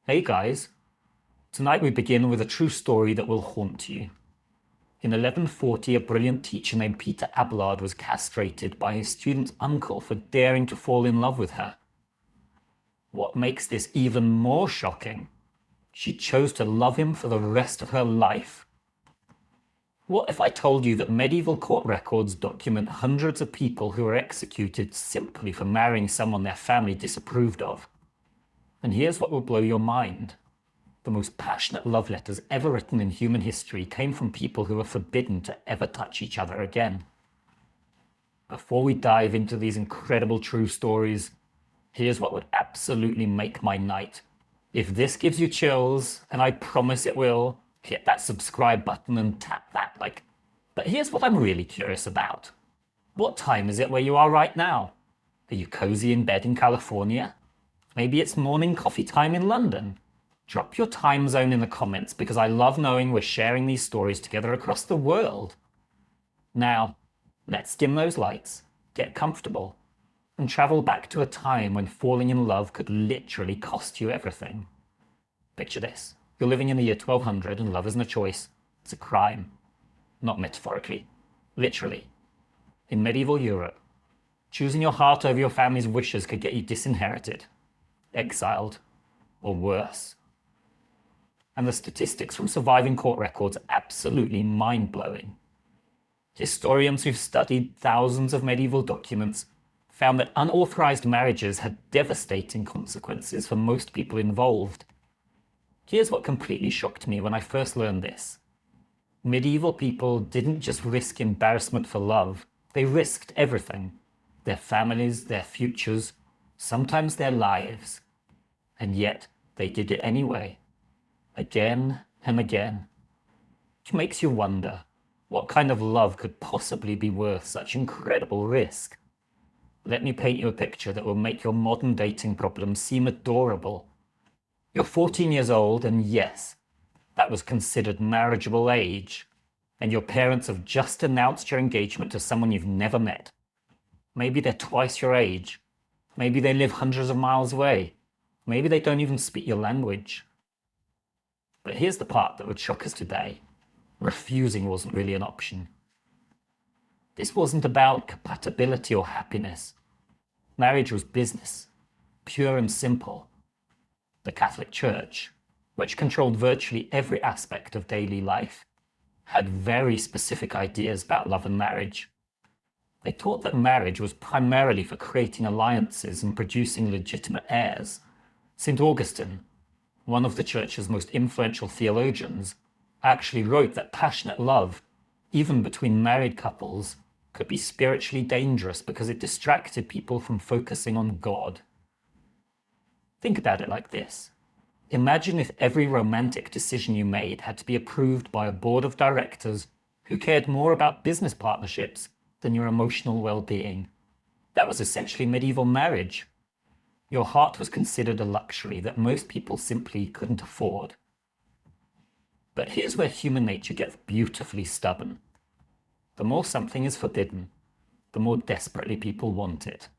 Hey guys, tonight we begin with a true story that will haunt you. In 1140, a brilliant teacher named Peter Abelard was castrated by his student's uncle for daring to fall in love with her. What makes this even more shocking? She chose to love him for the rest of her life. What if I told you that medieval court records document hundreds of people who were executed simply for marrying someone their family disapproved of? And here's what will blow your mind. The most passionate love letters ever written in human history came from people who were forbidden to ever touch each other again. Before we dive into these incredible true stories, here's what would absolutely make my night. If this gives you chills, and I promise it will, hit that subscribe button and tap that like. But here's what I'm really curious about. What time is it where you are right now? Are you cozy in bed in California? Maybe it's morning coffee time in London. Drop your time zone in the comments because I love knowing we're sharing these stories together across the world. Now, let's dim those lights, get comfortable, and travel back to a time when falling in love could literally cost you everything. Picture this. You're living in the year 1200 and love isn't a choice. It's a crime. Not metaphorically. Literally. In medieval Europe, choosing your heart over your family's wishes could get you disinherited, exiled, or worse. And the statistics from surviving court records are absolutely mind-blowing. Historians who've studied thousands of medieval documents found that unauthorized marriages had devastating consequences for most people involved. Here's what completely shocked me when I first learned this. Medieval people didn't just risk embarrassment for love, they risked everything. Their families, their futures, sometimes their lives. And yet, they did it anyway. Again and again. Which makes you wonder, what kind of love could possibly be worth such incredible risk? Let me paint you a picture that will make your modern dating problems seem adorable. You're 14 years old, and yes, that was considered marriageable age, and your parents have just announced your engagement to someone you've never met. Maybe they're twice your age. Maybe they live hundreds of miles away. Maybe they don't even speak your language. But here's the part that would shock us today. Refusing wasn't really an option. This wasn't about compatibility or happiness. Marriage was business, pure and simple. The Catholic Church, which controlled virtually every aspect of daily life, had very specific ideas about love and marriage. They taught that marriage was primarily for creating alliances and producing legitimate heirs. St. Augustine, one of the church's most influential theologians, actually wrote that passionate love, even between married couples, could be spiritually dangerous because it distracted people from focusing on God. Think about it like this. Imagine if every romantic decision you made had to be approved by a board of directors who cared more about business partnerships than your emotional well-being. That was essentially medieval marriage. Your heart was considered a luxury that most people simply couldn't afford. But here's where human nature gets beautifully stubborn. The more something is forbidden, the more desperately people want it.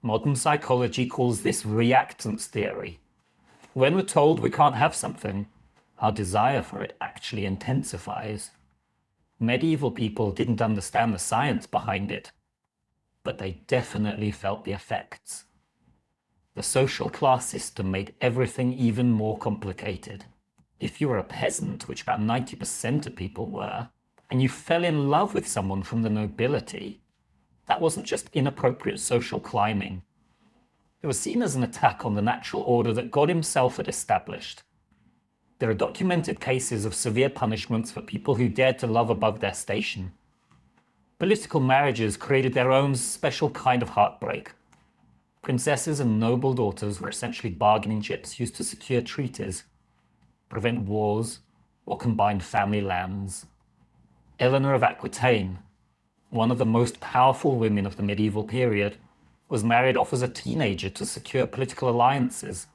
Modern psychology calls this reactance theory. When we're told we can't have something, our desire for it actually intensifies. Medieval people didn't understand the science behind it, but they definitely felt the effects. The social class system made everything even more complicated. If you were a peasant, which about 90% of people were, and you fell in love with someone from the nobility, that wasn't just inappropriate social climbing. It was seen as an attack on the natural order that God himself had established. There are documented cases of severe punishments for people who dared to love above their station. Political marriages created their own special kind of heartbreak. Princesses and noble daughters were essentially bargaining chips used to secure treaties, prevent wars, or combine family lands. Eleanor of Aquitaine, one of the most powerful women of the medieval period, was married off as a teenager to secure political alliances.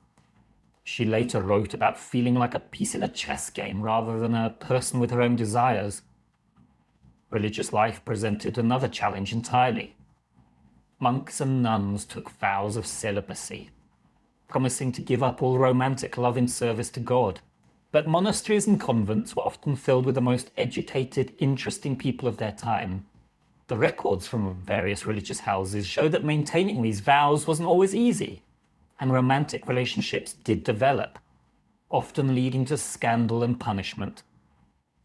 She later wrote about feeling like a piece in a chess game rather than a person with her own desires. Religious life presented another challenge entirely. Monks and nuns took vows of celibacy. promising to give up all romantic love in service to God. But monasteries and convents were often filled with the most educated, interesting people of their time. The records from various religious houses show that maintaining these vows wasn't always easy, and romantic relationships did develop, often leading to scandal and punishment.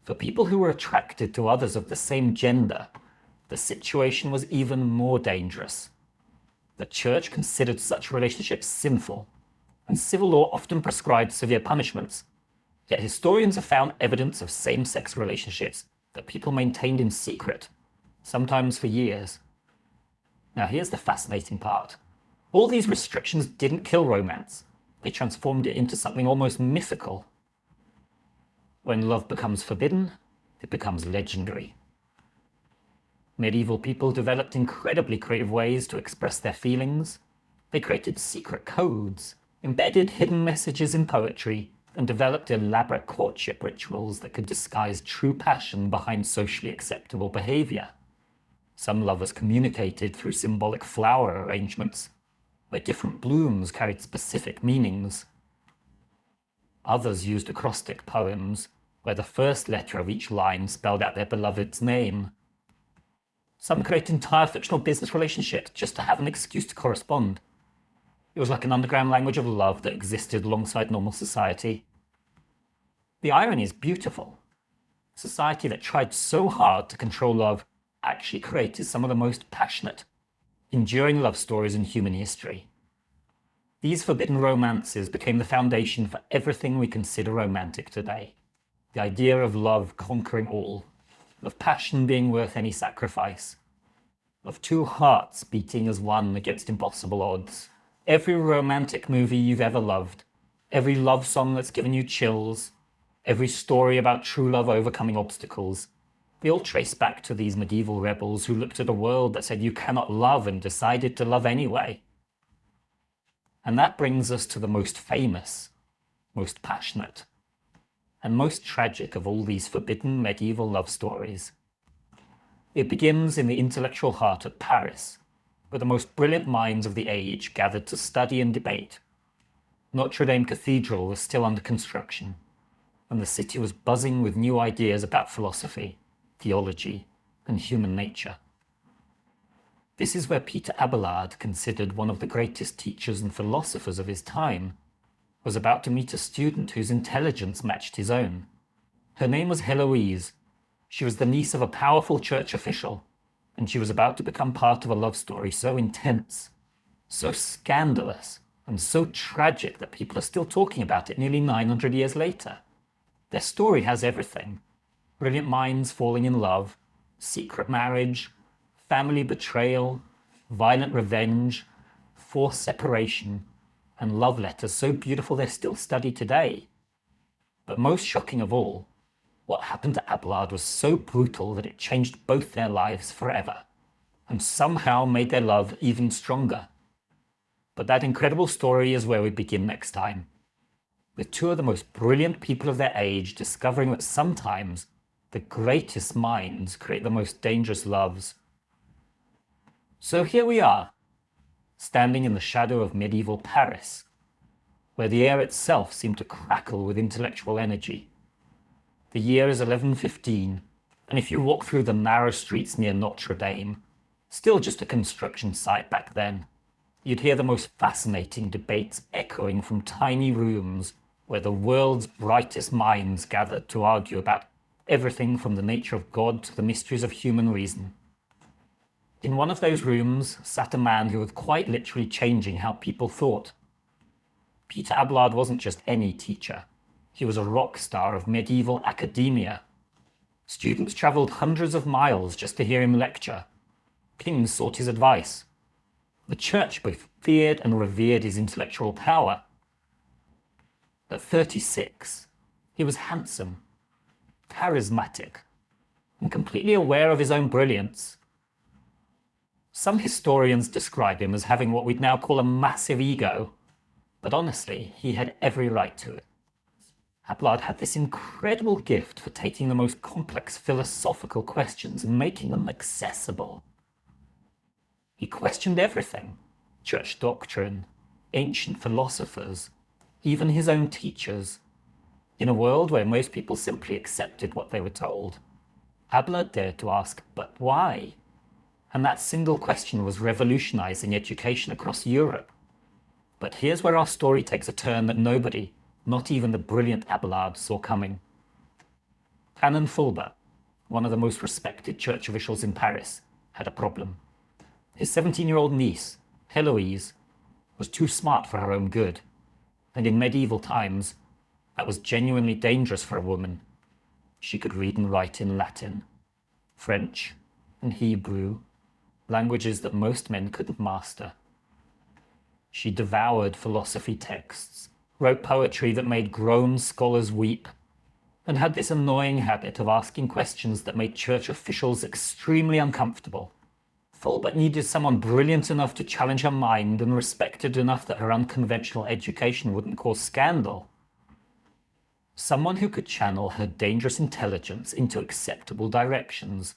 For people who were attracted to others of the same gender, the situation was even more dangerous. The church considered such relationships sinful, and civil law often prescribed severe punishments. Yet historians have found evidence of same-sex relationships that people maintained in secret, sometimes for years. Now here's the fascinating part. All these restrictions didn't kill romance. They transformed it into something almost mythical. When love becomes forbidden, it becomes legendary. Medieval people developed incredibly creative ways to express their feelings. They created secret codes, embedded hidden messages in poetry, and developed elaborate courtship rituals that could disguise true passion behind socially acceptable behavior. Some lovers communicated through symbolic flower arrangements, where different blooms carried specific meanings. Others used acrostic poems, where the first letter of each line spelled out their beloved's name. Some created entire fictional business relationships just to have an excuse to correspond. It was like an underground language of love that existed alongside normal society. The irony is beautiful. A society that tried so hard to control love actually created some of the most passionate, enduring love stories in human history. These forbidden romances became the foundation for everything we consider romantic today. The idea of love conquering all, of passion being worth any sacrifice, of two hearts beating as one against impossible odds. Every romantic movie you've ever loved, every love song that's given you chills, every story about true love overcoming obstacles, they all trace back to these medieval rebels who looked at a world that said you cannot love and decided to love anyway. And that brings us to the most famous, most passionate, and most tragic of all these forbidden medieval love stories. It begins in the intellectual heart of Paris, where the most brilliant minds of the age gathered to study and debate. Notre Dame Cathedral was still under construction, and the city was buzzing with new ideas about philosophy, theology, and human nature. This is where Peter Abelard, considered one of the greatest teachers and philosophers of his time, was about to meet a student whose intelligence matched his own. Her name was Heloise. She was the niece of a powerful church official, and she was about to become part of a love story so intense, so scandalous, and so tragic that people are still talking about it nearly 900 years later. Their story has everything: brilliant minds falling in love, secret marriage, family betrayal, violent revenge, forced separation, and love letters so beautiful they're still studied today. But most shocking of all, what happened to Abelard was so brutal that it changed both their lives forever, and somehow made their love even stronger. But that incredible story is where we begin next time, with two of the most brilliant people of their age discovering that sometimes the greatest minds create the most dangerous loves. So here we are, standing in the shadow of medieval Paris, where the air itself seemed to crackle with intellectual energy. The year is 1115, and if you walk through the narrow streets near Notre Dame, still just a construction site back then, you'd hear the most fascinating debates echoing from tiny rooms where the world's brightest minds gathered to argue about everything from the nature of God to the mysteries of human reason. In one of those rooms sat a man who was quite literally changing how people thought. Peter Abelard wasn't just any teacher. He was a rock star of medieval academia. Students travelled hundreds of miles just to hear him lecture. Kings sought his advice. The church both feared and revered his intellectual power. At 36, he was handsome, charismatic, and completely aware of his own brilliance. Some historians describe him as having what we'd now call a massive ego, but honestly, he had every right to it. Abelard had this incredible gift for taking the most complex philosophical questions and making them accessible. He questioned everything: church doctrine, ancient philosophers, even his own teachers. In a world where most people simply accepted what they were told, Abelard dared to ask, but why? And that single question was revolutionizing education across Europe. But here's where our story takes a turn that nobody, not even the brilliant Abelard, saw coming. Canon Fulbert, one of the most respected church officials in Paris, had a problem. His 17-year-old niece, Heloise, was too smart for her own good. And in medieval times, that was genuinely dangerous for a woman. She could read and write in Latin, French, and Hebrew, languages that most men couldn't master. She devoured philosophy texts, wrote poetry that made grown scholars weep, and had this annoying habit of asking questions that made church officials extremely uncomfortable. Fulbert needed someone brilliant enough to challenge her mind and respected enough that her unconventional education wouldn't cause scandal. Someone who could channel her dangerous intelligence into acceptable directions.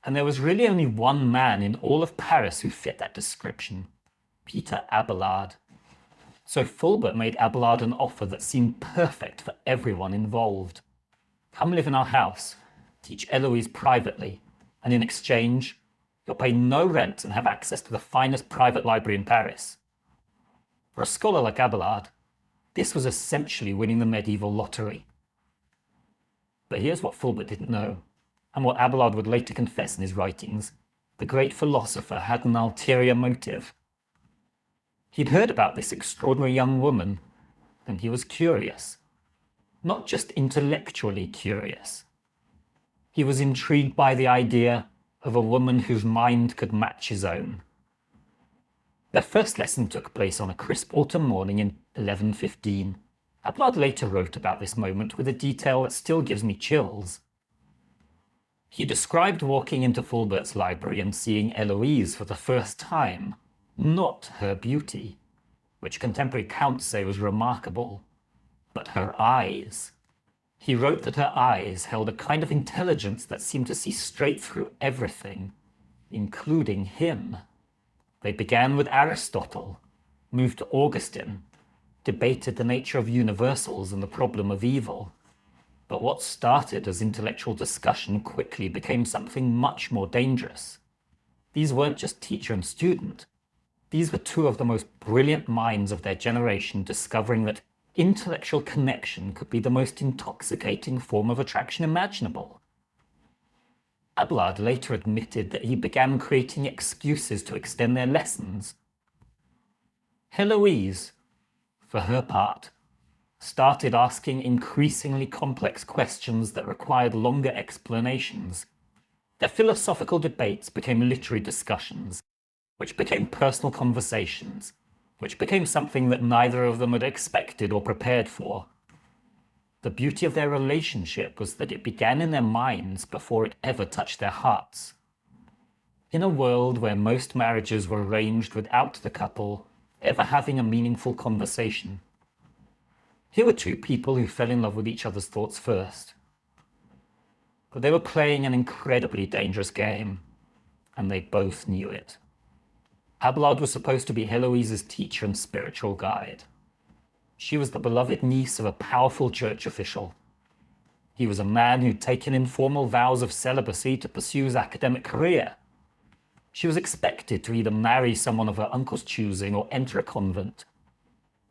And there was really only one man in all of Paris who fit that description, Peter Abelard. So Fulbert made Abelard an offer that seemed perfect for everyone involved. Come live in our house, teach Eloise privately, and in exchange, you'll pay no rent and have access to the finest private library in Paris. For a scholar like Abelard, this was essentially winning the medieval lottery. But here's what Fulbert didn't know, and what Abelard would later confess in his writings. The great philosopher had an ulterior motive. He'd heard about this extraordinary young woman, and he was curious. Not just intellectually curious. He was intrigued by the idea of a woman whose mind could match his own. Their first lesson took place on a crisp autumn morning in 1115. Abelard later wrote about this moment with a detail that still gives me chills. He described walking into Fulbert's library and seeing Eloise for the first time, not her beauty, which contemporary accounts say was remarkable, but her eyes. He wrote that her eyes held a kind of intelligence that seemed to see straight through everything, including him. They began with Aristotle, moved to Augustine, debated the nature of universals and the problem of evil. But what started as intellectual discussion quickly became something much more dangerous. These weren't just teacher and student. These were two of the most brilliant minds of their generation discovering that intellectual connection could be the most intoxicating form of attraction imaginable. Abelard later admitted that he began creating excuses to extend their lessons. Heloise, for her part, started asking increasingly complex questions that required longer explanations. Their philosophical debates became literary discussions, which became personal conversations, which became something that neither of them had expected or prepared for. The beauty of their relationship was that it began in their minds before it ever touched their hearts. In a world where most marriages were arranged without the couple ever having a meaningful conversation, here were two people who fell in love with each other's thoughts first. But they were playing an incredibly dangerous game, and they both knew it. Abelard was supposed to be Heloise's teacher and spiritual guide. She was the beloved niece of a powerful church official. He was a man who'd taken informal vows of celibacy to pursue his academic career. She was expected to either marry someone of her uncle's choosing or enter a convent.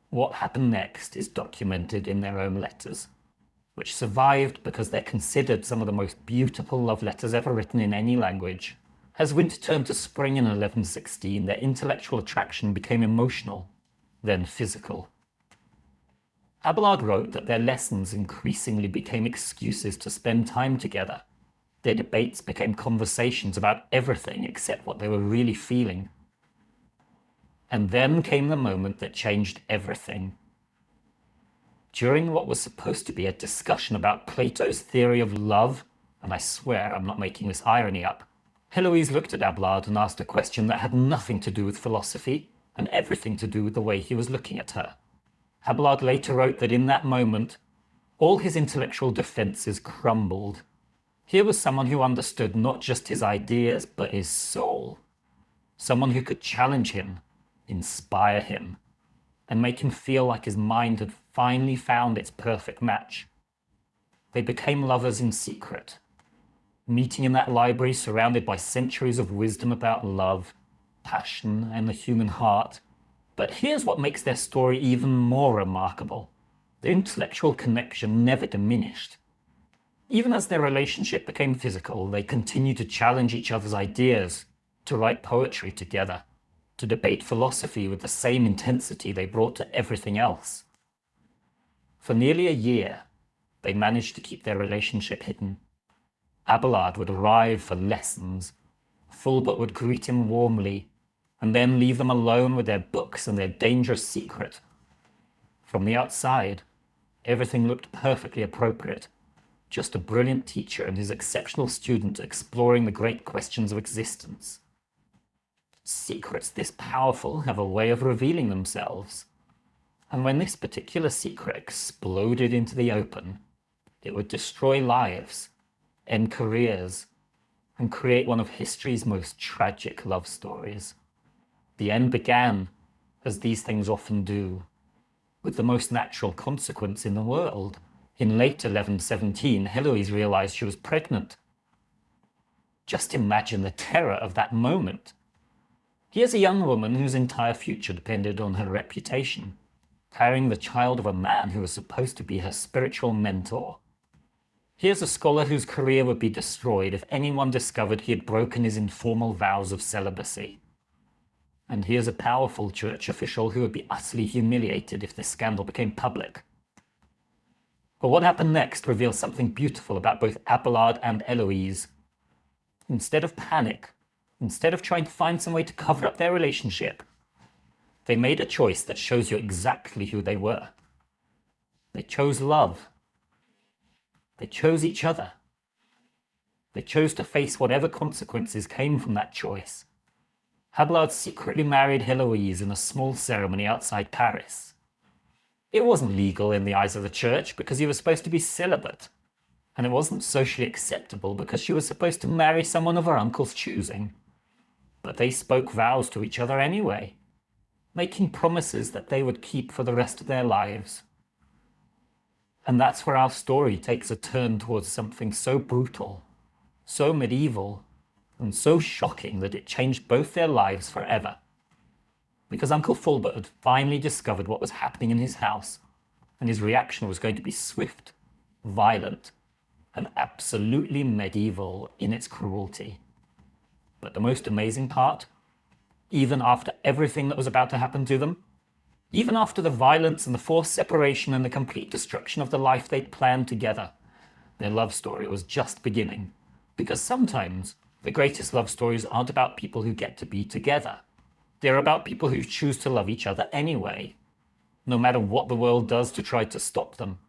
What happened next is documented in their own letters, which survived because they're considered some of the most beautiful love letters ever written in any language. As winter turned to spring in 1116, their intellectual attraction became emotional, then physical. Abelard wrote that their lessons increasingly became excuses to spend time together. Their debates became conversations about everything except what they were really feeling. And then came the moment that changed everything. During what was supposed to be a discussion about Plato's theory of love, and I swear I'm not making this irony up, Heloise looked at Abelard and asked a question that had nothing to do with philosophy and everything to do with the way he was looking at her. Abelard later wrote that in that moment, all his intellectual defenses crumbled. Here was someone who understood not just his ideas, but his soul. Someone who could challenge him, inspire him, and make him feel like his mind had finally found its perfect match. They became lovers in secret, meeting in that library surrounded by centuries of wisdom about love, passion, and the human heart. But here's what makes their story even more remarkable. The intellectual connection never diminished. Even as their relationship became physical, they continued to challenge each other's ideas, to write poetry together, to debate philosophy with the same intensity they brought to everything else. For nearly a year, they managed to keep their relationship hidden. Abelard would arrive for lessons, Fulbert would greet him warmly, and then leave them alone with their books and their dangerous secret. From the outside, everything looked perfectly appropriate. Just a brilliant teacher and his exceptional student exploring the great questions of existence. Secrets this powerful have a way of revealing themselves. And when this particular secret exploded into the open, it would destroy lives, end careers, and create one of history's most tragic love stories. The end began, as these things often do, with the most natural consequence in the world. In late 1117, Heloise realized she was pregnant. Just imagine the terror of that moment. Here's a young woman whose entire future depended on her reputation, carrying the child of a man who was supposed to be her spiritual mentor. Here's a scholar whose career would be destroyed if anyone discovered he had broken his informal vows of celibacy. And here's a powerful church official who would be utterly humiliated if this scandal became public. But what happened next reveals something beautiful about both Abelard and Heloise. Instead of panic, instead of trying to find some way to cover up their relationship, they made a choice that shows you exactly who they were. They chose love. They chose each other. They chose to face whatever consequences came from that choice. Abelard secretly married Heloise in a small ceremony outside Paris. It wasn't legal in the eyes of the church because he was supposed to be celibate, and it wasn't socially acceptable because she was supposed to marry someone of her uncle's choosing. But they spoke vows to each other anyway, making promises that they would keep for the rest of their lives. And that's where our story takes a turn towards something so brutal, so medieval, and so shocking that it changed both their lives forever. Because Uncle Fulbert had finally discovered what was happening in his house, and his reaction was going to be swift, violent, and absolutely medieval in its cruelty. But the most amazing part, even after everything that was about to happen to them, even after the violence and the forced separation and the complete destruction of the life they'd planned together, their love story was just beginning. Because sometimes the greatest love stories aren't about people who get to be together. They're about people who choose to love each other anyway, no matter what the world does to try to stop them.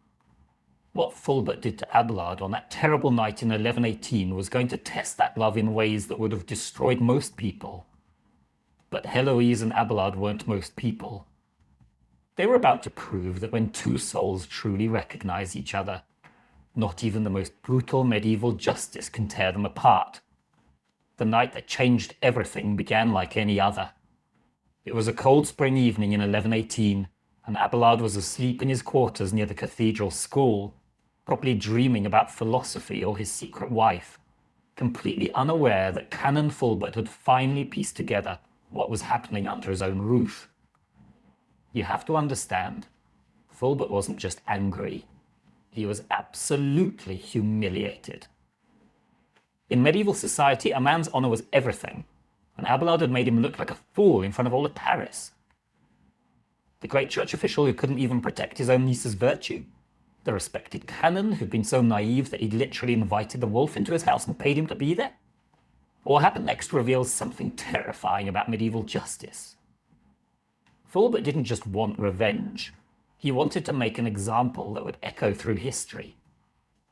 What Fulbert did to Abelard on that terrible night in 1118 was going to test that love in ways that would have destroyed most people. But Heloise and Abelard weren't most people. They were about to prove that when two souls truly recognize each other, not even the most brutal medieval justice can tear them apart. The night that changed everything began like any other. It was a cold spring evening in 1118, and Abelard was asleep in his quarters near the cathedral school, probably dreaming about philosophy or his secret wife, completely unaware that Canon Fulbert had finally pieced together what was happening under his own roof. You have to understand, Fulbert wasn't just angry, he was absolutely humiliated. In medieval society, a man's honor was everything, and Abelard had made him look like a fool in front of all of Paris. The great church official who couldn't even protect his own niece's virtue. The respected canon who'd been so naive that he'd literally invited the wolf into his house and paid him to be there. What happened next reveals something terrifying about medieval justice. Fulbert didn't just want revenge. He wanted to make an example that would echo through history.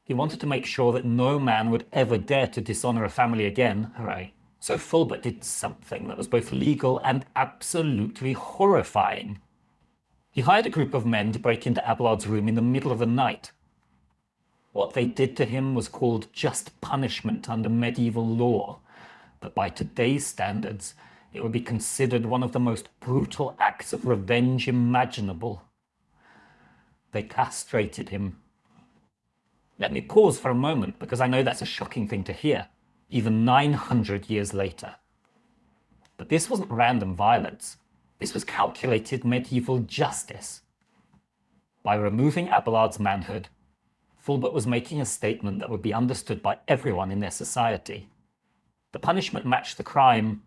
He wanted to make sure that no man would ever dare to dishonor a family again. Hooray. So Fulbert did something that was both legal and absolutely horrifying. He hired a group of men to break into Abelard's room in the middle of the night. What they did to him was called just punishment under medieval law, but by today's standards, it would be considered one of the most brutal acts of revenge imaginable. They castrated him. Let me pause for a moment, because I know that's a shocking thing to hear, even 900 years later. But this wasn't random violence. This was calculated medieval justice. By removing Abelard's manhood, Fulbert was making a statement that would be understood by everyone in their society. The punishment matched the crime.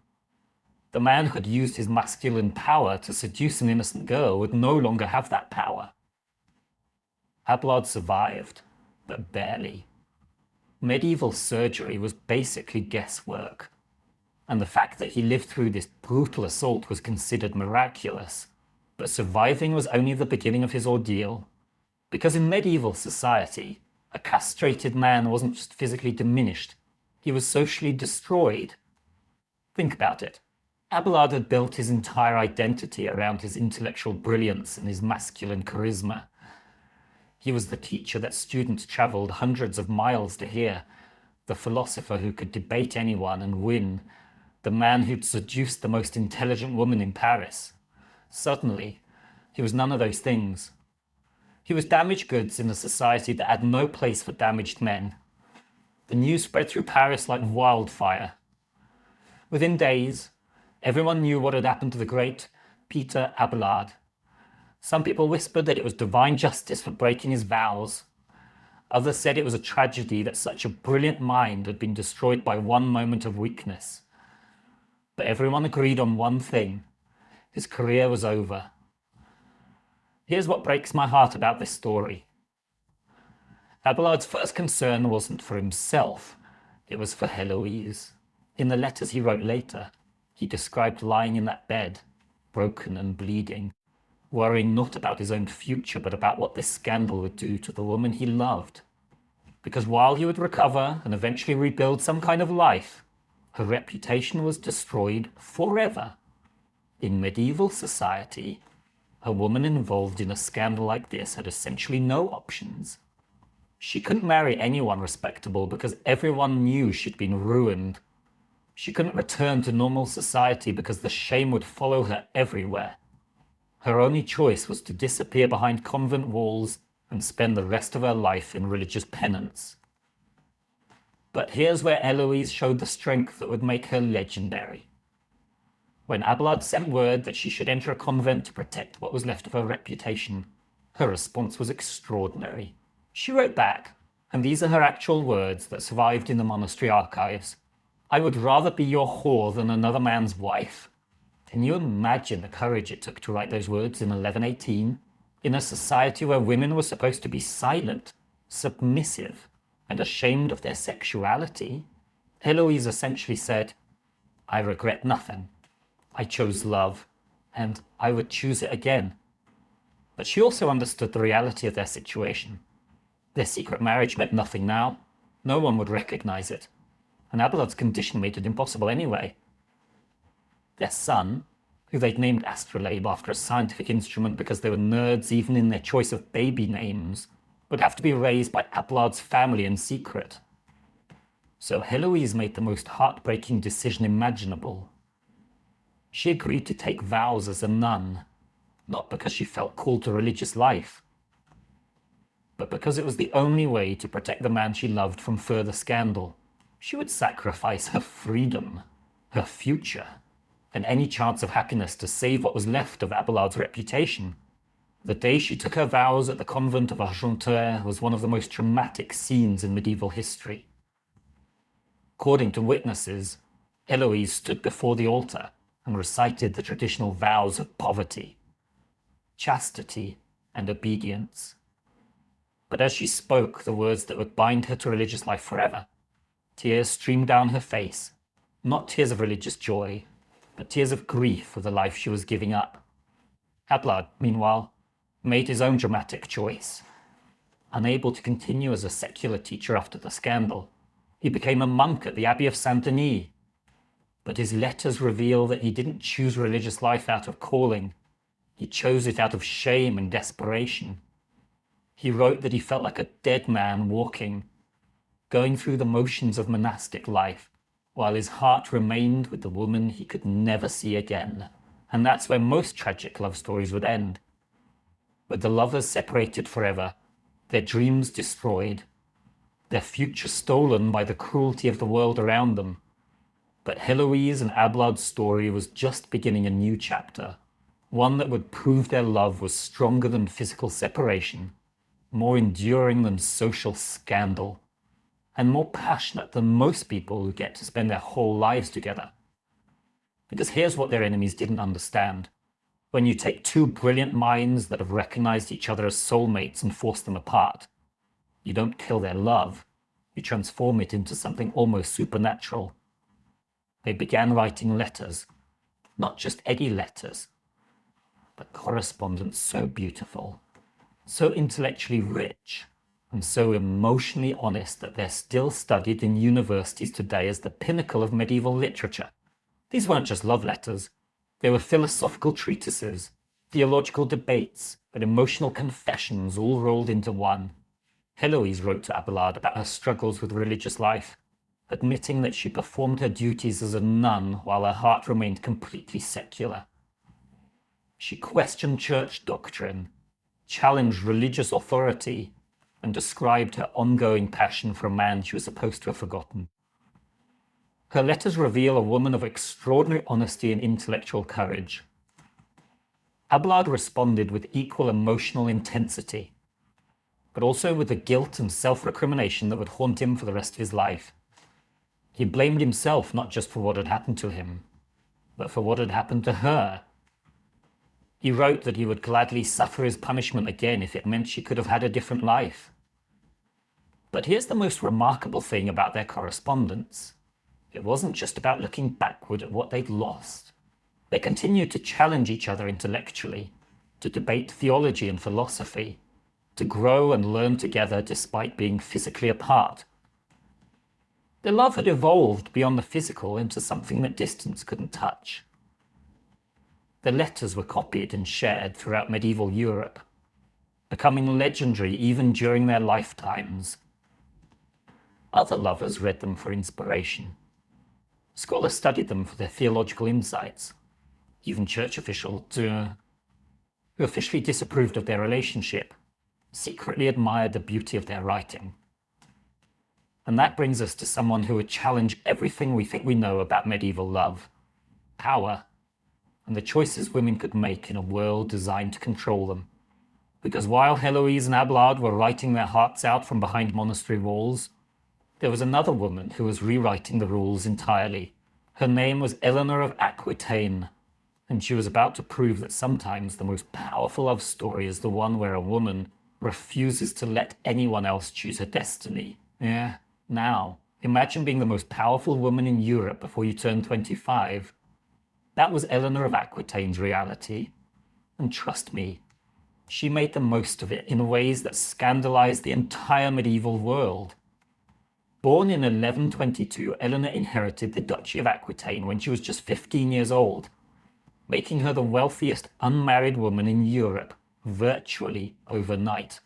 The man who had used his masculine power to seduce an innocent girl would no longer have that power. Abelard survived, but barely. Medieval surgery was basically guesswork, and the fact that he lived through this brutal assault was considered miraculous. But surviving was only the beginning of his ordeal, because in medieval society, a castrated man wasn't just physically diminished, he was socially destroyed. Think about it. Abelard had built his entire identity around his intellectual brilliance and his masculine charisma. He was the teacher that students travelled hundreds of miles to hear, the philosopher who could debate anyone and win, the man who'd seduced the most intelligent woman in Paris. Suddenly, he was none of those things. He was damaged goods in a society that had no place for damaged men. The news spread through Paris like wildfire. Within days, everyone knew what had happened to the great Peter Abelard. Some people whispered that it was divine justice for breaking his vows. Others said it was a tragedy that such a brilliant mind had been destroyed by one moment of weakness. But everyone agreed on one thing. His career was over. Here's what breaks my heart about this story. Abelard's first concern wasn't for himself, it was for Heloise. In the letters he wrote later, he described lying in that bed, broken and bleeding, worrying not about his own future but about what this scandal would do to the woman he loved. Because while he would recover and eventually rebuild some kind of life, her reputation was destroyed forever. In medieval society, a woman involved in a scandal like this had essentially no options. She couldn't marry anyone respectable because everyone knew she'd been ruined. She couldn't return to normal society because the shame would follow her everywhere. Her only choice was to disappear behind convent walls and spend the rest of her life in religious penance. But here's where Heloise showed the strength that would make her legendary. When Abelard sent word that she should enter a convent to protect what was left of her reputation, her response was extraordinary. She wrote back, and these are her actual words that survived in the monastery archives. "I would rather be your whore than another man's wife." Can you imagine the courage it took to write those words in 1118, in a society where women were supposed to be silent, submissive, and ashamed of their sexuality? Heloise essentially said, "I regret nothing. I chose love, and I would choose it again." But she also understood the reality of their situation. Their secret marriage meant nothing now. No one would recognize it. And Abelard's condition made it impossible anyway. Their son, who they'd named Astrolabe after a scientific instrument because they were nerds even in their choice of baby names, would have to be raised by Abelard's family in secret. So Heloise made the most heartbreaking decision imaginable. She agreed to take vows as a nun, not because she felt called to religious life, but because it was the only way to protect the man she loved from further scandal. She would sacrifice her freedom, her future, and any chance of happiness to save what was left of Abelard's reputation. The day she took her vows at the convent of Argentière was one of the most dramatic scenes in medieval history. According to witnesses, Heloise stood before the altar and recited the traditional vows of poverty, chastity, and obedience. But as she spoke the words that would bind her to religious life forever, tears streamed down her face, not tears of religious joy, but tears of grief for the life she was giving up. Abelard, meanwhile, made his own dramatic choice. Unable to continue as a secular teacher after the scandal, he became a monk at the Abbey of Saint-Denis. But his letters reveal that he didn't choose religious life out of calling. He chose it out of shame and desperation. He wrote that he felt like a dead man walking, going through the motions of monastic life, while his heart remained with the woman he could never see again. And that's where most tragic love stories would end. With the lovers separated forever, their dreams destroyed, their future stolen by the cruelty of the world around them. But Heloise and Ablard's story was just beginning a new chapter, one that would prove their love was stronger than physical separation, more enduring than social scandal, and more passionate than most people who get to spend their whole lives together. Because here's what their enemies didn't understand. When you take two brilliant minds that have recognized each other as soulmates and force them apart, you don't kill their love, you transform it into something almost supernatural. They began writing letters, not just any letters, but correspondence so beautiful, so intellectually rich, and so emotionally honest that they're still studied in universities today as the pinnacle of medieval literature. These weren't just love letters. They were philosophical treatises, theological debates, and emotional confessions all rolled into one. Heloise wrote to Abelard about her struggles with religious life, admitting that she performed her duties as a nun while her heart remained completely secular. She questioned church doctrine, challenged religious authority, and described her ongoing passion for a man she was supposed to have forgotten. Her letters reveal a woman of extraordinary honesty and intellectual courage. Abelard responded with equal emotional intensity, but also with the guilt and self-recrimination that would haunt him for the rest of his life. He blamed himself not just for what had happened to him, but for what had happened to her. He wrote that he would gladly suffer his punishment again if it meant she could have had a different life. But here's the most remarkable thing about their correspondence. It wasn't just about looking backward at what they'd lost. They continued to challenge each other intellectually, to debate theology and philosophy, to grow and learn together despite being physically apart. Their love had evolved beyond the physical into something that distance couldn't touch. Their letters were copied and shared throughout medieval Europe, becoming legendary even during their lifetimes. Other lovers read them for inspiration. Scholars studied them for their theological insights. Even church officials, who officially disapproved of their relationship, secretly admired the beauty of their writing. And that brings us to someone who would challenge everything we think we know about medieval love: power, and the choices women could make in a world designed to control them. Because while Heloise and Abelard were writing their hearts out from behind monastery walls, there was another woman who was rewriting the rules entirely. Her name was Eleanor of Aquitaine, and she was about to prove that sometimes the most powerful love story is the one where a woman refuses to let anyone else choose her destiny. Yeah, now, imagine being the most powerful woman in Europe before you turn 25. That was Eleanor of Aquitaine's reality. And trust me, she made the most of it in ways that scandalized the entire medieval world. Born in 1122, Eleanor inherited the Duchy of Aquitaine when she was just 15 years old, making her the wealthiest unmarried woman in Europe, virtually overnight.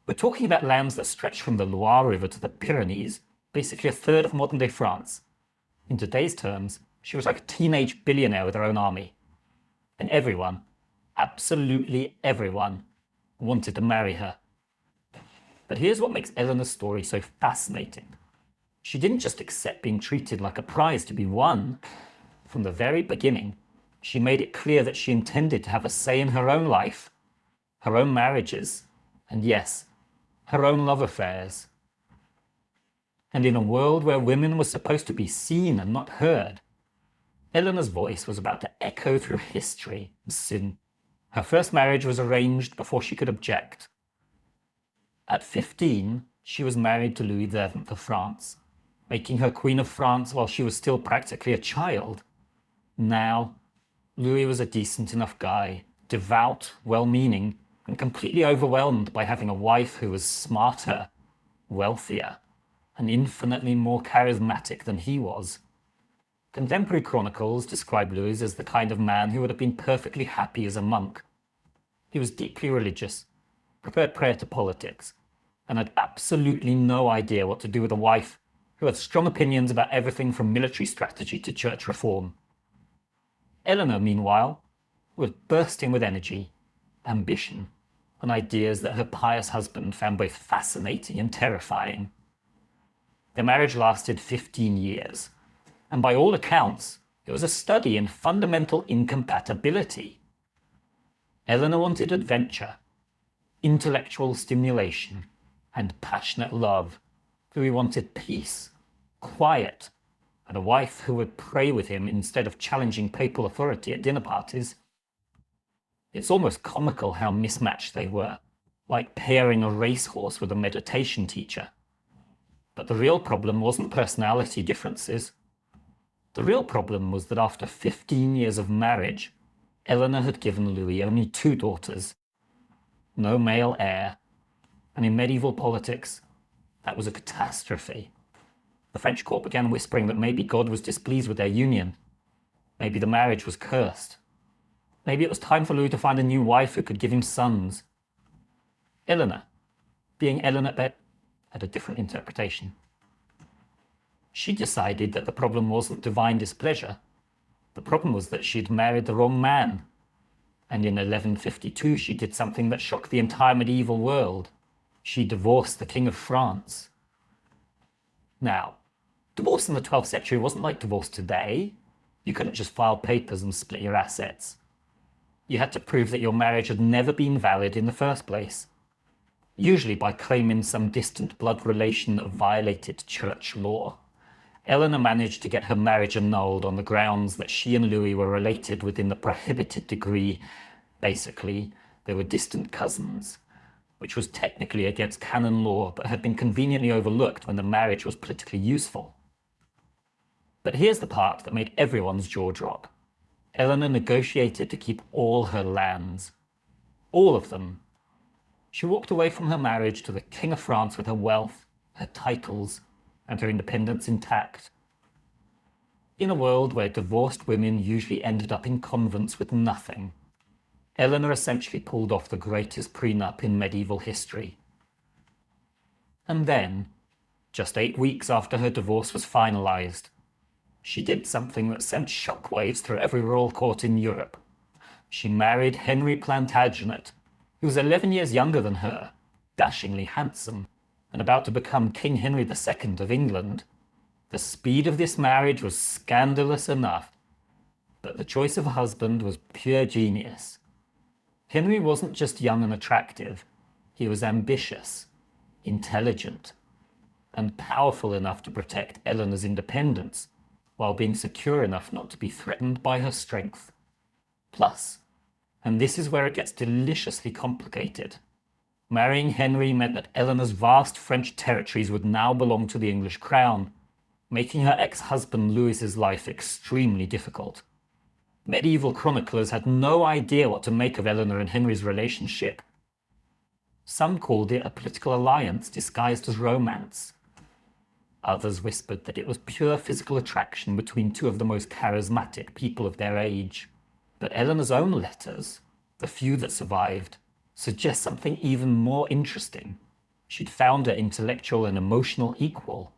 We're talking about lands that stretch from the Loire River to the Pyrenees, basically a third of modern-day France. In today's terms, she was like a teenage billionaire with her own army. And everyone, absolutely everyone, wanted to marry her. But here's what makes Eleanor's story so fascinating. She didn't just accept being treated like a prize to be won. From the very beginning, she made it clear that she intended to have a say in her own life, her own marriages, and yes, her own love affairs. And in a world where women were supposed to be seen and not heard, Eleanor's voice was about to echo through history and sin. Her first marriage was arranged before she could object. At 15, she was married to Louis XI of France, making her Queen of France while she was still practically a child. Now, Louis was a decent enough guy, devout, well-meaning, and completely overwhelmed by having a wife who was smarter, wealthier, and infinitely more charismatic than he was. Contemporary chronicles describe Louis as the kind of man who would have been perfectly happy as a monk. He was deeply religious, preferred prayer to politics, and had absolutely no idea what to do with a wife who had strong opinions about everything from military strategy to church reform. Eleanor, meanwhile, was bursting with energy, ambition, and ideas that her pious husband found both fascinating and terrifying. Their marriage lasted 15 years, and by all accounts, it was a study in fundamental incompatibility. Eleanor wanted adventure, intellectual stimulation, and passionate love. Louis wanted peace, quiet, and a wife who would pray with him instead of challenging papal authority at dinner parties. It's almost comical how mismatched they were, like pairing a racehorse with a meditation teacher. But the real problem wasn't personality differences. The real problem was that after 15 years of marriage, Eleanor had given Louis only 2 daughters. No male heir. And in medieval politics, that was a catastrophe. The French court began whispering that maybe God was displeased with their union. Maybe the marriage was cursed. Maybe it was time for Louis to find a new wife who could give him sons. Eleanor, being Eleanor had a different interpretation. She decided that the problem wasn't divine displeasure. The problem was that she'd married the wrong man. And in 1152, she did something that shocked the entire medieval world. She divorced the King of France. Now, divorce in the 12th century wasn't like divorce today. You couldn't just file papers and split your assets. You had to prove that your marriage had never been valid in the first place, usually by claiming some distant blood relation that violated church law. Eleanor managed to get her marriage annulled on the grounds that she and Louis were related within the prohibited degree. Basically, they were distant cousins, which was technically against canon law, but had been conveniently overlooked when the marriage was politically useful. But here's the part that made everyone's jaw drop. Eleanor negotiated to keep all her lands. All of them. She walked away from her marriage to the King of France with her wealth, her titles, and her independence intact. In a world where divorced women usually ended up in convents with nothing, Eleanor essentially pulled off the greatest prenup in medieval history. And then, just 8 weeks after her divorce was finalized, she did something that sent shockwaves through every royal court in Europe. She married Henry Plantagenet, who was 11 years younger than her, dashingly handsome, and about to become King Henry II of England. The speed of this marriage was scandalous enough, but the choice of a husband was pure genius. Henry wasn't just young and attractive, he was ambitious, intelligent, and powerful enough to protect Eleanor's independence, while being secure enough not to be threatened by her strength. Plus, and this is where it gets deliciously complicated, marrying Henry meant that Eleanor's vast French territories would now belong to the English crown, making her ex-husband Louis's life extremely difficult. Medieval chroniclers had no idea what to make of Eleanor and Henry's relationship. Some called it a political alliance disguised as romance. Others whispered that it was pure physical attraction between 2 of the most charismatic people of their age. But Eleanor's own letters, the few that survived, suggest something even more interesting. She'd found her intellectual and emotional equal.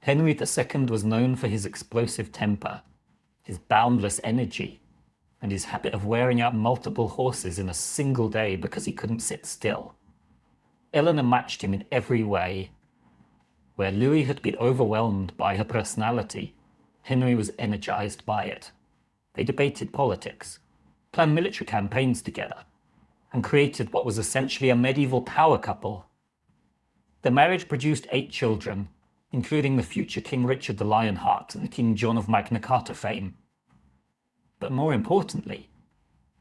Henry II was known for his explosive temper, his boundless energy, and his habit of wearing out multiple horses in a single day because he couldn't sit still. Eleanor matched him in every way. Where Louis had been overwhelmed by her personality, Henry was energized by it. They debated politics, planned military campaigns together, and created what was essentially a medieval power couple. The marriage produced 8 children, including the future King Richard the Lionheart and King John of Magna Carta fame. But more importantly,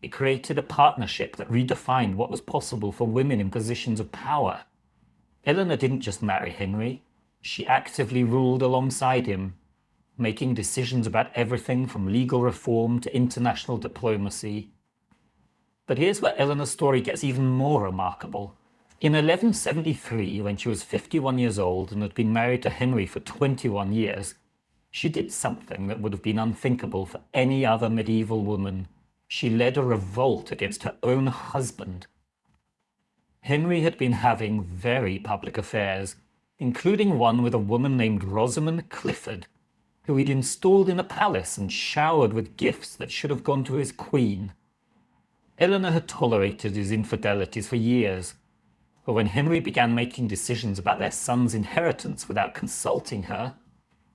it created a partnership that redefined what was possible for women in positions of power. Eleanor didn't just marry Henry, she actively ruled alongside him, making decisions about everything from legal reform to international diplomacy. But here's where Eleanor's story gets even more remarkable. In 1173, when she was 51 years old and had been married to Henry for 21 years, she did something that would have been unthinkable for any other medieval woman. She led a revolt against her own husband. Henry had been having very public affairs, including one with a woman named Rosamond Clifford, who he'd installed in a palace and showered with gifts that should have gone to his queen. Eleanor had tolerated his infidelities for years, but when Henry began making decisions about their son's inheritance without consulting her,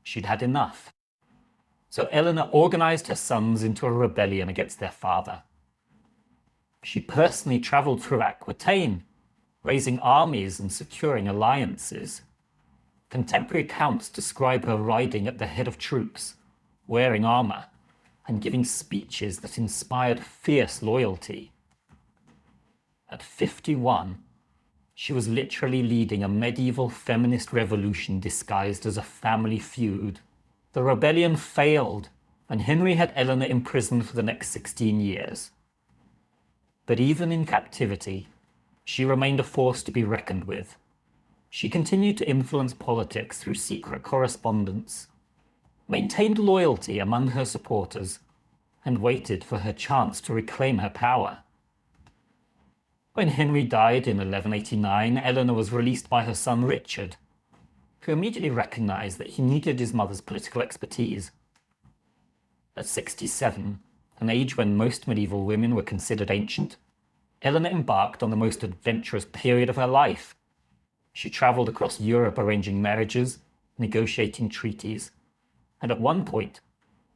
she'd had enough. So Eleanor organized her sons into a rebellion against their father. She personally traveled through Aquitaine, raising armies and securing alliances. Contemporary accounts describe her riding at the head of troops, wearing armor, and giving speeches that inspired fierce loyalty. At 51, she was literally leading a medieval feminist revolution disguised as a family feud. The rebellion failed, and Henry had Eleanor imprisoned for the next 16 years. But even in captivity, she remained a force to be reckoned with. She continued to influence politics through secret correspondence, maintained loyalty among her supporters, and waited for her chance to reclaim her power. When Henry died in 1189, Eleanor was released by her son Richard, who immediately recognized that he needed his mother's political expertise. At 67, an age when most medieval women were considered ancient, Eleanor embarked on the most adventurous period of her life. She traveled across Europe arranging marriages, negotiating treaties, and at one point,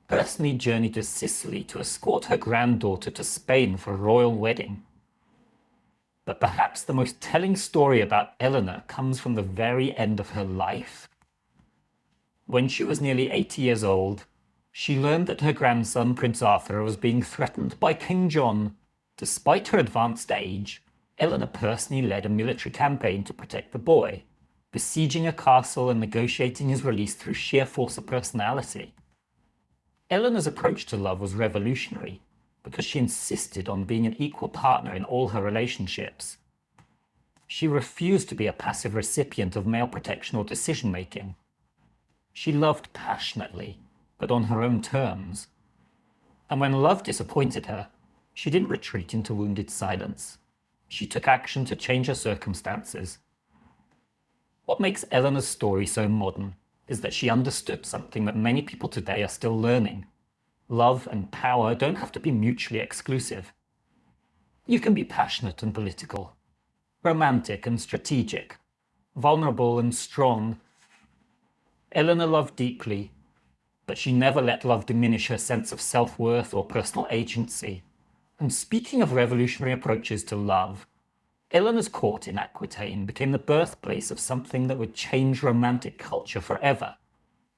personally journeyed to Sicily to escort her granddaughter to Spain for a royal wedding. But perhaps the most telling story about Eleanor comes from the very end of her life. When she was nearly 80 years old, she learned that her grandson, Prince Arthur, was being threatened by King John. Despite her advanced age, Eleanor personally led a military campaign to protect the boy, besieging a castle and negotiating his release through sheer force of personality. Eleanor's approach to love was revolutionary because she insisted on being an equal partner in all her relationships. She refused to be a passive recipient of male protection or decision-making. She loved passionately, but on her own terms. And when love disappointed her, she didn't retreat into wounded silence. She took action to change her circumstances. What makes Eleanor's story so modern is that she understood something that many people today are still learning. Love and power don't have to be mutually exclusive. You can be passionate and political, romantic and strategic, vulnerable and strong. Eleanor loved deeply, but she never let love diminish her sense of self-worth or personal agency. And speaking of revolutionary approaches to love, Eleanor's court in Aquitaine became the birthplace of something that would change romantic culture forever,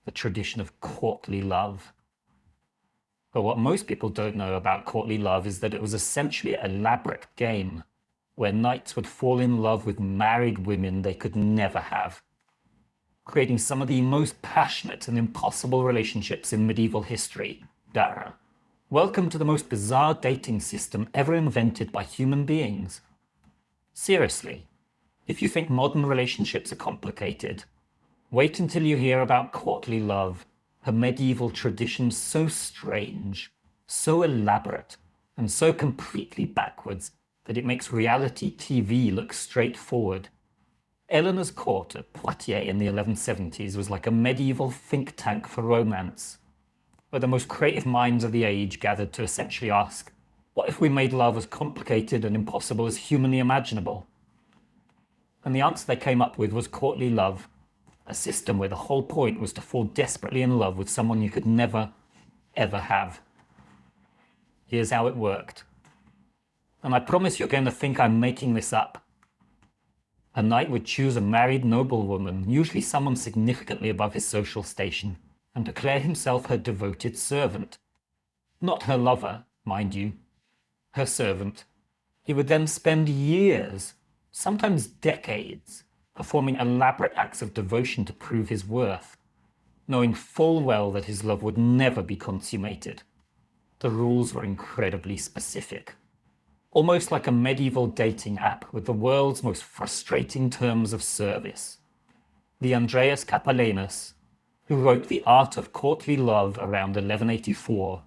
the tradition of courtly love. But what most people don't know about courtly love is that it was essentially an elaborate game, where knights would fall in love with married women they could never have, creating some of the most passionate and impossible relationships in medieval history. Dara, welcome to the most bizarre dating system ever invented by human beings. Seriously, if you think modern relationships are complicated, wait until you hear about courtly love, a medieval tradition so strange, so elaborate, and so completely backwards that it makes reality TV look straightforward. Eleanor's court at Poitiers in the 1170s was like a medieval think tank for romance, where the most creative minds of the age gathered to essentially ask, what if we made love as complicated and impossible as humanly imaginable? And the answer they came up with was courtly love, a system where the whole point was to fall desperately in love with someone you could never, ever have. Here's how it worked. And I promise you're going to think I'm making this up. A knight would choose a married noblewoman, usually someone significantly above his social station, and declare himself her devoted servant. Not her lover, mind you, her servant. He would then spend years, sometimes decades, performing elaborate acts of devotion to prove his worth, knowing full well that his love would never be consummated. The rules were incredibly specific, almost like a medieval dating app with the world's most frustrating terms of service. The Andreas Capellanus, who wrote The Art of Courtly Love around 1184,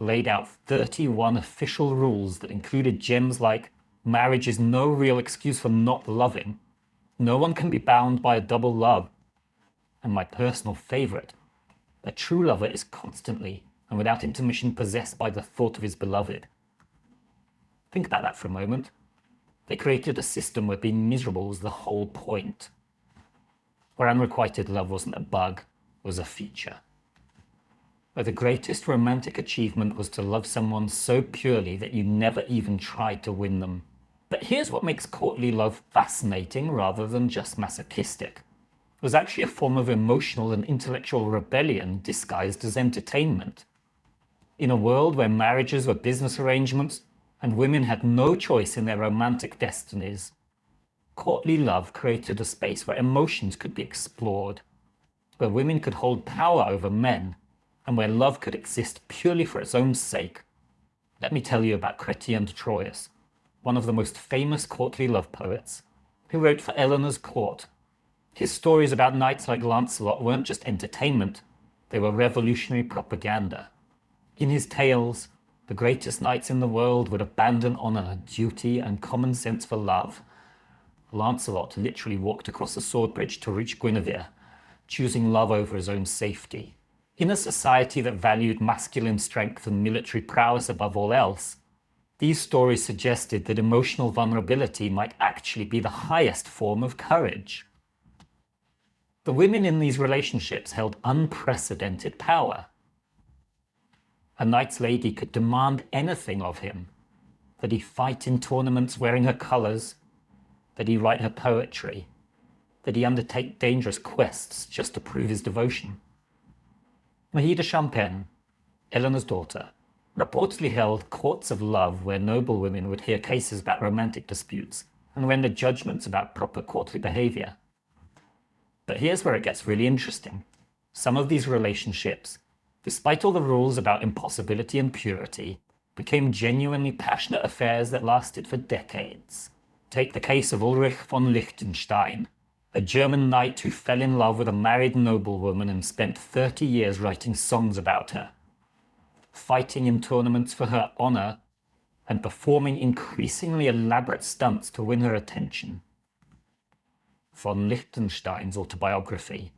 laid out 31 official rules that included gems like marriage is no real excuse for not loving, No one can be bound by a double love. And my personal favourite, a true lover is constantly and without intermission possessed by the thought of his beloved. Think about that for a moment. They created a system where being miserable was the whole point, where unrequited love wasn't a bug, it was a feature. Where the greatest romantic achievement was to love someone so purely that you never even tried to win them. But here's what makes courtly love fascinating rather than just masochistic. It was actually a form of emotional and intellectual rebellion disguised as entertainment. In a world where marriages were business arrangements and women had no choice in their romantic destinies, courtly love created a space where emotions could be explored, where women could hold power over men, and where love could exist purely for its own sake. Let me tell you about Chrétien de Troyes, one of the most famous courtly love poets, who wrote for Eleanor's court. His stories about knights like Lancelot weren't just entertainment, they were revolutionary propaganda. In his tales, the greatest knights in the world would abandon honor, duty, and common sense for love. Lancelot literally walked across the sword bridge to reach Guinevere, choosing love over his own safety. In a society that valued masculine strength and military prowess above all else, these stories suggested that emotional vulnerability might actually be the highest form of courage. The women in these relationships held unprecedented power. A knight's lady could demand anything of him, that he fight in tournaments wearing her colours, that he write her poetry, that he undertake dangerous quests just to prove his devotion. Marie de Champagne, Eleanor's daughter, reportedly held courts of love where noble women would hear cases about romantic disputes and render judgments about proper courtly behaviour. But here's where it gets really interesting. Some of these relationships, despite all the rules about impossibility and purity, became genuinely passionate affairs that lasted for decades. Take the case of Ulrich von Liechtenstein, a German knight who fell in love with a married noblewoman and spent 30 years writing songs about her, fighting in tournaments for her honor, and performing increasingly elaborate stunts to win her attention. Von Liechtenstein's autobiography,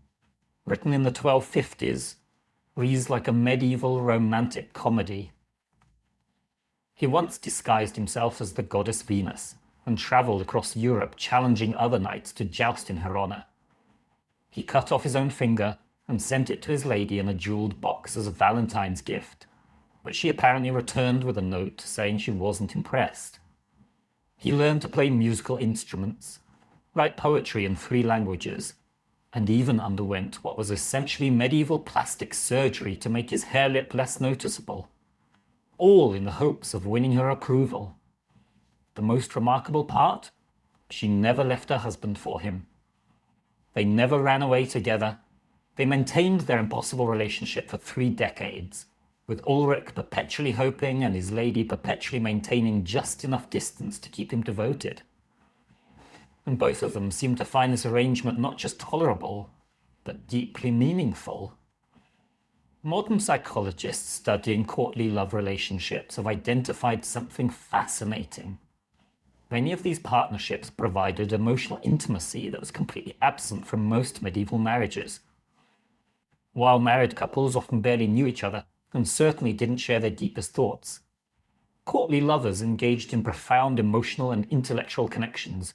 written in the 1250s, reads like a medieval romantic comedy. He once disguised himself as the goddess Venus and travelled across Europe challenging other knights to joust in her honour. He cut off his own finger and sent it to his lady in a jewelled box as a Valentine's gift, but she apparently returned with a note saying she wasn't impressed. He learned to play musical instruments, write poetry in 3 languages, and even underwent what was essentially medieval plastic surgery to make his hair lip less noticeable, all in the hopes of winning her approval. The most remarkable part? She never left her husband for him. They never ran away together. They maintained their impossible relationship for 3 decades, with Ulrich perpetually hoping and his lady perpetually maintaining just enough distance to keep him devoted. And both of them seemed to find this arrangement not just tolerable, but deeply meaningful. Modern psychologists studying courtly love relationships have identified something fascinating. Many of these partnerships provided emotional intimacy that was completely absent from most medieval marriages. While married couples often barely knew each other and certainly didn't share their deepest thoughts, courtly lovers engaged in profound emotional and intellectual connections.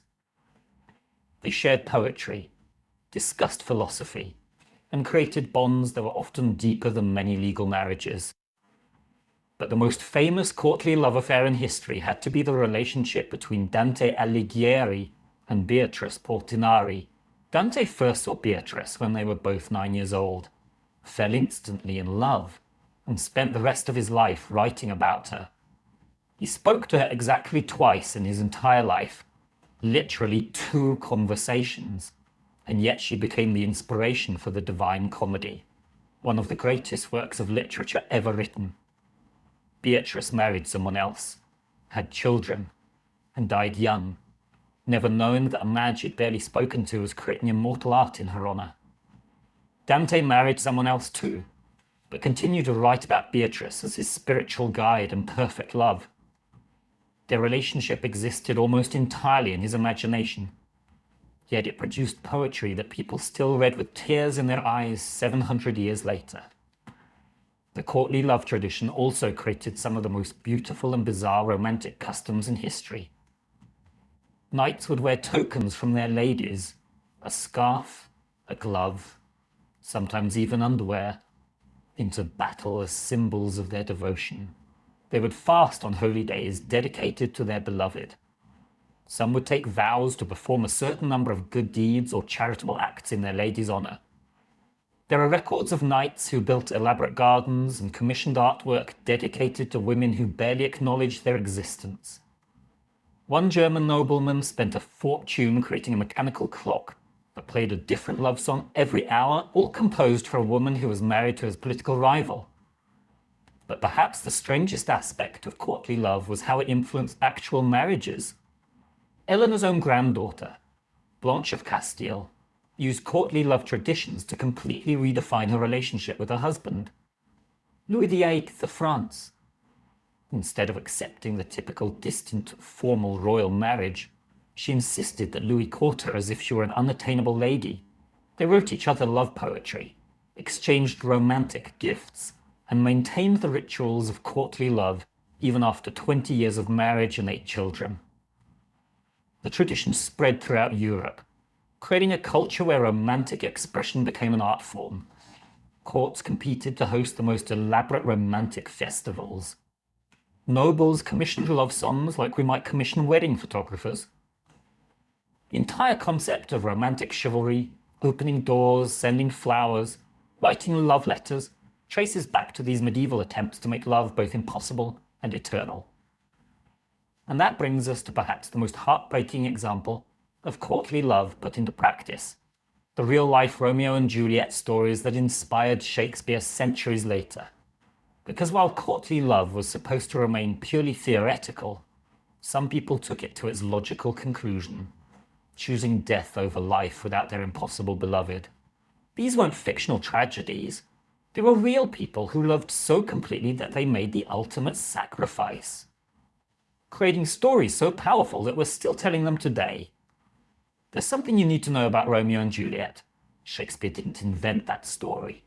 They shared poetry, discussed philosophy, and created bonds that were often deeper than many legal marriages. But the most famous courtly love affair in history had to be the relationship between Dante Alighieri and Beatrice Portinari. Dante first saw Beatrice when they were both 9 years old, fell instantly in love, and spent the rest of his life writing about her. He spoke to her exactly twice in his entire life, literally 2 conversations, and yet she became the inspiration for the Divine Comedy, one of the greatest works of literature ever written. Beatrice married someone else, had children, and died young, never knowing that a man she'd barely spoken to was creating immortal art in her honour. Dante married someone else too, but continued to write about Beatrice as his spiritual guide and perfect love. Their relationship existed almost entirely in his imagination. yet it produced poetry that people still read with tears in their eyes 700 years later. The courtly love tradition also created some of the most beautiful and bizarre romantic customs in history. Knights would wear tokens from their ladies, a scarf, a glove, sometimes even underwear, into battle as symbols of their devotion. They would fast on holy days dedicated to their beloved. Some would take vows to perform a certain number of good deeds or charitable acts in their lady's honor. There are records of knights who built elaborate gardens and commissioned artwork dedicated to women who barely acknowledged their existence. One German nobleman spent a fortune creating a mechanical clock that played a different love song every hour, all composed for a woman who was married to his political rival. But perhaps the strangest aspect of courtly love was how it influenced actual marriages. Eleanor's own granddaughter, Blanche of Castile, used courtly love traditions to completely redefine her relationship with her husband. Louis VIII of France, instead of accepting the typical distant, formal royal marriage, she insisted that Louis court her as if she were an unattainable lady. They wrote each other love poetry, exchanged romantic gifts, and maintained the rituals of courtly love even after 20 years of marriage and 8 children. The tradition spread throughout Europe, creating a culture where romantic expression became an art form. Courts competed to host the most elaborate romantic festivals. Nobles commissioned love songs like we might commission wedding photographers. The entire concept of romantic chivalry, opening doors, sending flowers, writing love letters, traces back to these medieval attempts to make love both impossible and eternal. And that brings us to perhaps the most heartbreaking example of courtly love put into practice, the real-life Romeo and Juliet stories that inspired Shakespeare centuries later. Because while courtly love was supposed to remain purely theoretical, some people took it to its logical conclusion, choosing death over life without their impossible beloved. These weren't fictional tragedies. They were real people who loved so completely that they made the ultimate sacrifice, creating stories so powerful that we're still telling them today. There's something you need to know about Romeo and Juliet. Shakespeare didn't invent that story.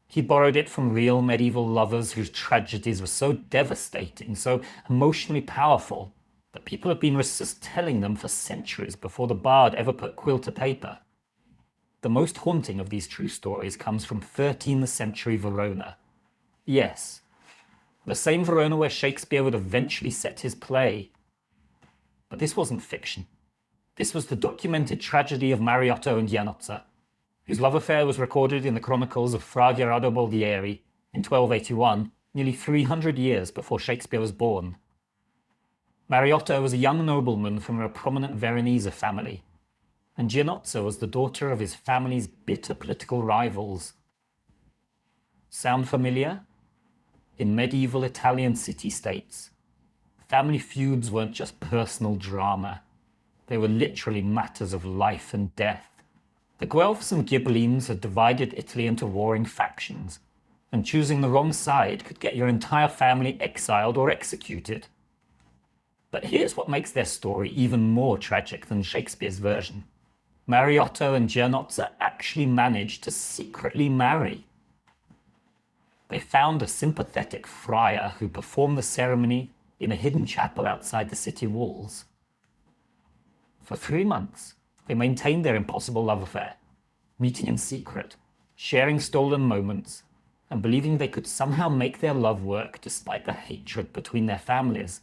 He borrowed it from real medieval lovers whose tragedies were so devastating, so emotionally powerful, that people have been just telling them for centuries before the bard ever put quill to paper. The most haunting of these true stories comes from 13th century Verona. Yes, the same Verona where Shakespeare would eventually set his play. But this wasn't fiction. This was the documented tragedy of Mariotto and Giannozza, whose love affair was recorded in the chronicles of Fra Gerardo Baldieri in 1281, nearly 300 years before Shakespeare was born. Mariotto was a young nobleman from a prominent Veronese family, and Giannozza was the daughter of his family's bitter political rivals. Sound familiar? In medieval Italian city-states, family feuds weren't just personal drama. They were literally matters of life and death. The Guelphs and Ghibellines had divided Italy into warring factions, and choosing the wrong side could get your entire family exiled or executed. But here's what makes their story even more tragic than Shakespeare's version. Mariotto and Giannozza actually managed to secretly marry. They found a sympathetic friar who performed the ceremony in a hidden chapel outside the city walls. For 3 months, they maintained their impossible love affair, meeting in secret, sharing stolen moments, and believing they could somehow make their love work despite the hatred between their families.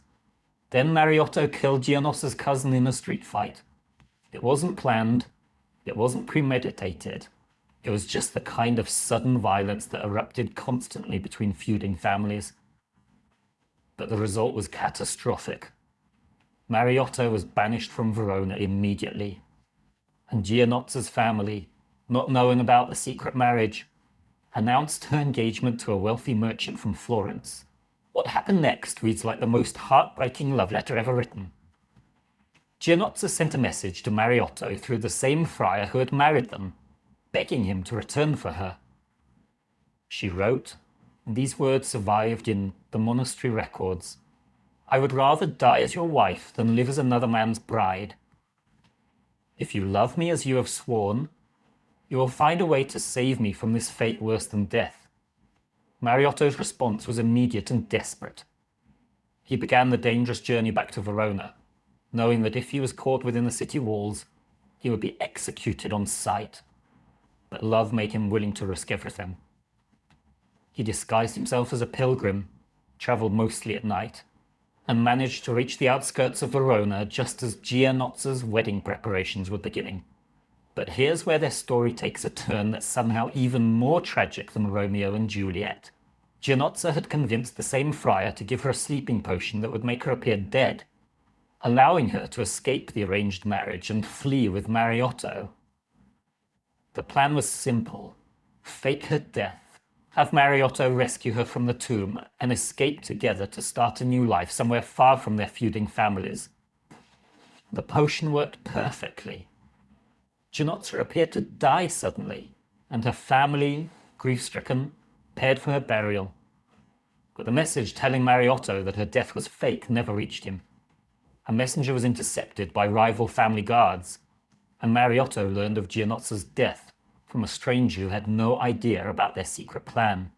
Then Mariotto killed Giannozza's cousin in a street fight. It wasn't planned, it wasn't premeditated. It was just the kind of sudden violence that erupted constantly between feuding families. But the result was catastrophic. Mariotto was banished from Verona immediately, and Giannozza's family, not knowing about the secret marriage, announced her engagement to a wealthy merchant from Florence. What happened next reads like the most heartbreaking love letter ever written. Giannozza sent a message to Mariotto through the same friar who had married them, begging him to return for her. She wrote, and these words survived in the monastery records: "I would rather die as your wife than live as another man's bride." If you love me as you have sworn, you will find a way to save me from this fate worse than death. Mariotto's response was immediate and desperate. He began the dangerous journey back to Verona, knowing that if he was caught within the city walls, he would be executed on sight. But love made him willing to risk everything. He disguised himself as a pilgrim, travelled mostly at night, and managed to reach the outskirts of Verona just as Gianozza's wedding preparations were beginning. But here's where their story takes a turn that's somehow even more tragic than Romeo and Juliet. Gianozza had convinced the same friar to give her a sleeping potion that would make her appear dead, allowing her to escape the arranged marriage and flee with Mariotto. The plan was simple: fake her death, have Mariotto rescue her from the tomb, and escape together to start a new life somewhere far from their feuding families. The potion worked perfectly. Gianozza appeared to die suddenly, and her family, grief-stricken, prepared for her burial. But the message telling Mariotto that her death was fake never reached him. A messenger was intercepted by rival family guards, and Mariotto learned of Gianozza's death from a stranger who had no idea about their secret plan.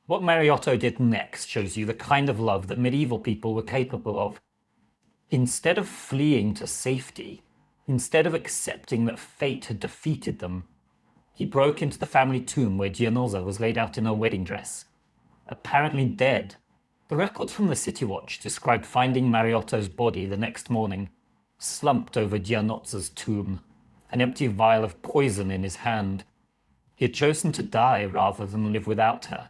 What Mariotto did next shows you the kind of love that medieval people were capable of. Instead of fleeing to safety, instead of accepting that fate had defeated them, he broke into the family tomb where Gianozza was laid out in her wedding dress, apparently dead. The records from the City Watch described finding Mariotto's body the next morning, slumped over Gianozza's tomb, an empty vial of poison in his hand. He had chosen to die rather than live without her.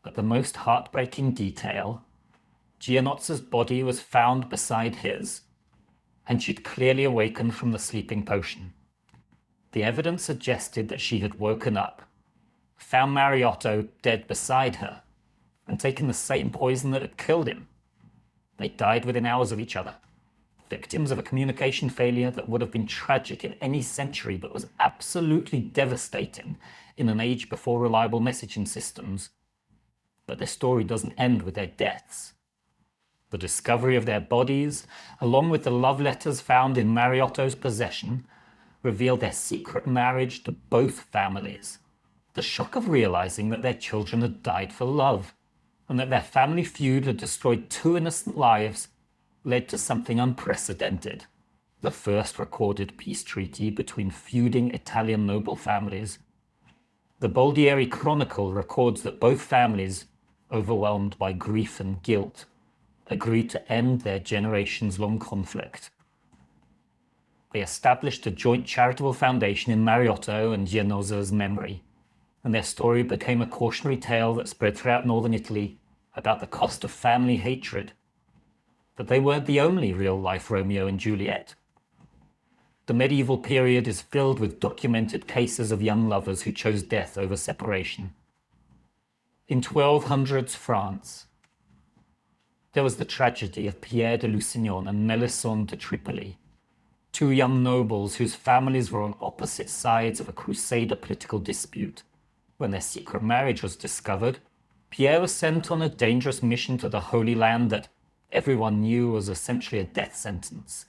But the most heartbreaking detail: Gianozza's body was found beside his, and she'd clearly awakened from the sleeping potion. The evidence suggested that she had woken up, found Mariotto dead beside her, and taken the same poison that had killed him. They died within hours of each other, victims of a communication failure that would have been tragic in any century but was absolutely devastating in an age before reliable messaging systems. But their story doesn't end with their deaths. The discovery of their bodies, along with the love letters found in Mariotto's possession, revealed their secret marriage to both families. The shock of realizing that their children had died for love, and that their family feud had destroyed two innocent lives, led to something unprecedented: the first recorded peace treaty between feuding Italian noble families. The Boldieri Chronicle records that both families, overwhelmed by grief and guilt, agreed to end their generations-long conflict. They established a joint charitable foundation in Mariotto and Gianozza's memory, and their story became a cautionary tale that spread throughout northern Italy about the cost of family hatred. But they weren't the only real-life Romeo and Juliet. The medieval period is filled with documented cases of young lovers who chose death over separation. In 1200s France, there was the tragedy of Pierre de Lusignan and Melisande de Tripoli, two young nobles whose families were on opposite sides of a crusader political dispute. When their secret marriage was discovered, Pierre was sent on a dangerous mission to the Holy Land that everyone knew was essentially a death sentence.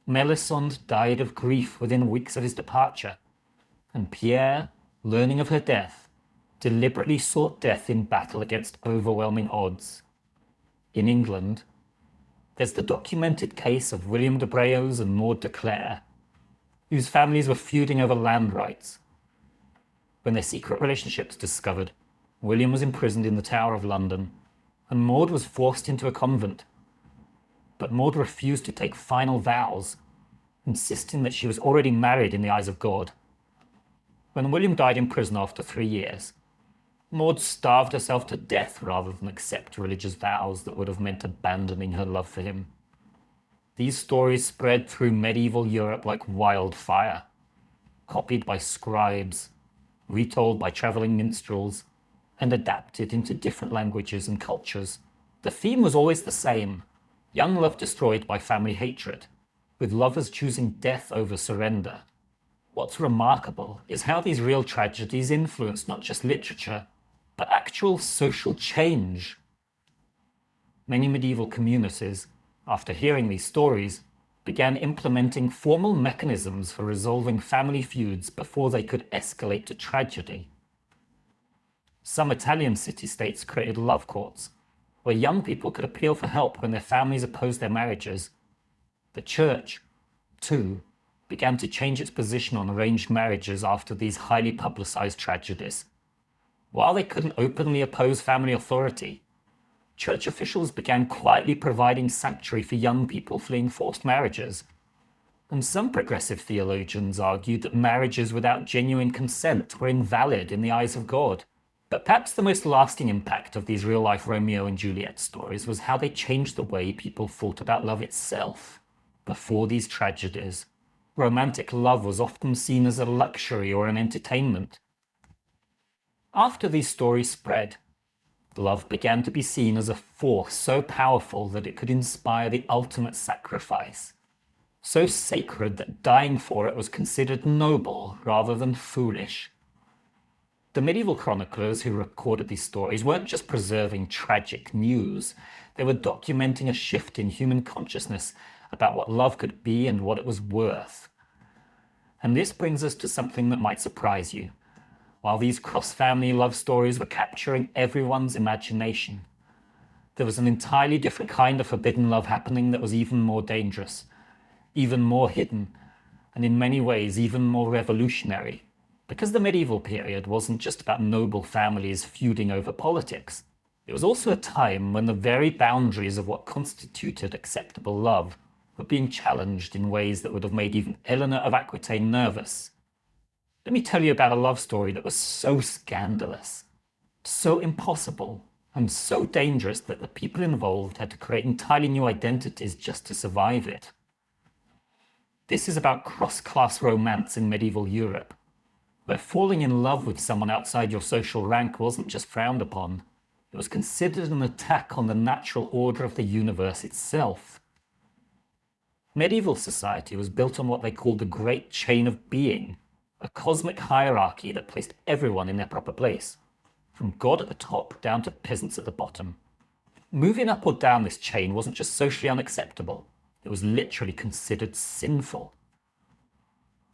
Melisande died of grief within weeks of his departure, and Pierre, learning of her death, deliberately sought death in battle against overwhelming odds. In England, there's the documented case of William de Breauz and Maud de Clare, whose families were feuding over land rights. When their secret relationship was discovered, William was imprisoned in the Tower of London, and Maud was forced into a convent. But Maud refused to take final vows, insisting that she was already married in the eyes of God. When William died in prison after 3 years, Maud starved herself to death rather than accept religious vows that would have meant abandoning her love for him. These stories spread through medieval Europe like wildfire, copied by scribes, retold by travelling minstrels, and adapted into different languages and cultures. The theme was always the same: young love destroyed by family hatred, with lovers choosing death over surrender. What's remarkable is how these real tragedies influenced not just literature, but actual social change. Many medieval communities, after hearing these stories, began implementing formal mechanisms for resolving family feuds before they could escalate to tragedy. Some Italian city-states created love courts, where young people could appeal for help when their families opposed their marriages. The church, too, began to change its position on arranged marriages after these highly publicized tragedies. While they couldn't openly oppose family authority, church officials began quietly providing sanctuary for young people fleeing forced marriages. And some progressive theologians argued that marriages without genuine consent were invalid in the eyes of God. But perhaps the most lasting impact of these real-life Romeo and Juliet stories was how they changed the way people thought about love itself. Before these tragedies, romantic love was often seen as a luxury or an entertainment. After these stories spread, love began to be seen as a force so powerful that it could inspire the ultimate sacrifice, so sacred that dying for it was considered noble rather than foolish. The medieval chroniclers who recorded these stories weren't just preserving tragic news, they were documenting a shift in human consciousness about what love could be and what it was worth. And this brings us to something that might surprise you. While these cross-family love stories were capturing everyone's imagination, there was an entirely different kind of forbidden love happening that was even more dangerous, even more hidden, and in many ways even more revolutionary. Because the medieval period wasn't just about noble families feuding over politics. It was also a time when the very boundaries of what constituted acceptable love were being challenged in ways that would have made even Eleanor of Aquitaine nervous. Let me tell you about a love story that was so scandalous, so impossible, and so dangerous that the people involved had to create entirely new identities just to survive it. This is about cross-class romance in medieval Europe, where falling in love with someone outside your social rank wasn't just frowned upon, it was considered an attack on the natural order of the universe itself. Medieval society was built on what they called the Great Chain of Being, a cosmic hierarchy that placed everyone in their proper place, from God at the top down to peasants at the bottom. Moving up or down this chain wasn't just socially unacceptable, it was literally considered sinful.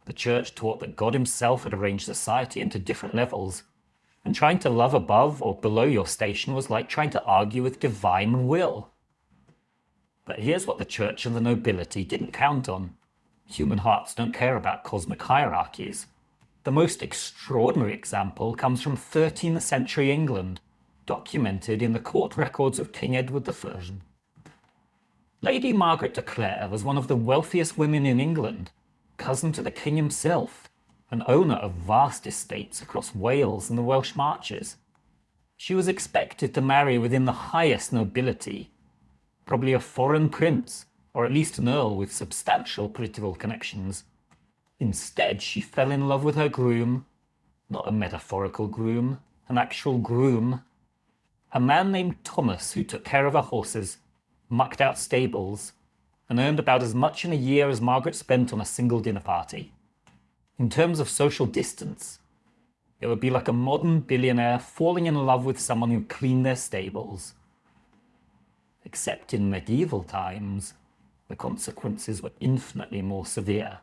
The church taught that God himself had arranged society into different levels, and trying to love above or below your station was like trying to argue with divine will. But here's what the church and the nobility didn't count on. Human hearts don't care about cosmic hierarchies. The most extraordinary example comes from 13th century England, documented in the court records of King Edward I. Lady Margaret de Clare was one of the wealthiest women in England, cousin to the king himself, an owner of vast estates across Wales and the Welsh Marches. She was expected to marry within the highest nobility, probably a foreign prince, or at least an earl with substantial political connections. Instead, she fell in love with her groom, not a metaphorical groom, an actual groom, a man named Thomas who took care of her horses, mucked out stables, and earned about as much in a year as Margaret spent on a single dinner party. In terms of social distance, it would be like a modern billionaire falling in love with someone who cleaned their stables. Except in medieval times, the consequences were infinitely more severe.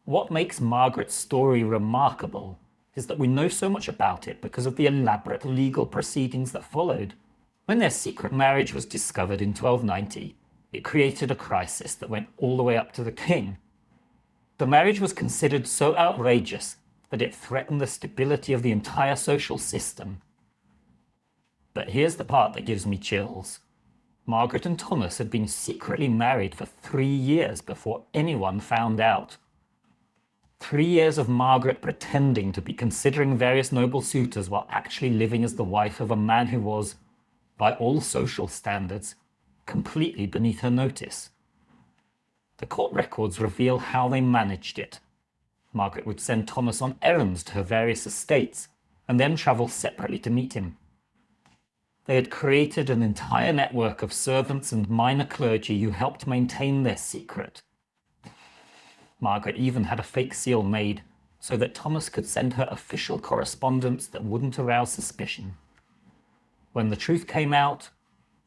What makes Margaret's story remarkable is that we know so much about it because of the elaborate legal proceedings that followed. When their secret marriage was discovered in 1290, it created a crisis that went all the way up to the king. The marriage was considered so outrageous that it threatened the stability of the entire social system. But here's the part that gives me chills. Margaret and Thomas had been secretly married for 3 years before anyone found out. 3 years of Margaret pretending to be considering various noble suitors while actually living as the wife of a man who was, by all social standards, completely beneath her notice. The court records reveal how they managed it. Margaret would send Thomas on errands to her various estates, and then travel separately to meet him. They had created an entire network of servants and minor clergy who helped maintain their secret. Margaret even had a fake seal made so that Thomas could send her official correspondence that wouldn't arouse suspicion. When the truth came out,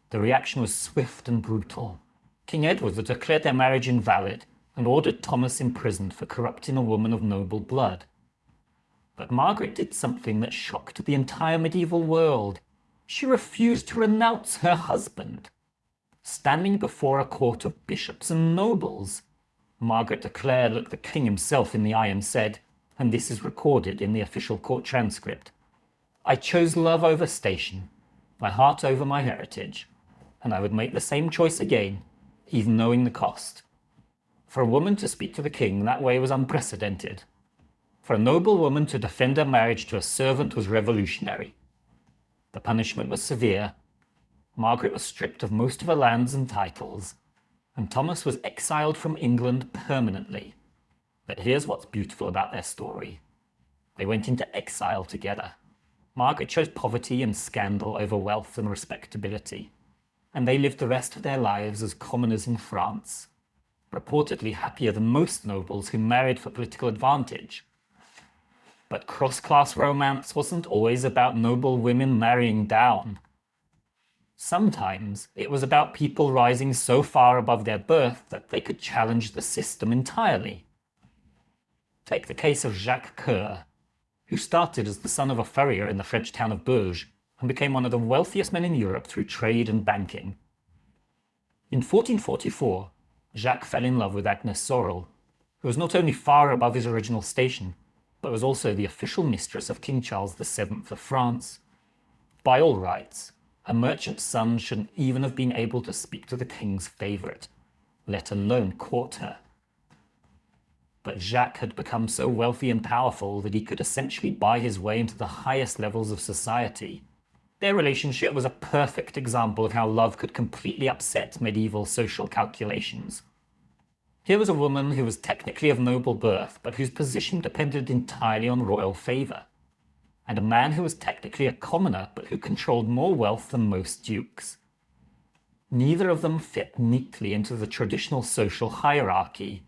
the reaction was swift and brutal. King Edward declared their marriage invalid and ordered Thomas imprisoned for corrupting a woman of noble blood. But Margaret did something that shocked the entire medieval world. She refused to renounce her husband. Standing before a court of bishops and nobles, Margaret declared, looked the king himself in the eye and said, and this is recorded in the official court transcript, "I chose love over station, my heart over my heritage, and I would make the same choice again, even knowing the cost." For a woman to speak to the king that way was unprecedented. For a noble woman to defend her marriage to a servant was revolutionary. The punishment was severe. Margaret was stripped of most of her lands and titles, and Thomas was exiled from England permanently. But here's what's beautiful about their story. They went into exile together. Margaret chose poverty and scandal over wealth and respectability, and they lived the rest of their lives as commoners in France, reportedly happier than most nobles who married for political advantage. But cross-class romance wasn't always about noble women marrying down. Sometimes it was about people rising so far above their birth that they could challenge the system entirely. Take the case of Jacques Coeur, who started as the son of a furrier in the French town of Bourges and became one of the wealthiest men in Europe through trade and banking. In 1444, Jacques fell in love with Agnes Sorel, who was not only far above his original station, but was also the official mistress of King Charles VII of France. By all rights, a merchant's son shouldn't even have been able to speak to the king's favourite, let alone court her. But Jacques had become so wealthy and powerful that he could essentially buy his way into the highest levels of society. Their relationship was a perfect example of how love could completely upset medieval social calculations. Here was a woman who was technically of noble birth, but whose position depended entirely on royal favour, and a man who was technically a commoner, but who controlled more wealth than most dukes. Neither of them fit neatly into the traditional social hierarchy,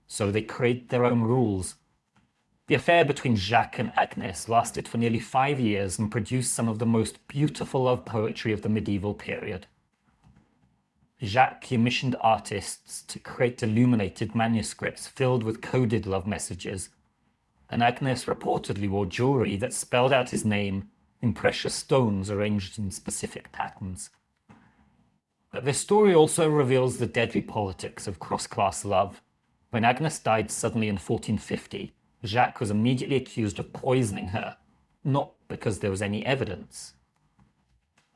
so they created their own rules. The affair between Jacques and Agnes lasted for nearly 5 years and produced some of the most beautiful love poetry of the medieval period. Jacques commissioned artists to create illuminated manuscripts filled with coded love messages, and Agnes reportedly wore jewelry that spelled out his name in precious stones arranged in specific patterns. But this story also reveals the deadly politics of cross-class love. When Agnes died suddenly in 1450, Jacques was immediately accused of poisoning her, not because there was any evidence,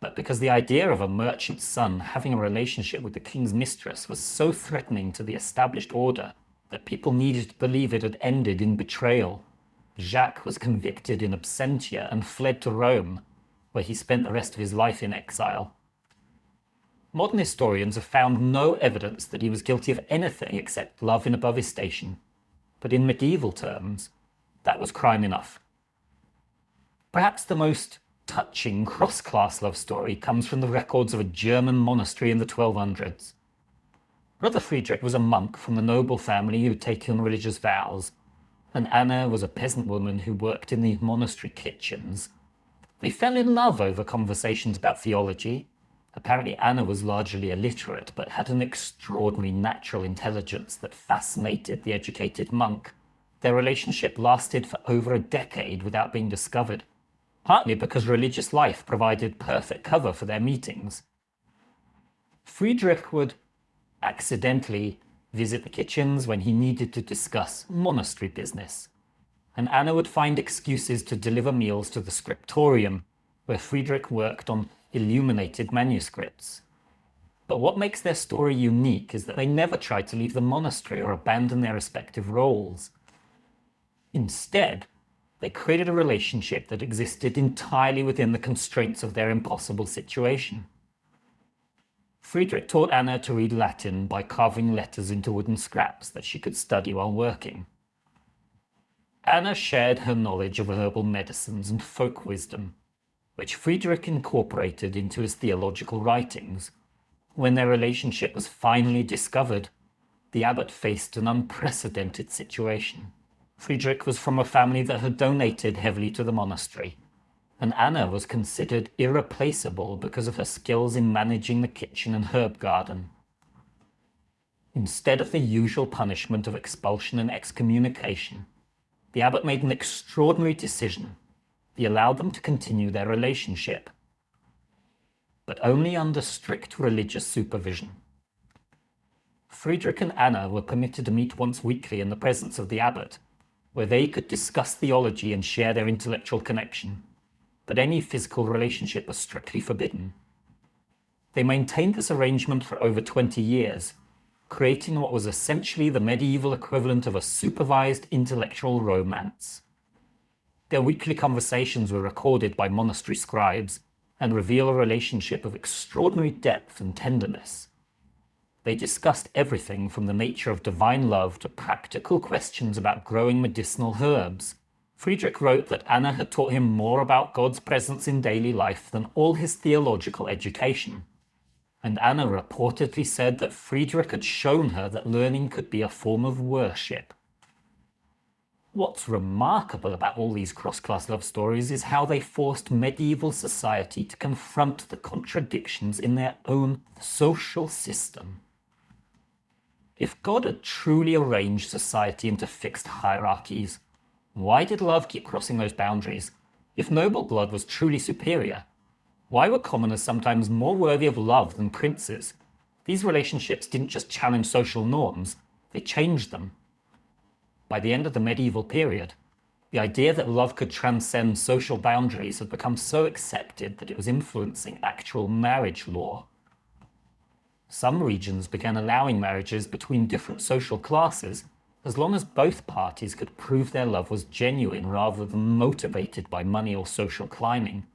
but because the idea of a merchant's son having a relationship with the king's mistress was so threatening to the established order that people needed to believe it had ended in betrayal. Jacques was convicted in absentia and fled to Rome, where he spent the rest of his life in exile. Modern historians have found no evidence that he was guilty of anything except loving above his station, but in medieval terms, that was crime enough. Perhaps the most touching cross-class love story comes from the records of a German monastery in the 1200s. Brother Friedrich was a monk from the noble family who'd taken religious vows, and Anna was a peasant woman who worked in the monastery kitchens. They fell in love over conversations about theology. Apparently Anna was largely illiterate, but had an extraordinary natural intelligence that fascinated the educated monk. Their relationship lasted for over a decade without being discovered, partly because religious life provided perfect cover for their meetings. Friedrich would accidentally visit the kitchens when he needed to discuss monastery business, and Anna would find excuses to deliver meals to the scriptorium, where Friedrich worked on illuminated manuscripts. But what makes their story unique is that they never tried to leave the monastery or abandon their respective roles. Instead, they created a relationship that existed entirely within the constraints of their impossible situation. Friedrich taught Anna to read Latin by carving letters into wooden scraps that she could study while working. Anna shared her knowledge of herbal medicines and folk wisdom, which Friedrich incorporated into his theological writings. When their relationship was finally discovered, the abbot faced an unprecedented situation. Friedrich was from a family that had donated heavily to the monastery, and Anna was considered irreplaceable because of her skills in managing the kitchen and herb garden. Instead of the usual punishment of expulsion and excommunication, the abbot made an extraordinary decision. He allowed them to continue their relationship, but only under strict religious supervision. Friedrich and Anna were permitted to meet once weekly in the presence of the abbot, where they could discuss theology and share their intellectual connection, but any physical relationship was strictly forbidden. They maintained this arrangement for over 20 years, creating what was essentially the medieval equivalent of a supervised intellectual romance. Their weekly conversations were recorded by monastery scribes and reveal a relationship of extraordinary depth and tenderness. They discussed everything from the nature of divine love to practical questions about growing medicinal herbs. Friedrich wrote that Anna had taught him more about God's presence in daily life than all his theological education. And Anna reportedly said that Friedrich had shown her that learning could be a form of worship. What's remarkable about all these cross-class love stories is how they forced medieval society to confront the contradictions in their own social system. If God had truly arranged society into fixed hierarchies, why did love keep crossing those boundaries? If noble blood was truly superior, why were commoners sometimes more worthy of love than princes? These relationships didn't just challenge social norms, they changed them. By the end of the medieval period, the idea that love could transcend social boundaries had become so accepted that it was influencing actual marriage law. Some regions began allowing marriages between different social classes, as long as both parties could prove their love was genuine rather than motivated by money or social climbing.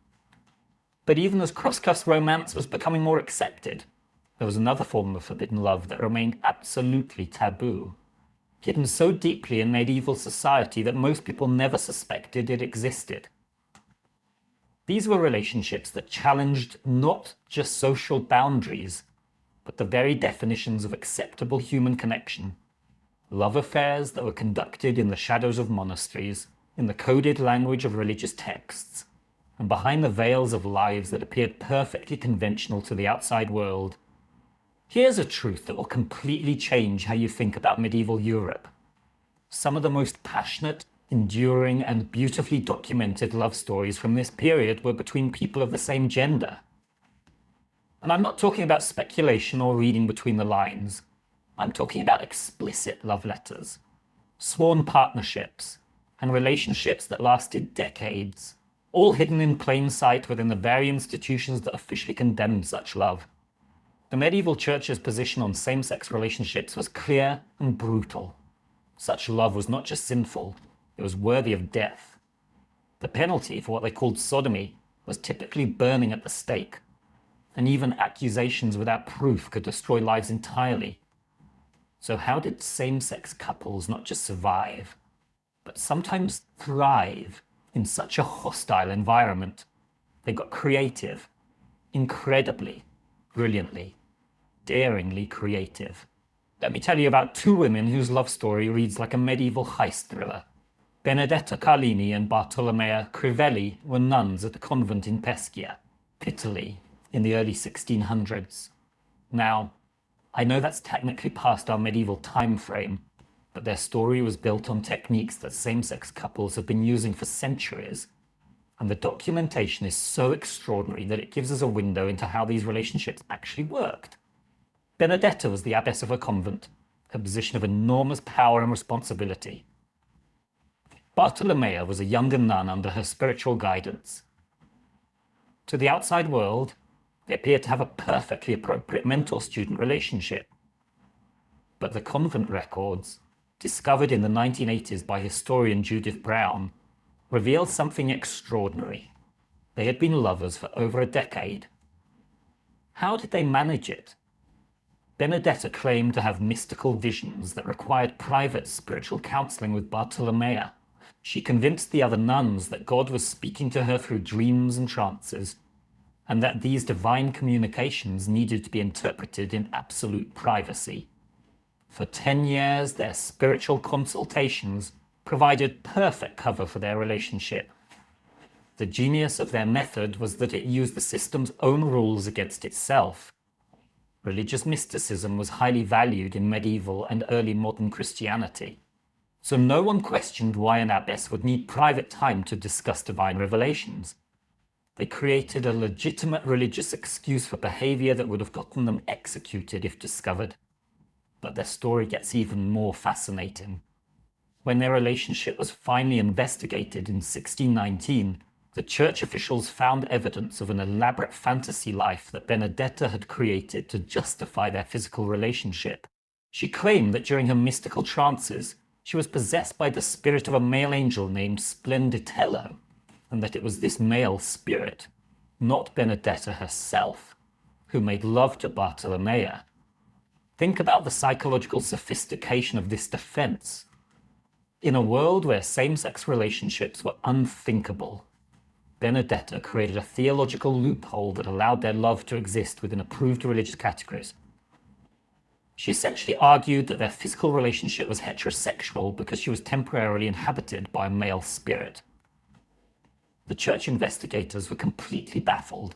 But even as cross-class romance was becoming more accepted, there was another form of forbidden love that remained absolutely taboo, hidden so deeply in medieval society that most people never suspected it existed. These were relationships that challenged not just social boundaries, but the very definitions of acceptable human connection. Love affairs that were conducted in the shadows of monasteries, in the coded language of religious texts, and behind the veils of lives that appeared perfectly conventional to the outside world. Here's a truth that will completely change how you think about medieval Europe. Some of the most passionate, enduring, and beautifully documented love stories from this period were between people of the same gender. And I'm not talking about speculation or reading between the lines. I'm talking about explicit love letters, sworn partnerships, and relationships that lasted decades, all hidden in plain sight within the very institutions that officially condemned such love. The medieval church's position on same-sex relationships was clear and brutal. Such love was not just sinful, it was worthy of death. The penalty for what they called sodomy was typically burning at the stake, and even accusations without proof could destroy lives entirely. So how did same-sex couples not just survive, but sometimes thrive in such a hostile environment? They got creative, incredibly, brilliantly, daringly creative. Let me tell you about two women whose love story reads like a medieval heist thriller. Benedetta Carlini and Bartolomea Crivelli were nuns at a convent in Pescia, Italy, in the early 1600s. Now, I know that's technically past our medieval time frame, but their story was built on techniques that same-sex couples have been using for centuries, and the documentation is so extraordinary that it gives us a window into how these relationships actually worked. Benedetta was the abbess of a convent, a position of enormous power and responsibility. Bartolomea was a younger nun under her spiritual guidance. To the outside world, they appeared to have a perfectly appropriate mentor-student relationship. But the convent records, discovered in the 1980s by historian Judith Brown, revealed something extraordinary. They had been lovers for over a decade. How did they manage it? Benedetta claimed to have mystical visions that required private spiritual counseling with Bartolomea. She convinced the other nuns that God was speaking to her through dreams and trances, and that these divine communications needed to be interpreted in absolute privacy. For 10 years, their spiritual consultations provided perfect cover for their relationship. The genius of their method was that it used the system's own rules against itself. Religious mysticism was highly valued in medieval and early modern Christianity, so no one questioned why an abbess would need private time to discuss divine revelations. They created a legitimate religious excuse for behavior that would have gotten them executed if discovered. But their story gets even more fascinating. When their relationship was finally investigated in 1619, the church officials found evidence of an elaborate fantasy life that Benedetta had created to justify their physical relationship. She claimed that during her mystical trances, she was possessed by the spirit of a male angel named Splenditello, and that it was this male spirit, not Benedetta herself, who made love to Bartolomea. Think about the psychological sophistication of this defense. In a world where same-sex relationships were unthinkable, Benedetta created a theological loophole that allowed their love to exist within approved religious categories. She essentially argued that their physical relationship was heterosexual because she was temporarily inhabited by a male spirit. The church investigators were completely baffled.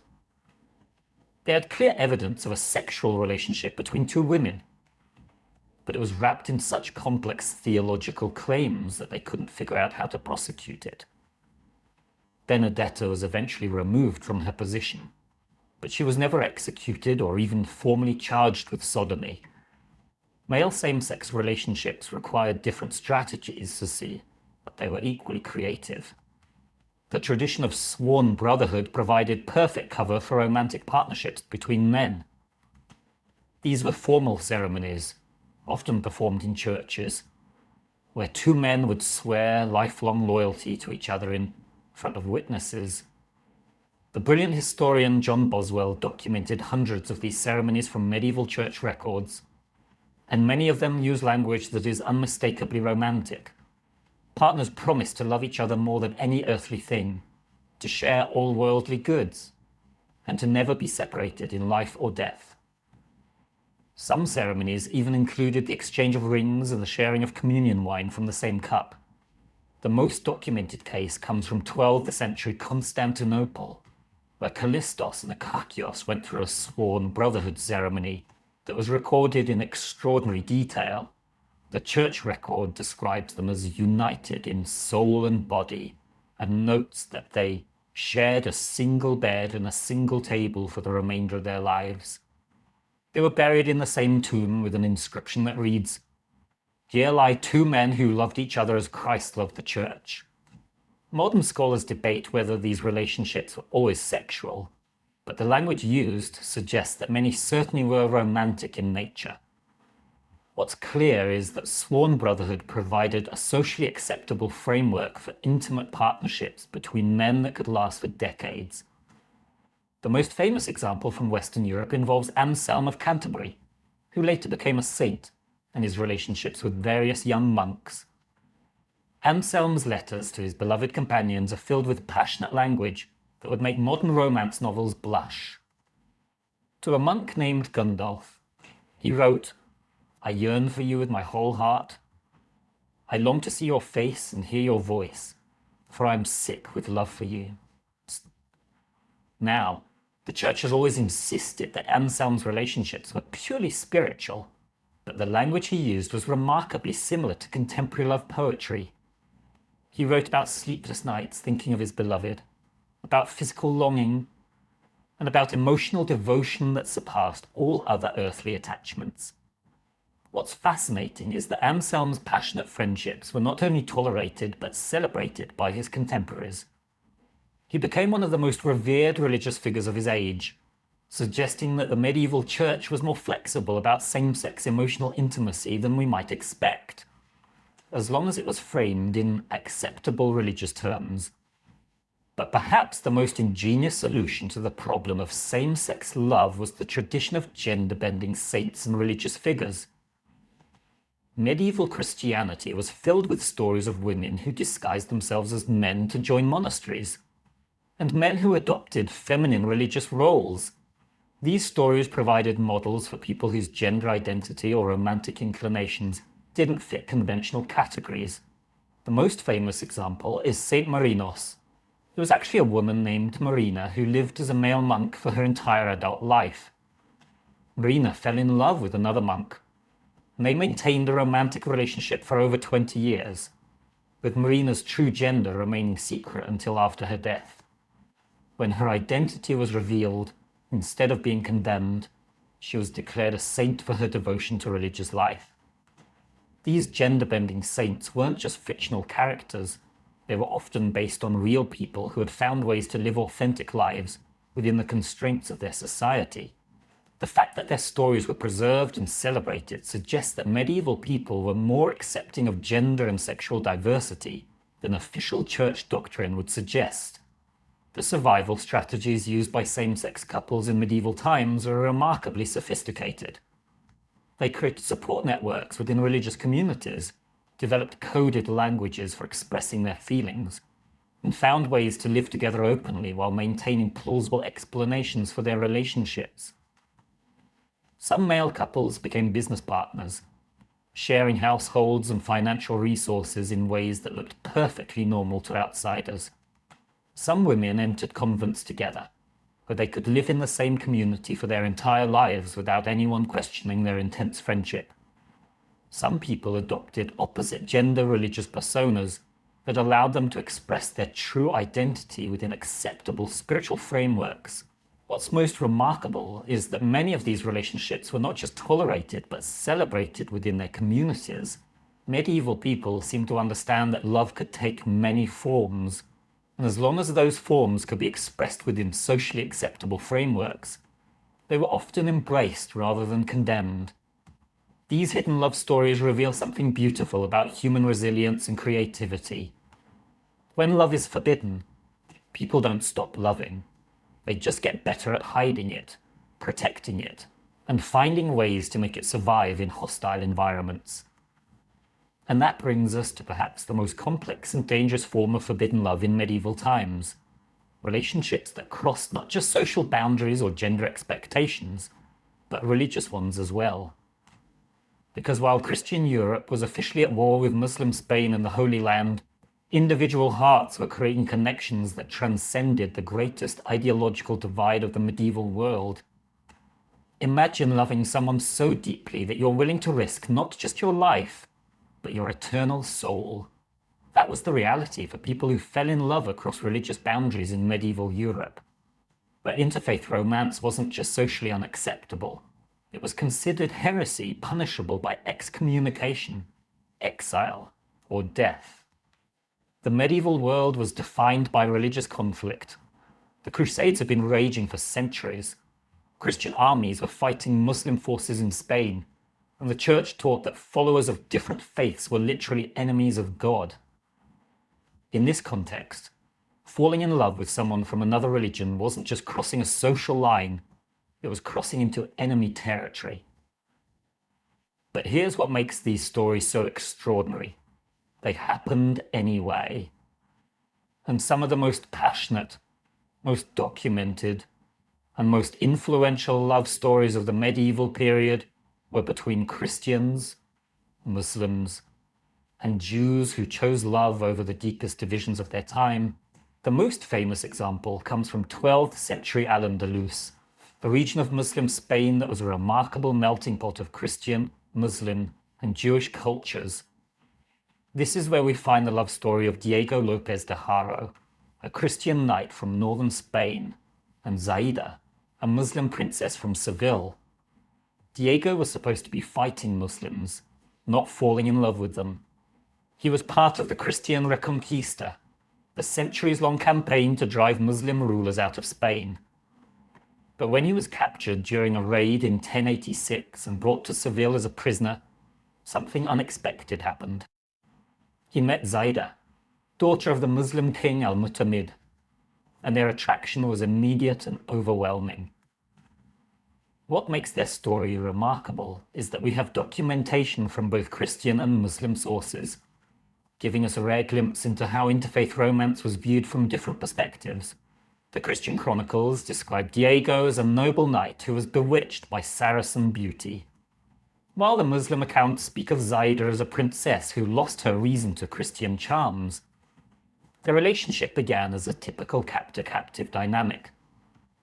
They had clear evidence of a sexual relationship between two women, but it was wrapped in such complex theological claims that they couldn't figure out how to prosecute it. Benedetta was eventually removed from her position, but she was never executed or even formally charged with sodomy. Male same-sex relationships required different strategies to see, but they were equally creative. The tradition of sworn brotherhood provided perfect cover for romantic partnerships between men. These were formal ceremonies, often performed in churches, where two men would swear lifelong loyalty to each other in front of witnesses. The brilliant historian John Boswell documented hundreds of these ceremonies from medieval church records, and many of them use language that is unmistakably romantic. Partners promised to love each other more than any earthly thing, to share all worldly goods, and to never be separated in life or death. Some ceremonies even included the exchange of rings and the sharing of communion wine from the same cup. The most documented case comes from 12th century Constantinople, where Callistos and Akakios went through a sworn brotherhood ceremony that was recorded in extraordinary detail. The church record describes them as united in soul and body, and notes that they shared a single bed and a single table for the remainder of their lives. They were buried in the same tomb with an inscription that reads, "Here lie two men who loved each other as Christ loved the church." Modern scholars debate whether these relationships were always sexual, but the language used suggests that many certainly were romantic in nature. What's clear is that sworn brotherhood provided a socially acceptable framework for intimate partnerships between men that could last for decades. The most famous example from Western Europe involves Anselm of Canterbury, who later became a saint, and his relationships with various young monks. Anselm's letters to his beloved companions are filled with passionate language that would make modern romance novels blush. To a monk named Gundulf, he wrote, "I yearn for you with my whole heart. I long to see your face and hear your voice, for I am sick with love for you." Now, the church has always insisted that Anselm's relationships were purely spiritual, but the language he used was remarkably similar to contemporary love poetry. He wrote about sleepless nights thinking of his beloved, about physical longing, and about emotional devotion that surpassed all other earthly attachments. What's fascinating is that Anselm's passionate friendships were not only tolerated but celebrated by his contemporaries. He became one of the most revered religious figures of his age, suggesting that the medieval church was more flexible about same-sex emotional intimacy than we might expect, as long as it was framed in acceptable religious terms. But perhaps the most ingenious solution to the problem of same-sex love was the tradition of gender-bending saints and religious figures. Medieval Christianity was filled with stories of women who disguised themselves as men to join monasteries, and men who adopted feminine religious roles. These stories provided models for people whose gender identity or romantic inclinations didn't fit conventional categories. The most famous example is Saint Marinos. There was actually a woman named Marina who lived as a male monk for her entire adult life. Marina fell in love with another monk, and they maintained a romantic relationship for over 20 years, with Marina's true gender remaining secret until after her death. When her identity was revealed, instead of being condemned, she was declared a saint for her devotion to religious life. These gender-bending saints weren't just fictional characters. They were often based on real people who had found ways to live authentic lives within the constraints of their society. The fact that their stories were preserved and celebrated suggests that medieval people were more accepting of gender and sexual diversity than official church doctrine would suggest. The survival strategies used by same-sex couples in medieval times were remarkably sophisticated. They created support networks within religious communities, developed coded languages for expressing their feelings, and found ways to live together openly while maintaining plausible explanations for their relationships. Some male couples became business partners, sharing households and financial resources in ways that looked perfectly normal to outsiders. Some women entered convents together, where they could live in the same community for their entire lives without anyone questioning their intense friendship. Some people adopted opposite gender religious personas that allowed them to express their true identity within acceptable spiritual frameworks. What's most remarkable is that many of these relationships were not just tolerated but celebrated within their communities. Medieval people seemed to understand that love could take many forms, and as long as those forms could be expressed within socially acceptable frameworks, they were often embraced rather than condemned. These hidden love stories reveal something beautiful about human resilience and creativity. When love is forbidden, people don't stop loving. They just get better at hiding it, protecting it, and finding ways to make it survive in hostile environments. And that brings us to perhaps the most complex and dangerous form of forbidden love in medieval times. Relationships that crossed not just social boundaries or gender expectations, but religious ones as well. Because while Christian Europe was officially at war with Muslim Spain and the Holy Land, individual hearts were creating connections that transcended the greatest ideological divide of the medieval world. Imagine loving someone so deeply that you're willing to risk not just your life, but your eternal soul. That was the reality for people who fell in love across religious boundaries in medieval Europe. But interfaith romance wasn't just socially unacceptable. It was considered heresy punishable by excommunication, exile, or death. The medieval world was defined by religious conflict. The Crusades had been raging for centuries. Christian armies were fighting Muslim forces in Spain, and the church taught that followers of different faiths were literally enemies of God. In this context, falling in love with someone from another religion wasn't just crossing a social line, it was crossing into enemy territory. But here's what makes these stories so extraordinary. They happened anyway. And some of the most passionate, most documented, and most influential love stories of the medieval period were between Christians, Muslims, and Jews who chose love over the deepest divisions of their time. The most famous example comes from 12th century Al-Andalus, a region of Muslim Spain that was a remarkable melting pot of Christian, Muslim, and Jewish cultures. This is where we find the love story of Diego López de Haro, a Christian knight from northern Spain, and Zaida, a Muslim princess from Seville. Diego was supposed to be fighting Muslims, not falling in love with them. He was part of the Christian Reconquista, a centuries-long campaign to drive Muslim rulers out of Spain. But when he was captured during a raid in 1086 and brought to Seville as a prisoner, something unexpected happened. He met Zaida, daughter of the Muslim king Al-Mutamid, and their attraction was immediate and overwhelming. What makes their story remarkable is that we have documentation from both Christian and Muslim sources, giving us a rare glimpse into how interfaith romance was viewed from different perspectives. The Christian chronicles describe Diego as a noble knight who was bewitched by Saracen beauty, while the Muslim accounts speak of Zaida as a princess who lost her reason to Christian charms. Their relationship began as a typical captor-captive dynamic,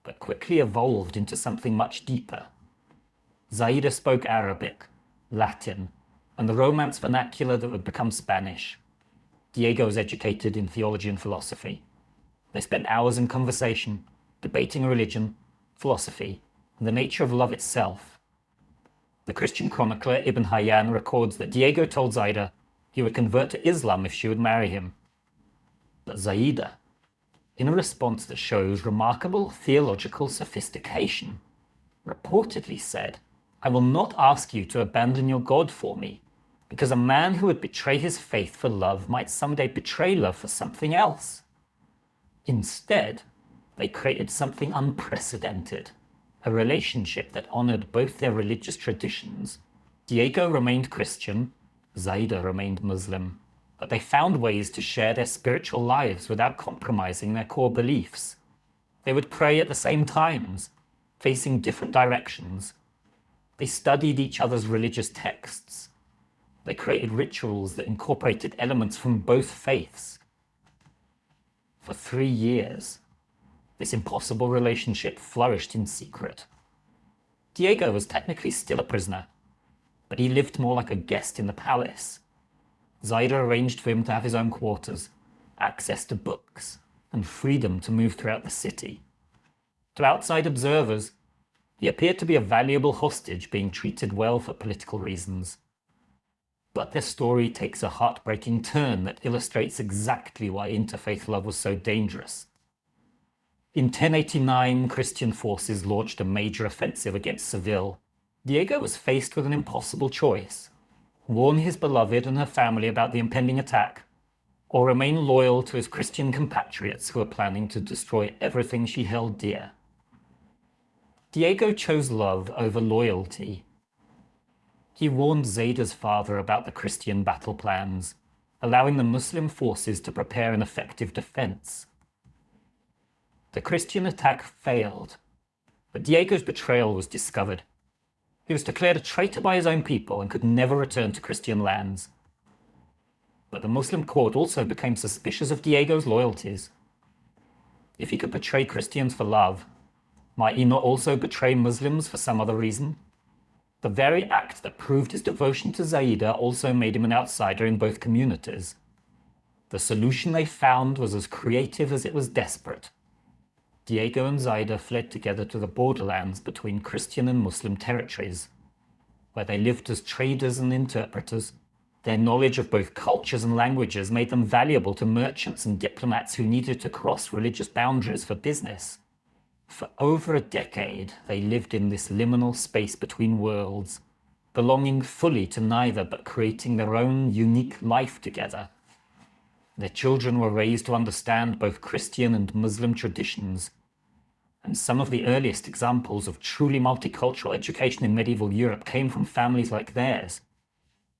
but quickly evolved into something much deeper. Zaida spoke Arabic, Latin, and the Romance vernacular that would become Spanish. Diego was educated in theology and philosophy. They spent hours in conversation, debating religion, philosophy, and the nature of love itself. The Christian chronicler Ibn Hayyan records that Diego told Zaida he would convert to Islam if she would marry him. But Zaida, in a response that shows remarkable theological sophistication, reportedly said, "I will not ask you to abandon your God for me, because a man who would betray his faith for love might someday betray love for something else." Instead, they created something unprecedented, a relationship that honored both their religious traditions. Diego remained Christian, Zaida remained Muslim, but they found ways to share their spiritual lives without compromising their core beliefs. They would pray at the same times, facing different directions. They studied each other's religious texts. They created rituals that incorporated elements from both faiths. For 3 years, this impossible relationship flourished in secret. Diego was technically still a prisoner, but he lived more like a guest in the palace. Zaida arranged for him to have his own quarters, access to books, and freedom to move throughout the city. To outside observers, he appeared to be a valuable hostage being treated well for political reasons. But their story takes a heartbreaking turn that illustrates exactly why interfaith love was so dangerous. In 1089, Christian forces launched a major offensive against Seville. Diego was faced with an impossible choice: warn his beloved and her family about the impending attack, or remain loyal to his Christian compatriots who were planning to destroy everything she held dear. Diego chose love over loyalty. He warned Zaida's father about the Christian battle plans, allowing the Muslim forces to prepare an effective defense. The Christian attack failed, but Diego's betrayal was discovered. He was declared a traitor by his own people and could never return to Christian lands. But the Muslim court also became suspicious of Diego's loyalties. If he could betray Christians for love, might he not also betray Muslims for some other reason? The very act that proved his devotion to Zaida also made him an outsider in both communities. The solution they found was as creative as it was desperate. Diego and Zaida fled together to the borderlands between Christian and Muslim territories, where they lived as traders and interpreters. Their knowledge of both cultures and languages made them valuable to merchants and diplomats who needed to cross religious boundaries for business. For over a decade, they lived in this liminal space between worlds, belonging fully to neither but creating their own unique life together. Their children were raised to understand both Christian and Muslim traditions, and some of the earliest examples of truly multicultural education in medieval Europe came from families like theirs.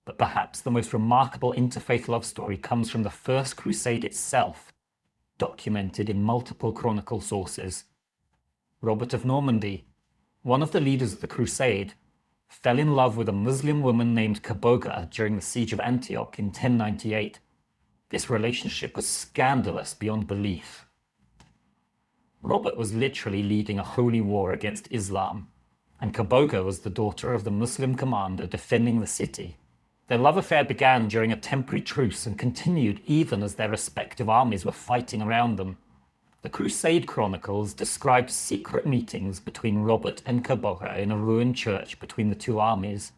But perhaps the most remarkable interfaith love story comes from the First Crusade itself, documented in multiple chronicle sources. Robert of Normandy, one of the leaders of the Crusade, fell in love with a Muslim woman named Kaboga during the siege of Antioch in 1098. This relationship was scandalous beyond belief. Robert was literally leading a holy war against Islam, and Kaboga was the daughter of the Muslim commander defending the city. Their love affair began during a temporary truce and continued even as their respective armies were fighting around them. The Crusade Chronicles described secret meetings between Robert and Kaboga in a ruined church between the two armies.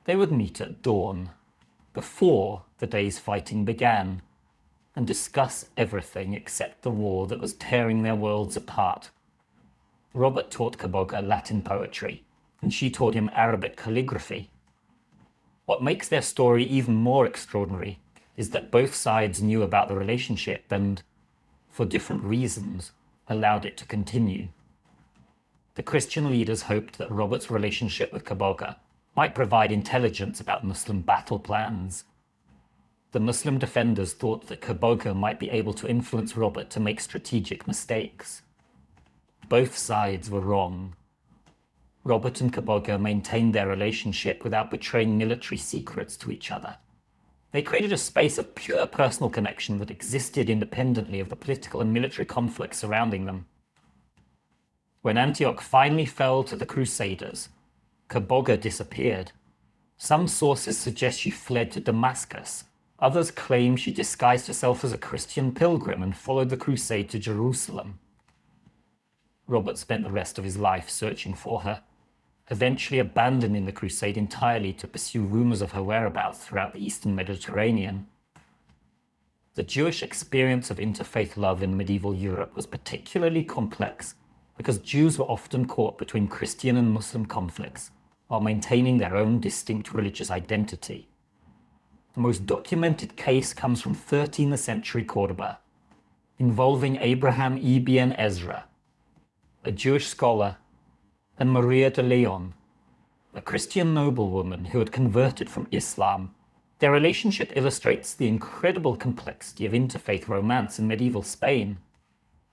They would meet at dawn, before the day's fighting began, and discuss everything except the war that was tearing their worlds apart. Robert taught Kaboga Latin poetry, and she taught him Arabic calligraphy. What makes their story even more extraordinary is that both sides knew about the relationship and, for different reasons, allowed it to continue. The Christian leaders hoped that Robert's relationship with Kaboga might provide intelligence about Muslim battle plans. The Muslim defenders thought that Kaboga might be able to influence Robert to make strategic mistakes. Both sides were wrong. Robert and Kaboga maintained their relationship without betraying military secrets to each other. They created a space of pure personal connection that existed independently of the political and military conflicts surrounding them. When Antioch finally fell to the Crusaders, Kaboga disappeared. Some sources suggest she fled to Damascus. Others claim she disguised herself as a Christian pilgrim and followed the crusade to Jerusalem. Robert spent the rest of his life searching for her, eventually abandoning the crusade entirely to pursue rumors of her whereabouts throughout the Eastern Mediterranean. The Jewish experience of interfaith love in medieval Europe was particularly complex because Jews were often caught between Christian and Muslim conflicts while maintaining their own distinct religious identity. The most documented case comes from 13th century Cordoba, involving Abraham Ibn Ezra, a Jewish scholar, and Maria de Leon, a Christian noblewoman who had converted from Islam. Their relationship illustrates the incredible complexity of interfaith romance in medieval Spain,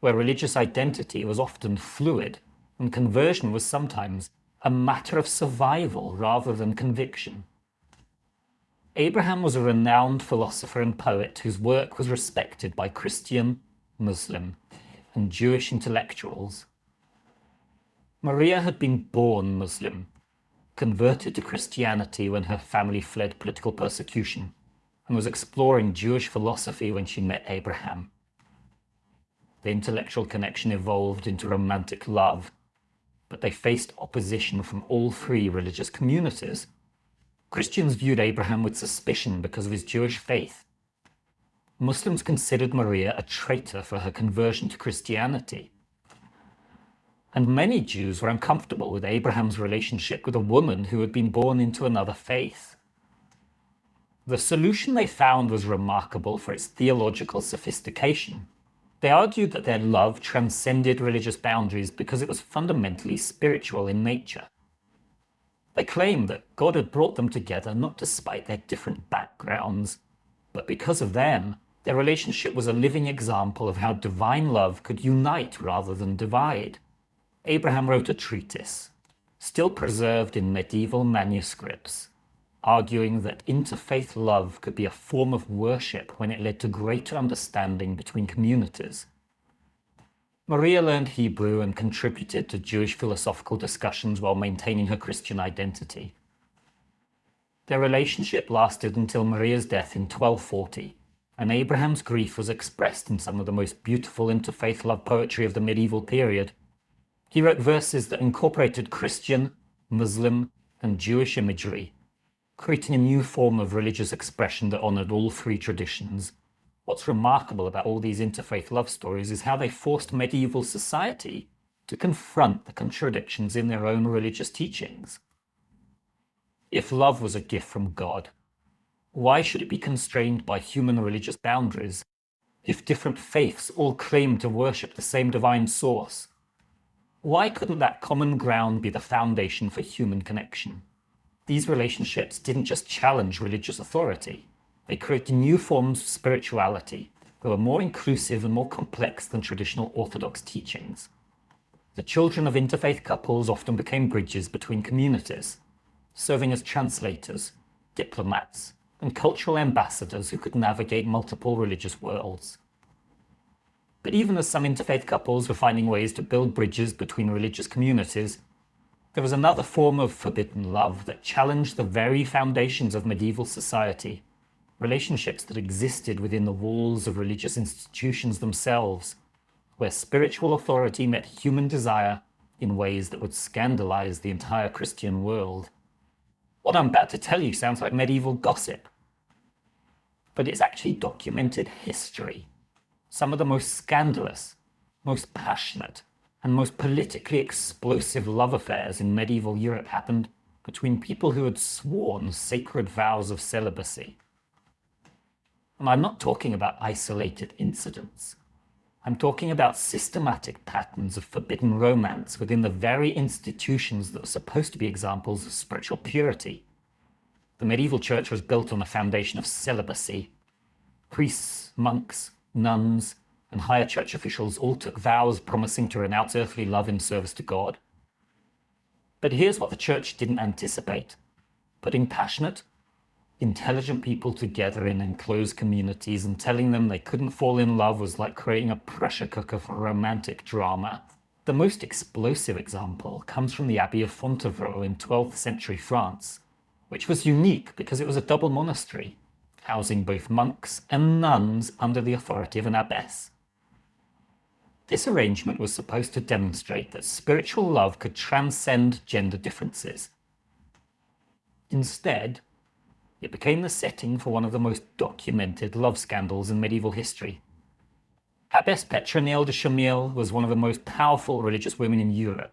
where religious identity was often fluid and conversion was sometimes a matter of survival rather than conviction. Abraham was a renowned philosopher and poet whose work was respected by Christian, Muslim, and Jewish intellectuals. Maria had been born Muslim, converted to Christianity when her family fled political persecution, and was exploring Jewish philosophy when she met Abraham. The intellectual connection evolved into romantic love, but they faced opposition from all three religious communities. Christians viewed Abraham with suspicion because of his Jewish faith. Muslims considered Maria a traitor for her conversion to Christianity. And many Jews were uncomfortable with Abraham's relationship with a woman who had been born into another faith. The solution they found was remarkable for its theological sophistication. They argued that their love transcended religious boundaries because it was fundamentally spiritual in nature. They claimed that God had brought them together not despite their different backgrounds, but because of them. Their relationship was a living example of how divine love could unite rather than divide. Abraham wrote a treatise, still preserved in medieval manuscripts, arguing that interfaith love could be a form of worship when it led to greater understanding between communities. Maria learned Hebrew and contributed to Jewish philosophical discussions while maintaining her Christian identity. Their relationship lasted until Maria's death in 1240, and Abraham's grief was expressed in some of the most beautiful interfaith love poetry of the medieval period. He wrote verses that incorporated Christian, Muslim, and Jewish imagery, creating a new form of religious expression that honored all three traditions. What's remarkable about all these interfaith love stories is how they forced medieval society to confront the contradictions in their own religious teachings. If love was a gift from God, why should it be constrained by human religious boundaries? If different faiths all claim to worship the same divine source, why couldn't that common ground be the foundation for human connection? These relationships didn't just challenge religious authority. They created new forms of spirituality that were more inclusive and more complex than traditional Orthodox teachings. The children of interfaith couples often became bridges between communities, serving as translators, diplomats, and cultural ambassadors who could navigate multiple religious worlds. But even as some interfaith couples were finding ways to build bridges between religious communities, there was another form of forbidden love that challenged the very foundations of medieval society, relationships that existed within the walls of religious institutions themselves, where spiritual authority met human desire in ways that would scandalize the entire Christian world. What I'm about to tell you sounds like medieval gossip, but it's actually documented history. Some of the most scandalous, most passionate, and most politically explosive love affairs in medieval Europe happened between people who had sworn sacred vows of celibacy. And I'm not talking about isolated incidents. I'm talking about systematic patterns of forbidden romance within the very institutions that were supposed to be examples of spiritual purity. The medieval church was built on a foundation of celibacy. Priests, monks, nuns, and higher church officials all took vows promising to renounce earthly love in service to God. But here's what the church didn't anticipate: putting passionate, intelligent people together in enclosed communities and telling them they couldn't fall in love was like creating a pressure cooker for romantic drama. The most explosive example comes from the Abbey of Fontevraud in 12th century France, which was unique because it was a double monastery, housing both monks and nuns under the authority of an abbess. This arrangement was supposed to demonstrate that spiritual love could transcend gender differences. Instead, it became the setting for one of the most documented love scandals in medieval history. Abbess Petronille de Chamille was one of the most powerful religious women in Europe,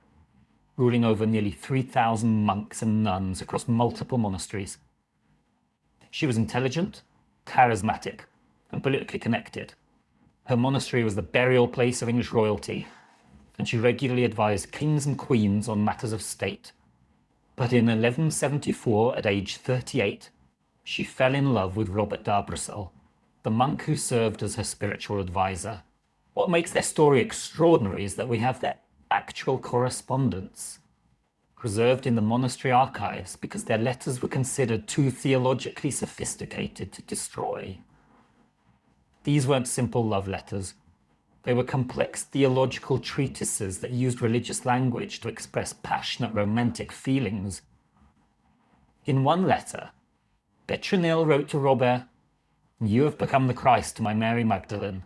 ruling over nearly 3,000 monks and nuns across multiple monasteries. She was intelligent, charismatic, and politically connected. Her monastery was the burial place of English royalty, and she regularly advised kings and queens on matters of state. But in 1174, at age 38, she fell in love with Robert d'Arbrissel, the monk who served as her spiritual advisor. What makes their story extraordinary is that we have their actual correspondence preserved in the monastery archives because their letters were considered too theologically sophisticated to destroy. These weren't simple love letters. They were complex theological treatises that used religious language to express passionate romantic feelings. In one letter, Petronille wrote to Robert, "You have become the Christ to my Mary Magdalene,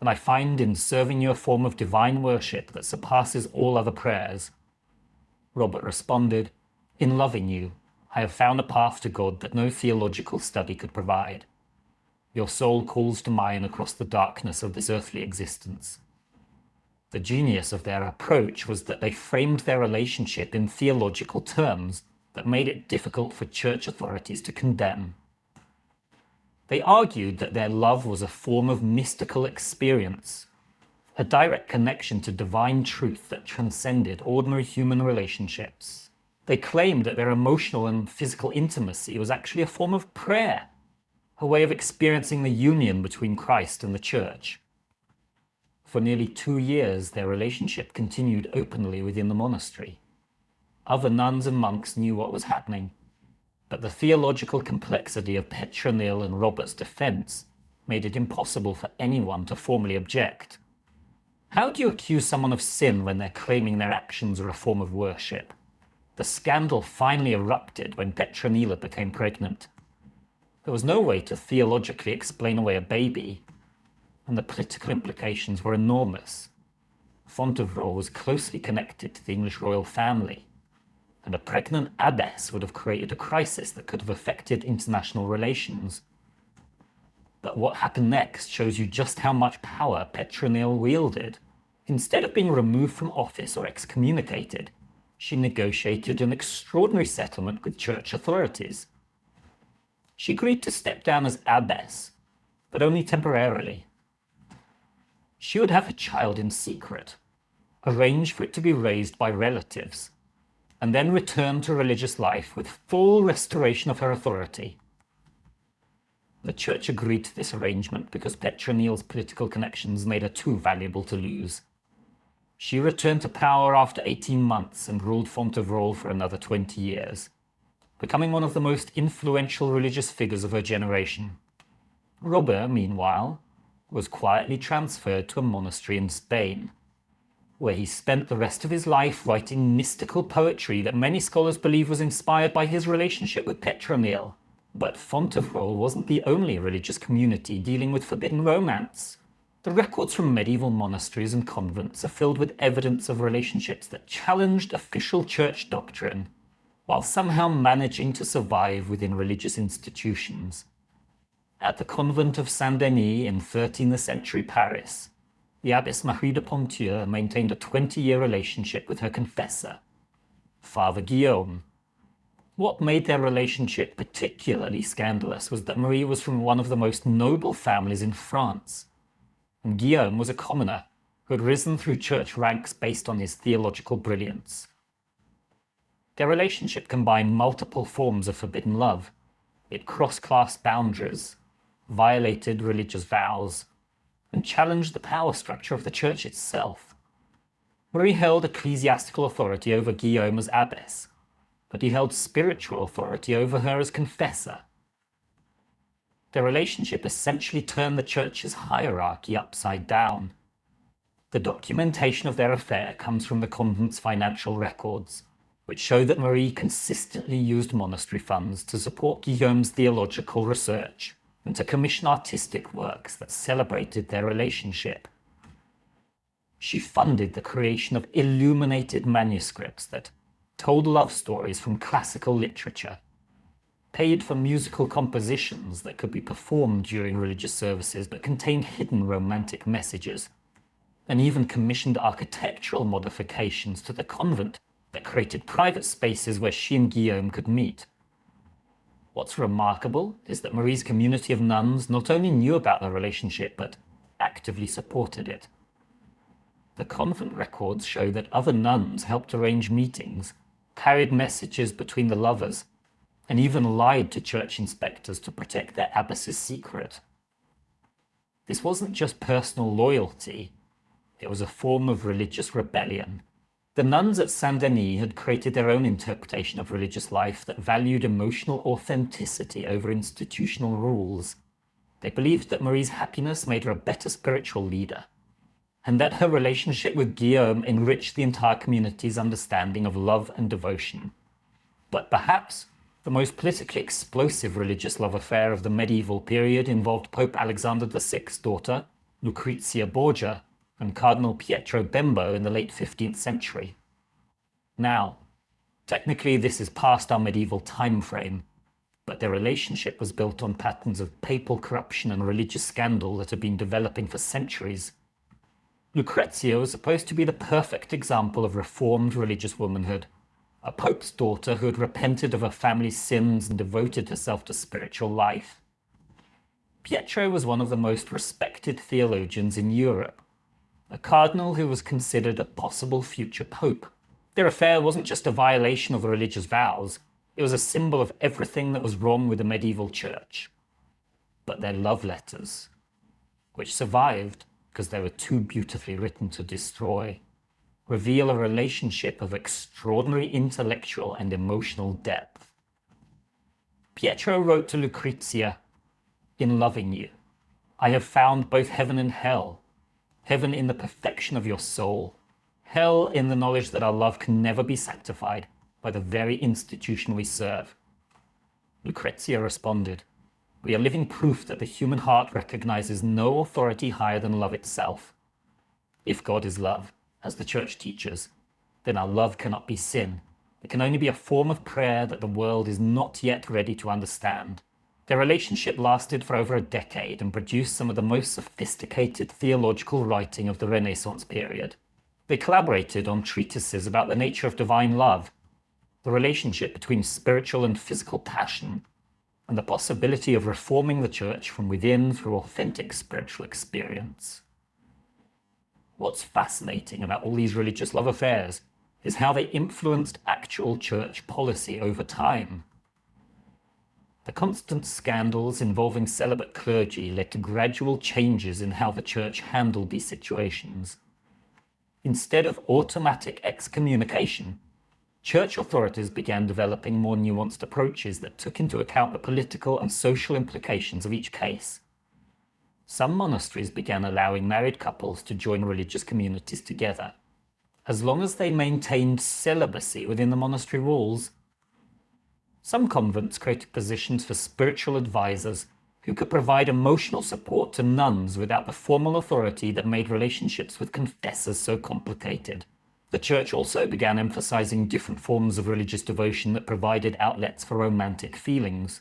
and I find in serving you a form of divine worship that surpasses all other prayers." Robert responded, "In loving you, I have found a path to God that no theological study could provide. Your soul calls to mine across the darkness of this earthly existence." The genius of their approach was that they framed their relationship in theological terms that made it difficult for church authorities to condemn. They argued that their love was a form of mystical experience, a direct connection to divine truth that transcended ordinary human relationships. They claimed that their emotional and physical intimacy was actually a form of prayer, a way of experiencing the union between Christ and the Church. For nearly 2 years, their relationship continued openly within the monastery. Other nuns and monks knew what was happening, but the theological complexity of Petronille and Robert's defense made it impossible for anyone to formally object. How do you accuse someone of sin when they're claiming their actions are a form of worship? The scandal finally erupted when Petronille became pregnant. There was no way to theologically explain away a baby, and the political implications were enormous. Fontevraud was closely connected to the English royal family, and a pregnant abbess would have created a crisis that could have affected international relations. But what happened next shows you just how much power Petronille wielded. Instead of being removed from office or excommunicated, she negotiated an extraordinary settlement with church authorities. She agreed to step down as abbess, but only temporarily. She would have a child in secret, arrange for it to be raised by relatives, and then return to religious life with full restoration of her authority. The church agreed to this arrangement because Petronille's political connections made her too valuable to lose. She returned to power after 18 months and ruled Fontevraud for another 20 years, becoming one of the most influential religious figures of her generation. Robert, meanwhile, was quietly transferred to a monastery in Spain, where he spent the rest of his life writing mystical poetry that many scholars believe was inspired by his relationship with Petronille. But Fontevraud wasn't the only religious community dealing with forbidden romance. The records from medieval monasteries and convents are filled with evidence of relationships that challenged official church doctrine, while somehow managing to survive within religious institutions. At the convent of Saint-Denis in 13th century Paris, the abbess Marie de Pontieu maintained a 20-year relationship with her confessor, Father Guillaume. What made their relationship particularly scandalous was that Marie was from one of the most noble families in France, and Guillaume was a commoner who had risen through church ranks based on his theological brilliance. Their relationship combined multiple forms of forbidden love. It crossed class boundaries, violated religious vows, and challenged the power structure of the church itself. Marie held ecclesiastical authority over Guillaume as abbess, but he held spiritual authority over her as confessor. Their relationship essentially turned the church's hierarchy upside down. The documentation of their affair comes from the convent's financial records, which show that Marie consistently used monastery funds to support Guillaume's theological research and to commission artistic works that celebrated their relationship. She funded the creation of illuminated manuscripts that told love stories from classical literature, paid for musical compositions that could be performed during religious services but contained hidden romantic messages, and even commissioned architectural modifications to the convent that created private spaces where she and Guillaume could meet. What's remarkable is that Marie's community of nuns not only knew about the relationship, but actively supported it. The convent records show that other nuns helped arrange meetings, carried messages between the lovers, and even lied to church inspectors to protect their abbess's secret. This wasn't just personal loyalty, it was a form of religious rebellion. The nuns at Saint-Denis had created their own interpretation of religious life that valued emotional authenticity over institutional rules. They believed that Marie's happiness made her a better spiritual leader, and that her relationship with Guillaume enriched the entire community's understanding of love and devotion. But perhaps the most politically explosive religious love affair of the medieval period involved Pope Alexander VI's daughter, Lucrezia Borgia, and Cardinal Pietro Bembo in the late 15th century. Now, technically this is past our medieval time frame, but their relationship was built on patterns of papal corruption and religious scandal that had been developing for centuries. Lucrezia was supposed to be the perfect example of reformed religious womanhood, a pope's daughter who had repented of her family's sins and devoted herself to spiritual life. Pietro was one of the most respected theologians in Europe, a cardinal who was considered a possible future pope. Their affair wasn't just a violation of religious vows, it was a symbol of everything that was wrong with the medieval church. But their love letters, which survived because they were too beautifully written to destroy, reveal a relationship of extraordinary intellectual and emotional depth. Pietro wrote to Lucrezia, "In loving you, I have found both heaven and hell, heaven in the perfection of your soul, hell in the knowledge that our love can never be sanctified by the very institution we serve." Lucrezia responded, "We are living proof that the human heart recognizes no authority higher than love itself. If God is love, as the church teaches, then our love cannot be sin. It can only be a form of prayer that the world is not yet ready to understand." Their relationship lasted for over a decade and produced some of the most sophisticated theological writing of the Renaissance period. They collaborated on treatises about the nature of divine love, the relationship between spiritual and physical passion, and the possibility of reforming the church from within through authentic spiritual experience. What's fascinating about all these religious love affairs is how they influenced actual church policy over time. The constant scandals involving celibate clergy led to gradual changes in how the church handled these situations. Instead of automatic excommunication, church authorities began developing more nuanced approaches that took into account the political and social implications of each case. Some monasteries began allowing married couples to join religious communities together, as long as they maintained celibacy within the monastery walls. Some convents created positions for spiritual advisors who could provide emotional support to nuns without the formal authority that made relationships with confessors so complicated. The church also began emphasizing different forms of religious devotion that provided outlets for romantic feelings.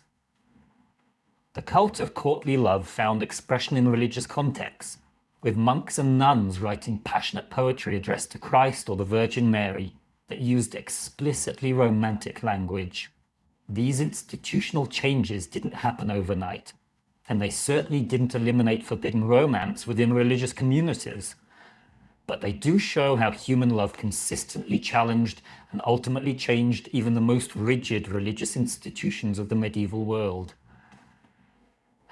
The cult of courtly love found expression in religious contexts, with monks and nuns writing passionate poetry addressed to Christ or the Virgin Mary that used explicitly romantic language. These institutional changes didn't happen overnight, and they certainly didn't eliminate forbidden romance within religious communities. But they do show how human love consistently challenged and ultimately changed even the most rigid religious institutions of the medieval world.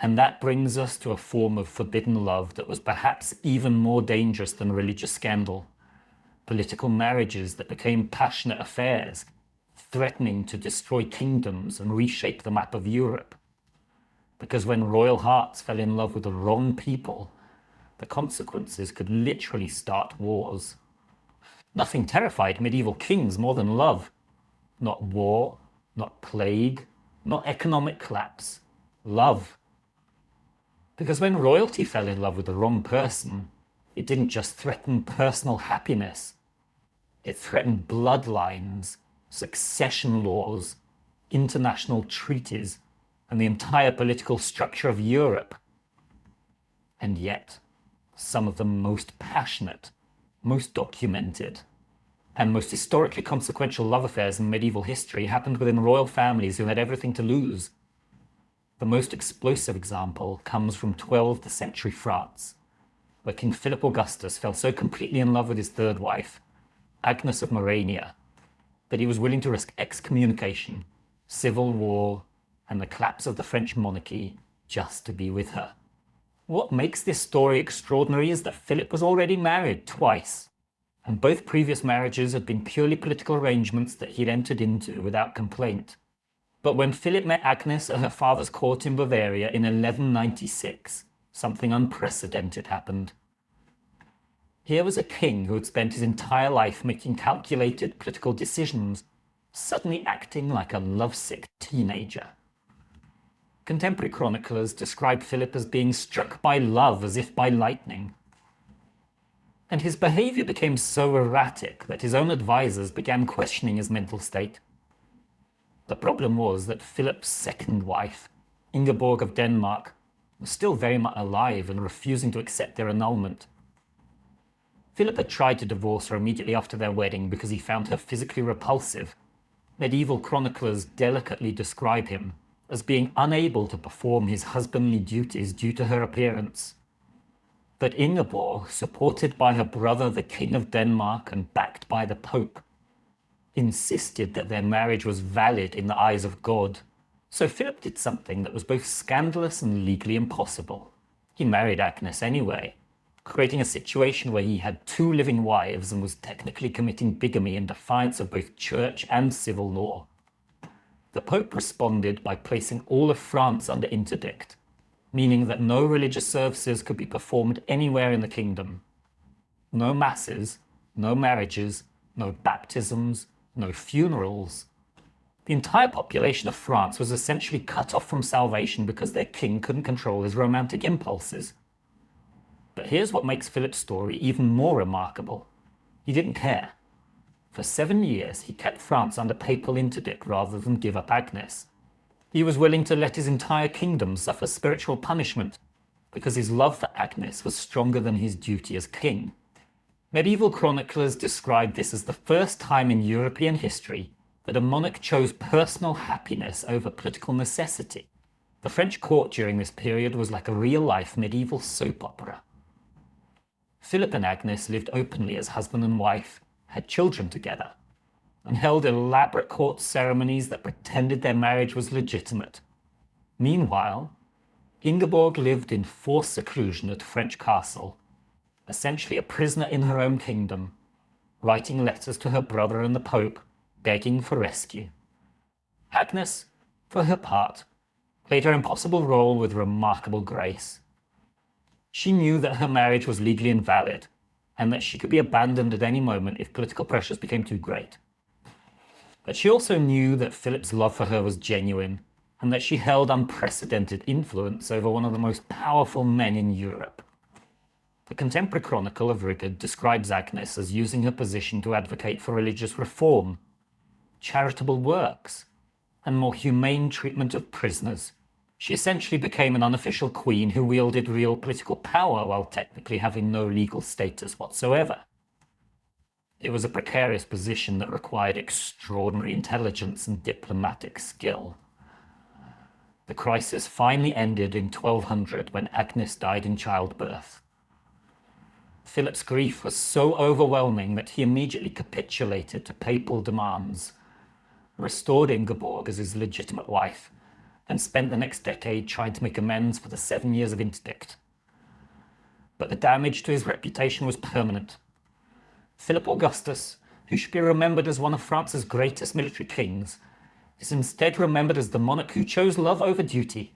And that brings us to a form of forbidden love that was perhaps even more dangerous than religious scandal: political marriages that became passionate affairs, threatening to destroy kingdoms and reshape the map of Europe. Because when royal hearts fell in love with the wrong people, The consequences could literally start wars. Nothing terrified medieval kings more than love. Not war, not plague, not economic collapse. Love. Because when royalty fell in love with the wrong person, it didn't just threaten personal happiness. It threatened bloodlines, succession laws, international treaties, and the entire political structure of Europe. And yet, some of the most passionate, most documented, and most historically consequential love affairs in medieval history happened within royal families who had everything to lose. The most explosive example comes from 12th century France, where King Philip Augustus fell so completely in love with his third wife, Agnes of Morania, that he was willing to risk excommunication, civil war, and the collapse of the French monarchy just to be with her. What makes this story extraordinary is that Philip was already married twice, and both previous marriages had been purely political arrangements that he'd entered into without complaint. But when Philip met Agnes at her father's court in Bavaria in 1196, something unprecedented happened. Here was a king who had spent his entire life making calculated political decisions, suddenly acting like a lovesick teenager. Contemporary chroniclers describe Philip as being struck by love as if by lightning. And his behavior became so erratic that his own advisors began questioning his mental state. The problem was that Philip's second wife, Ingeborg of Denmark, was still very much alive and refusing to accept their annulment. Philip had tried to divorce her immediately after their wedding because he found her physically repulsive. Medieval chroniclers delicately describe him as being unable to perform his husbandly duties due to her appearance. But Ingeborg, supported by her brother the King of Denmark and backed by the Pope, insisted that their marriage was valid in the eyes of God. So Philip did something that was both scandalous and legally impossible. He married Agnes anyway, creating a situation where he had 2 living wives and was technically committing bigamy in defiance of both church and civil law. The Pope responded by placing all of France under interdict, meaning that no religious services could be performed anywhere in the kingdom. No masses, no marriages, no baptisms, no funerals. The entire population of France was essentially cut off from salvation because their king couldn't control his romantic impulses. But here's what makes Philip's story even more remarkable. He didn't care. For 7 years, he kept France under papal interdict rather than give up Agnes. He was willing to let his entire kingdom suffer spiritual punishment because his love for Agnes was stronger than his duty as king. Medieval chroniclers describe this as the first time in European history that a monarch chose personal happiness over political necessity. The French court during this period was like a real-life medieval soap opera. Philip and Agnes lived openly as husband and wife, had children together, and held elaborate court ceremonies that pretended their marriage was legitimate. Meanwhile, Ingeborg lived in forced seclusion at a French castle, essentially a prisoner in her own kingdom, writing letters to her brother and the Pope, begging for rescue. Agnes, for her part, played her impossible role with remarkable grace. She knew that her marriage was legally invalid, and that she could be abandoned at any moment if political pressures became too great. But she also knew that Philip's love for her was genuine, and that she held unprecedented influence over one of the most powerful men in Europe. The contemporary chronicle of Rigard describes Agnes as using her position to advocate for religious reform, charitable works, and more humane treatment of prisoners. She essentially became an unofficial queen who wielded real political power while technically having no legal status whatsoever. It was a precarious position that required extraordinary intelligence and diplomatic skill. The crisis finally ended in 1200 when Agnes died in childbirth. Philip's grief was so overwhelming that he immediately capitulated to papal demands, restored Ingeborg as his legitimate wife, and spent the next decade trying to make amends for the 7 years of interdict. But the damage to his reputation was permanent. Philip Augustus, who should be remembered as one of France's greatest military kings, is instead remembered as the monarch who chose love over duty.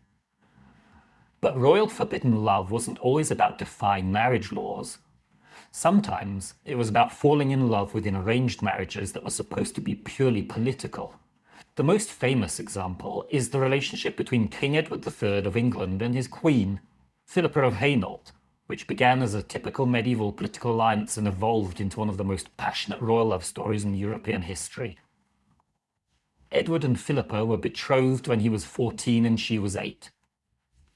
But royal forbidden love wasn't always about defying marriage laws. Sometimes it was about falling in love within arranged marriages that were supposed to be purely political. The most famous example is the relationship between King Edward III of England and his queen, Philippa of Hainault, which began as a typical medieval political alliance and evolved into one of the most passionate royal love stories in European history. Edward and Philippa were betrothed when he was 14 and she was 8,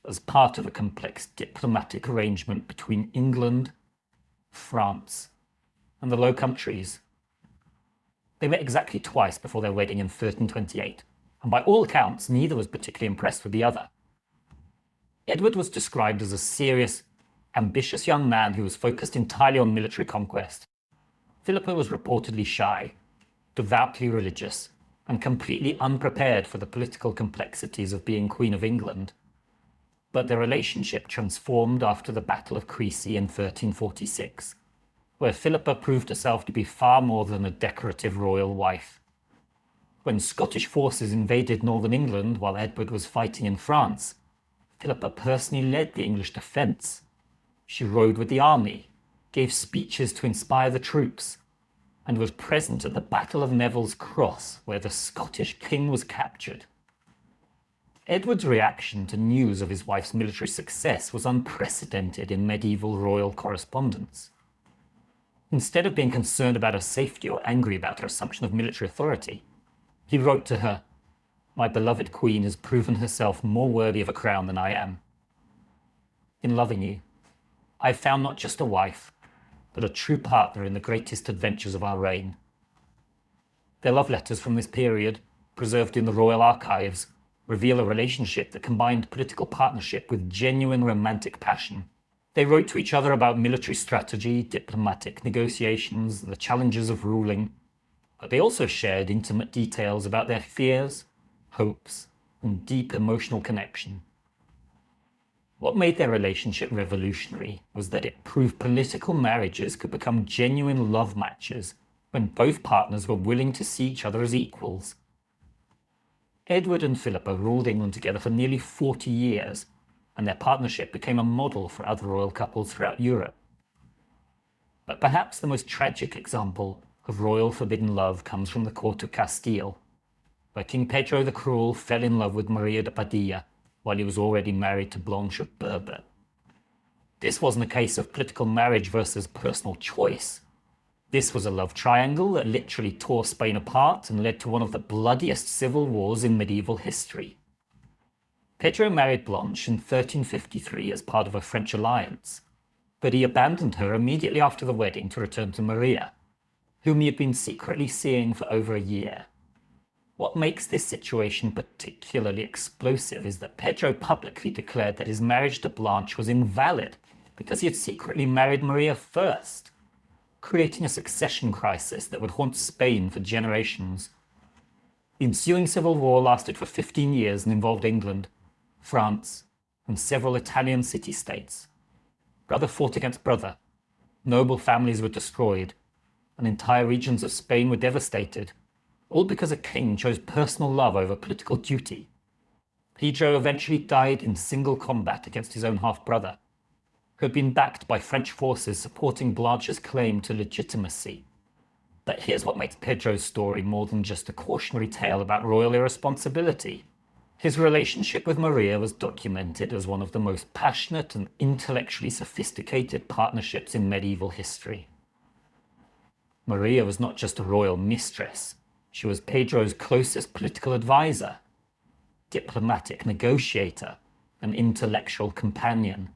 as part of a complex diplomatic arrangement between England, France, and the Low Countries. They met exactly twice before their wedding in 1328, and by all accounts, neither was particularly impressed with the other. Edward was described as a serious, ambitious young man who was focused entirely on military conquest. Philippa was reportedly shy, devoutly religious, and completely unprepared for the political complexities of being Queen of England. But their relationship transformed after the Battle of Crecy in 1346, where Philippa proved herself to be far more than a decorative royal wife. When Scottish forces invaded northern England while Edward was fighting in France, Philippa personally led the English defence. She rode with the army, gave speeches to inspire the troops, and was present at the Battle of Neville's Cross, where the Scottish king was captured. Edward's reaction to news of his wife's military success was unprecedented in medieval royal correspondence. Instead of being concerned about her safety or angry about her assumption of military authority, he wrote to her, "My beloved queen has proven herself more worthy of a crown than I am. In loving you, I have found not just a wife, but a true partner in the greatest adventures of our reign." Their love letters from this period, preserved in the royal archives, reveal a relationship that combined political partnership with genuine romantic passion. They wrote to each other about military strategy, diplomatic negotiations, the challenges of ruling, but they also shared intimate details about their fears, hopes, and deep emotional connection. What made their relationship revolutionary was that it proved political marriages could become genuine love matches when both partners were willing to see each other as equals. Edward and Philippa ruled England together for nearly 40 years, and their partnership became a model for other royal couples throughout Europe. But perhaps the most tragic example of royal forbidden love comes from the court of Castile, where King Pedro the Cruel fell in love with Maria de Padilla while he was already married to Blanche of Bourbon. This wasn't a case of political marriage versus personal choice. This was a love triangle that literally tore Spain apart and led to one of the bloodiest civil wars in medieval history. Pedro married Blanche in 1353 as part of a French alliance, but he abandoned her immediately after the wedding to return to Maria, whom he had been secretly seeing for over a year. What makes this situation particularly explosive is that Pedro publicly declared that his marriage to Blanche was invalid because he had secretly married Maria first, creating a succession crisis that would haunt Spain for generations. The ensuing civil war lasted for 15 years and involved England, France, and several Italian city-states. Brother fought against brother, noble families were destroyed, and entire regions of Spain were devastated, all because a king chose personal love over political duty. Pedro eventually died in single combat against his own half-brother, who had been backed by French forces supporting Blanche's claim to legitimacy. But here's what makes Pedro's story more than just a cautionary tale about royal irresponsibility. His relationship with Maria was documented as one of the most passionate and intellectually sophisticated partnerships in medieval history. Maria was not just a royal mistress, she was Pedro's closest political advisor, diplomatic negotiator, and intellectual companion.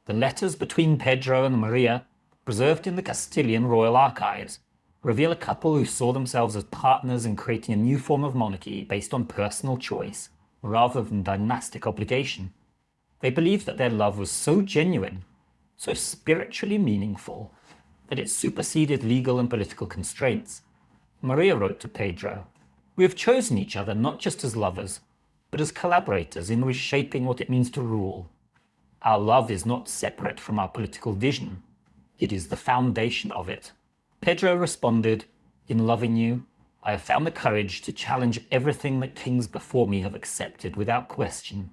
The letters between Pedro and Maria, preserved in the Castilian royal archives, reveal a couple who saw themselves as partners in creating a new form of monarchy based on personal choice, rather than dynastic obligation. They believed that their love was so genuine, so spiritually meaningful, that it superseded legal and political constraints. Maria wrote to Pedro, "We have chosen each other not just as lovers, but as collaborators in reshaping what it means to rule. Our love is not separate from our political vision. It is the foundation of it." Pedro responded, "In loving you, I have found the courage to challenge everything that kings before me have accepted without question."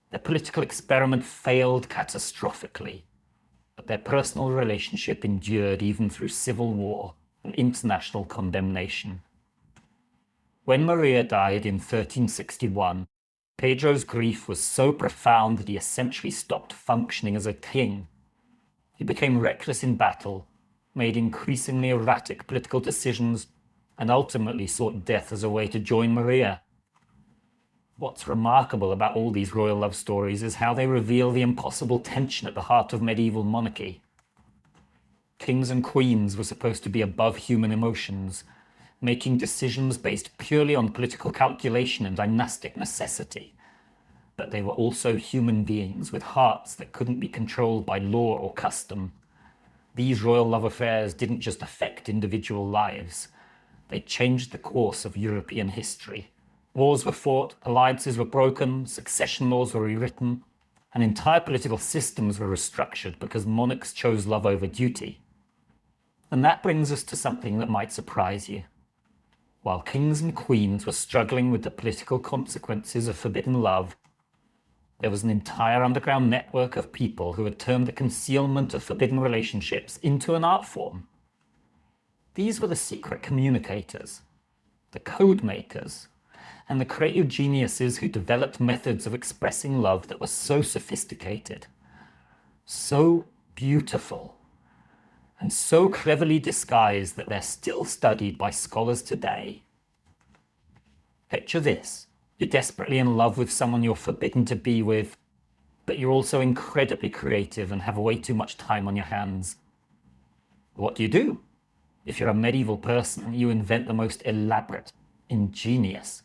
Their political experiment failed catastrophically, but their personal relationship endured even through civil war and international condemnation. When Maria died in 1361, Pedro's grief was so profound that he essentially stopped functioning as a king. He became reckless in battle, made increasingly erratic political decisions, and ultimately sought death as a way to join Maria. What's remarkable about all these royal love stories is how they reveal the impossible tension at the heart of medieval monarchy. Kings and queens were supposed to be above human emotions, making decisions based purely on political calculation and dynastic necessity. But they were also human beings with hearts that couldn't be controlled by law or custom. These royal love affairs didn't just affect individual lives. They changed the course of European history. Wars were fought, alliances were broken, succession laws were rewritten, and entire political systems were restructured because monarchs chose love over duty. And that brings us to something that might surprise you. While kings and queens were struggling with the political consequences of forbidden love, there was an entire underground network of people who had turned the concealment of forbidden relationships into an art form. These were the secret communicators, the code makers, and the creative geniuses who developed methods of expressing love that were so sophisticated, so beautiful, and so cleverly disguised that they're still studied by scholars today. Picture this. You're desperately in love with someone you're forbidden to be with, but you're also incredibly creative and have way too much time on your hands. What do? If you're a medieval person, you invent the most elaborate, ingenious,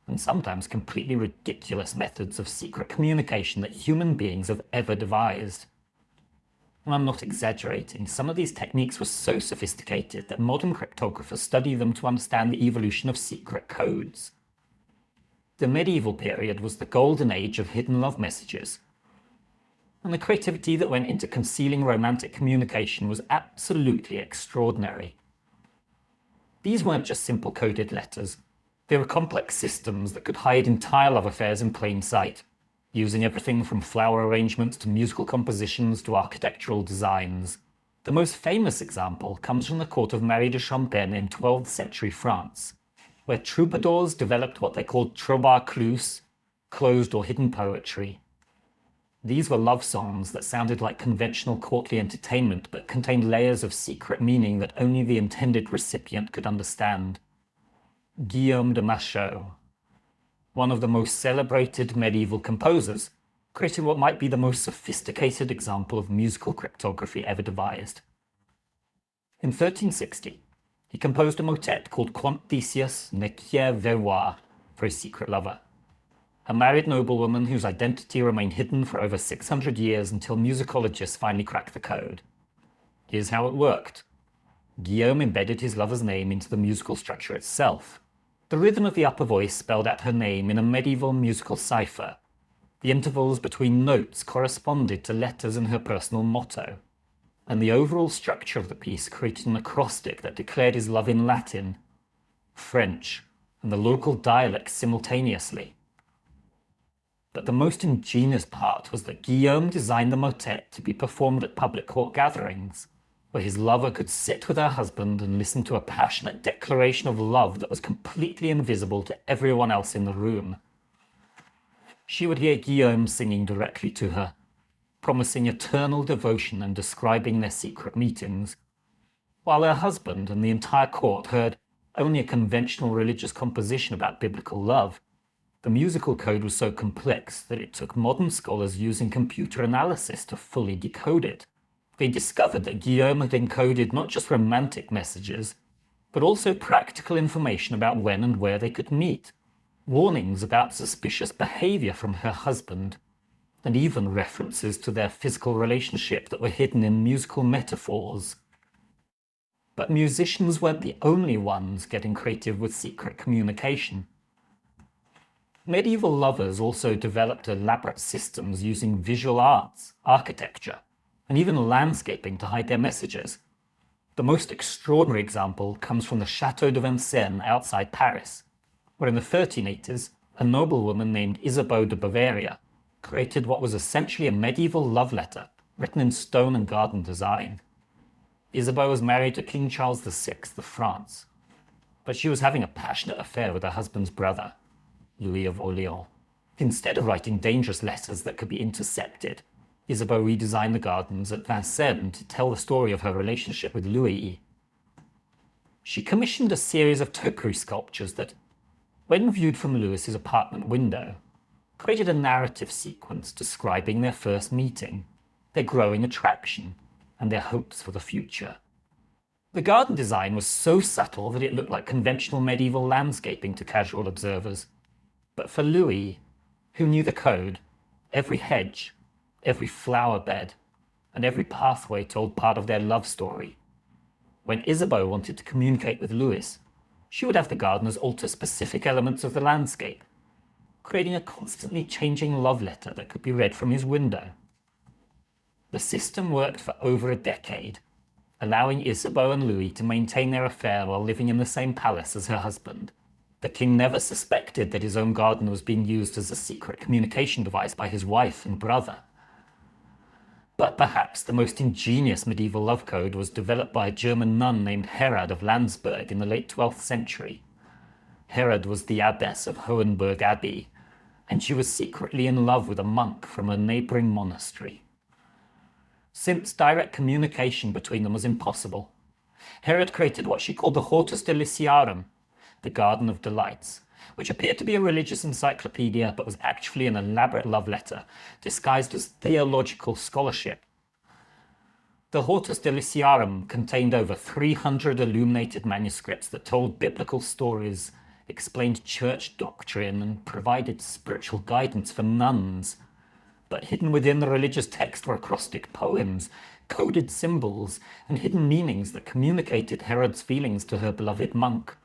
and sometimes completely ridiculous methods of secret communication that human beings have ever devised. And I'm not exaggerating. Some of these techniques were so sophisticated that modern cryptographers study them to understand the evolution of secret codes. The medieval period was the golden age of hidden love messages, and the creativity that went into concealing romantic communication was absolutely extraordinary. These weren't just simple coded letters. They were complex systems that could hide entire love affairs in plain sight, using everything from flower arrangements to musical compositions to architectural designs. The most famous example comes from the court of Marie de Champagne in 12th century France, where troubadours developed what they called troubar clous, closed or hidden poetry. These were love songs that sounded like conventional courtly entertainment but contained layers of secret meaning that only the intended recipient could understand. Guillaume de Machaut, one of the most celebrated medieval composers, created what might be the most sophisticated example of musical cryptography ever devised. In 1360, he composed a motet called Quant Theseus ne quiert vervoir for his secret lover, a married noblewoman whose identity remained hidden for over 600 years until musicologists finally cracked the code. Here's how it worked. Guillaume embedded his lover's name into the musical structure itself. The rhythm of the upper voice spelled out her name in a medieval musical cipher. The intervals between notes corresponded to letters in her personal motto, and the overall structure of the piece created an acrostic that declared his love in Latin, French, and the local dialects simultaneously. But the most ingenious part was that Guillaume designed the motet to be performed at public court gatherings, where his lover could sit with her husband and listen to a passionate declaration of love that was completely invisible to everyone else in the room. She would hear Guillaume singing directly to her, promising eternal devotion and describing their secret meetings, while her husband and the entire court heard only a conventional religious composition about biblical love. The musical code was so complex that it took modern scholars using computer analysis to fully decode it. They discovered that Guillaume had encoded not just romantic messages, but also practical information about when and where they could meet, warnings about suspicious behavior from her husband, and even references to their physical relationship that were hidden in musical metaphors. But musicians weren't the only ones getting creative with secret communication. Medieval lovers also developed elaborate systems using visual arts, architecture, and even landscaping to hide their messages. The most extraordinary example comes from the Château de Vincennes outside Paris, where in the 1380s, a noblewoman named Isabeau de Bavaria created what was essentially a medieval love letter written in stone and garden design. Isabeau was married to King Charles VI of France, but she was having a passionate affair with her husband's brother, Louis of Orleans. Instead of writing dangerous letters that could be intercepted, Isabeau redesigned the gardens at Vincennes to tell the story of her relationship with Louis. She commissioned a series of topiary sculptures that, when viewed from Louis's apartment window, created a narrative sequence describing their first meeting, their growing attraction, and their hopes for the future. The garden design was so subtle that it looked like conventional medieval landscaping to casual observers. But for Louis, who knew the code, every hedge, every flower bed, and every pathway told part of their love story. When Isabeau wanted to communicate with Louis, she would have the gardeners alter specific elements of the landscape, creating a constantly changing love letter that could be read from his window. The system worked for over a decade, allowing Isabeau and Louis to maintain their affair while living in the same palace as her husband. The king never suspected that his own garden was being used as a secret communication device by his wife and brother. But perhaps the most ingenious medieval love code was developed by a German nun named Herad of Landsberg in the late 12th century. Herad was the abbess of Hohenberg Abbey, and she was secretly in love with a monk from a neighboring monastery. Since direct communication between them was impossible, Herad created what she called the Hortus Deliciarum, the Garden of Delights, which appeared to be a religious encyclopedia but was actually an elaborate love letter disguised as theological scholarship. The Hortus Deliciarum contained over 300 illuminated manuscripts that told biblical stories, explained church doctrine, and provided spiritual guidance for nuns. But hidden within the religious text were acrostic poems, coded symbols, and hidden meanings that communicated Herod's feelings to her beloved monk.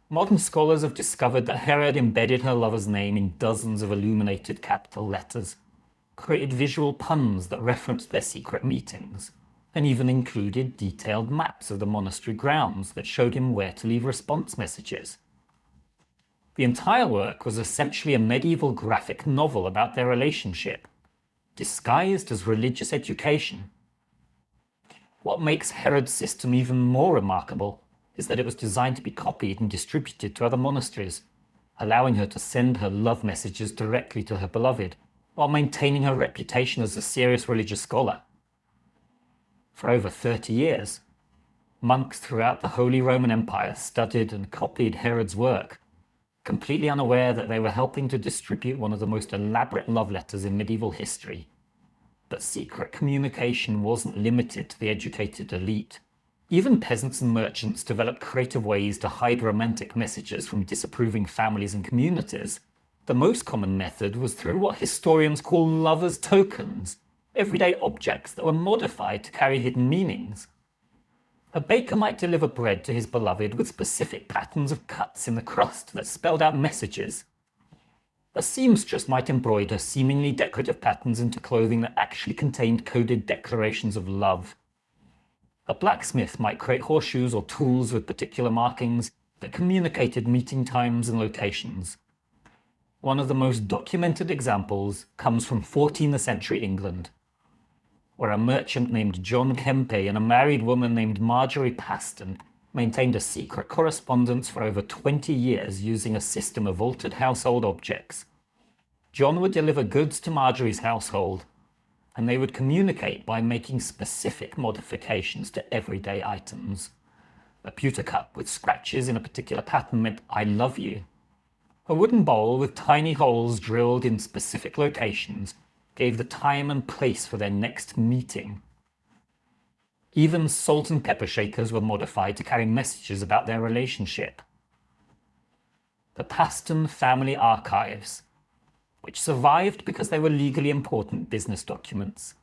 Modern scholars have discovered that Herod embedded her lover's name in dozens of illuminated capital letters, created visual puns that referenced their secret meetings, and even included detailed maps of the monastery grounds that showed him where to leave response messages. The entire work was essentially a medieval graphic novel about their relationship, disguised as religious education. What makes Herod's system even more remarkable is that it was designed to be copied and distributed to other monasteries, allowing her to send her love messages directly to her beloved, while maintaining her reputation as a serious religious scholar. For over 30 years, monks throughout the Holy Roman Empire studied and copied Herod's work, completely unaware that they were helping to distribute one of the most elaborate love letters in medieval history. But secret communication wasn't limited to the educated elite. Even peasants and merchants developed creative ways to hide romantic messages from disapproving families and communities. The most common method was through what historians call lovers' tokens, everyday objects that were modified to carry hidden meanings. A baker might deliver bread to his beloved with specific patterns of cuts in the crust that spelled out messages. A seamstress might embroider seemingly decorative patterns into clothing that actually contained coded declarations of love. A blacksmith might create horseshoes or tools with particular markings that communicated meeting times and locations. One of the most documented examples comes from 14th century England, where a merchant named John Kempe and a married woman named Marjorie Paston maintained a secret correspondence for over 20 years using a system of altered household objects. John would deliver goods to Marjorie's household, and they would communicate by making specific modifications to everyday items. A pewter cup with scratches in a particular pattern meant "I love you." A wooden bowl with tiny holes drilled in specific locations gave the time and place for their next meeting. Even salt and pepper shakers were modified to carry messages about their relationship. The Paston family archives, which survived because they were legally important business documents,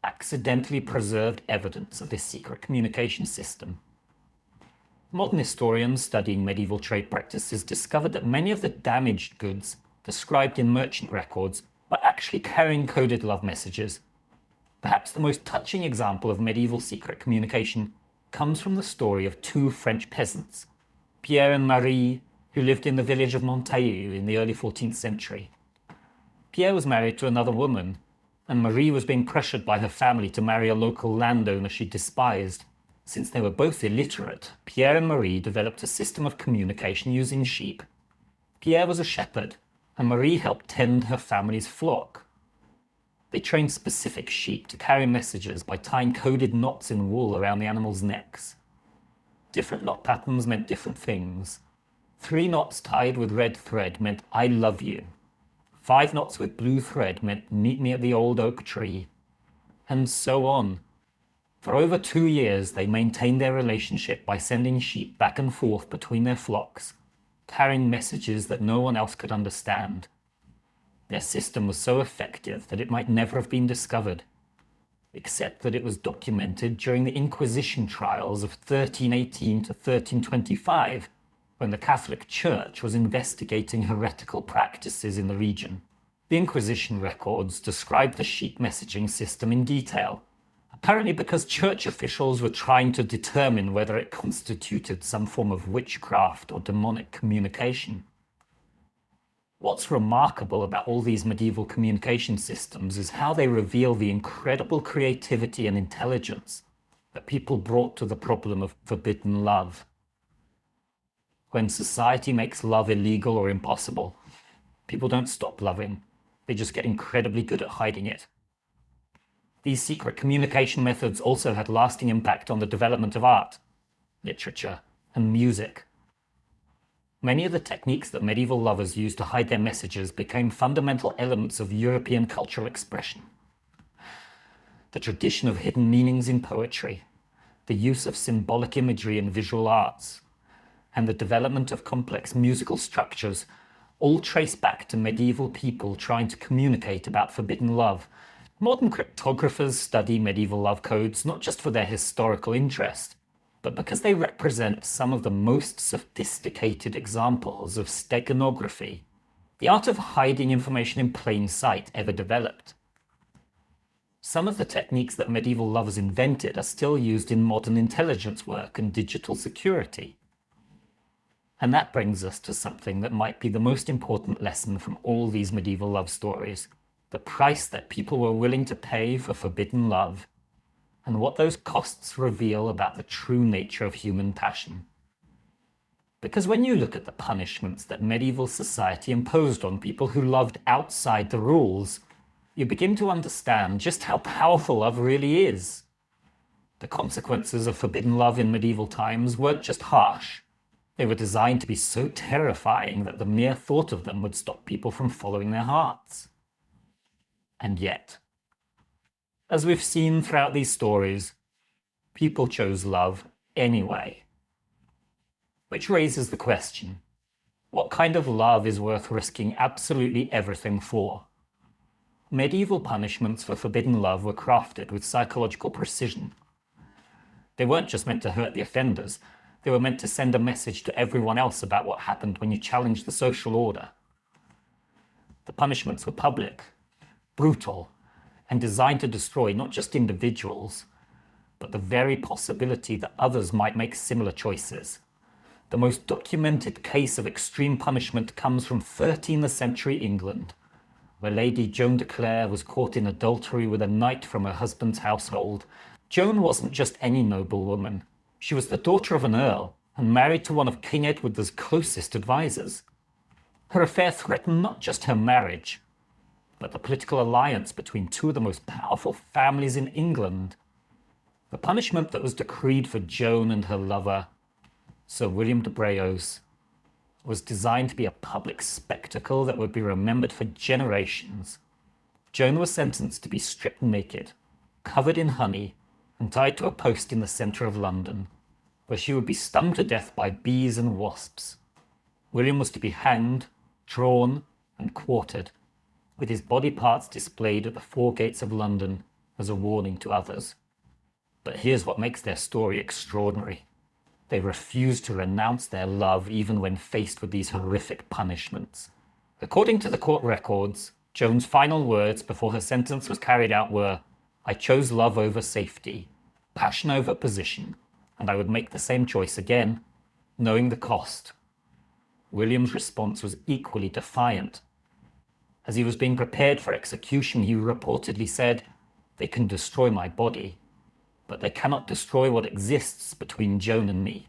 accidentally preserved evidence of this secret communication system. Modern historians studying medieval trade practices discovered that many of the damaged goods described in merchant records were actually carrying coded love messages. Perhaps the most touching example of medieval secret communication comes from the story of two French peasants, Pierre and Marie, who lived in the village of Montaillou in the early 14th century. Pierre was married to another woman, and Marie was being pressured by her family to marry a local landowner she despised. Since they were both illiterate, Pierre and Marie developed a system of communication using sheep. Pierre was a shepherd, and Marie helped tend her family's flock. They trained specific sheep to carry messages by tying coded knots in wool around the animals' necks. Different knot patterns meant different things. 3 knots tied with red thread meant "I love you." 5 knots with blue thread meant "meet me at the old oak tree." And so on. For over 2 years, they maintained their relationship by sending sheep back and forth between their flocks, carrying messages that no one else could understand. Their system was so effective that it might never have been discovered, except that it was documented during the Inquisition trials of 1318 to 1325, when the Catholic Church was investigating heretical practices in the region. The Inquisition records describe the sheep messaging system in detail, apparently because church officials were trying to determine whether it constituted some form of witchcraft or demonic communication. What's remarkable about all these medieval communication systems is how they reveal the incredible creativity and intelligence that people brought to the problem of forbidden love. When society makes love illegal or impossible, people don't stop loving. They just get incredibly good at hiding it. These secret communication methods also had lasting impact on the development of art, literature, and music. Many of the techniques that medieval lovers used to hide their messages became fundamental elements of European cultural expression. The tradition of hidden meanings in poetry, the use of symbolic imagery in visual arts, and the development of complex musical structures all trace back to medieval people trying to communicate about forbidden love. Modern cryptographers study medieval love codes not just for their historical interest, but because they represent some of the most sophisticated examples of steganography, the art of hiding information in plain sight, ever developed. Some of the techniques that medieval lovers invented are still used in modern intelligence work and digital security. And that brings us to something that might be the most important lesson from all these medieval love stories: the price that people were willing to pay for forbidden love, and what those costs reveal about the true nature of human passion. Because when you look at the punishments that medieval society imposed on people who loved outside the rules, you begin to understand just how powerful love really is. The consequences of forbidden love in medieval times weren't just harsh. They were designed to be so terrifying that the mere thought of them would stop people from following their hearts. And yet, as we've seen throughout these stories, people chose love anyway. Which raises the question, what kind of love is worth risking absolutely everything for? Medieval punishments for forbidden love were crafted with psychological precision. They weren't just meant to hurt the offenders, they were meant to send a message to everyone else about what happened when you challenged the social order. The punishments were public, brutal, and designed to destroy not just individuals, but the very possibility that others might make similar choices. The most documented case of extreme punishment comes from 13th century England, where Lady Joan de Clare was caught in adultery with a knight from her husband's household. Joan wasn't just any noblewoman. She was the daughter of an earl and married to one of King Edward's closest advisors. Her affair threatened not just her marriage, but the political alliance between two of the most powerful families in England. The punishment that was decreed for Joan and her lover, Sir William de Braose, was designed to be a public spectacle that would be remembered for generations. Joan was sentenced to be stripped naked, covered in honey, and tied to a post in the centre of London, where she would be stung to death by bees and wasps. William was to be hanged, drawn, and quartered, with his body parts displayed at the 4 gates of London as a warning to others. But here's what makes their story extraordinary. They refused to renounce their love even when faced with these horrific punishments. According to the court records, Joan's final words before her sentence was carried out were, "I chose love over safety, passion over position, and I would make the same choice again, knowing the cost." William's response was equally defiant. As he was being prepared for execution, he reportedly said, "They can destroy my body, but they cannot destroy what exists between Joan and me.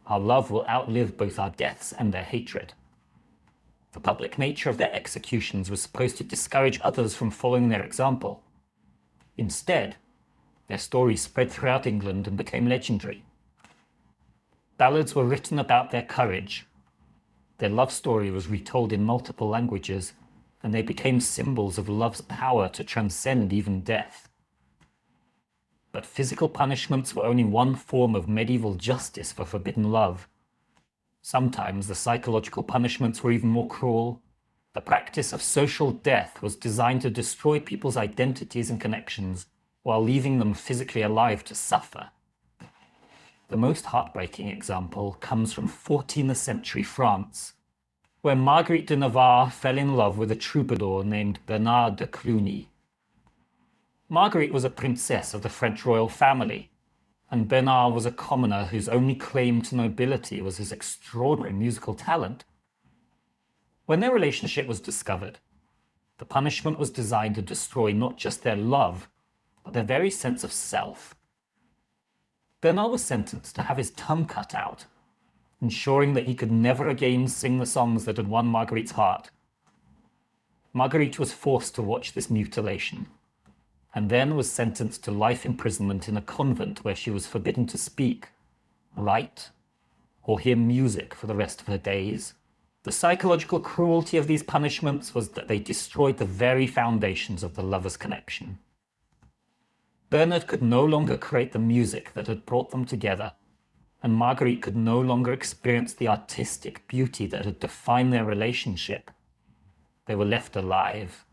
Our love will outlive both our deaths and their hatred." The public nature of their executions was supposed to discourage others from following their example. Instead, their stories spread throughout England and became legendary. Ballads were written about their courage. Their love story was retold in multiple languages, and they became symbols of love's power to transcend even death. But physical punishments were only one form of medieval justice for forbidden love. Sometimes the psychological punishments were even more cruel. The practice of social death was designed to destroy people's identities and connections, while leaving them physically alive to suffer. The most heartbreaking example comes from 14th century France, where Marguerite de Navarre fell in love with a troubadour named Bernard de Cluny. Marguerite was a princess of the French royal family, and Bernard was a commoner whose only claim to nobility was his extraordinary musical talent. When their relationship was discovered, the punishment was designed to destroy not just their love, but their very sense of self. Bernard was sentenced to have his tongue cut out, ensuring that he could never again sing the songs that had won Marguerite's heart. Marguerite was forced to watch this mutilation, and then was sentenced to life imprisonment in a convent where she was forbidden to speak, write, or hear music for the rest of her days. The psychological cruelty of these punishments was that they destroyed the very foundations of the lovers' connection. Bernard could no longer create the music that had brought them together, and Marguerite could no longer experience the artistic beauty that had defined their relationship. They were left alive,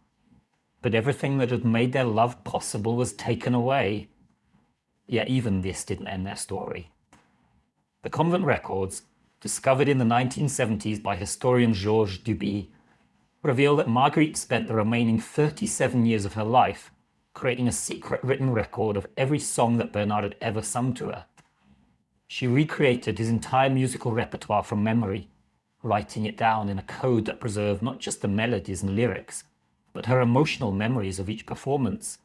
but everything that had made their love possible was taken away. Yet even this didn't end their story. The convent records, discovered in the 1970s by historian Georges Duby, reveal that Marguerite spent the remaining 37 years of her life creating a secret written record of every song that Bernard had ever sung to her. She recreated his entire musical repertoire from memory, writing it down in a code that preserved not just the melodies and lyrics, but her emotional memories of each performance.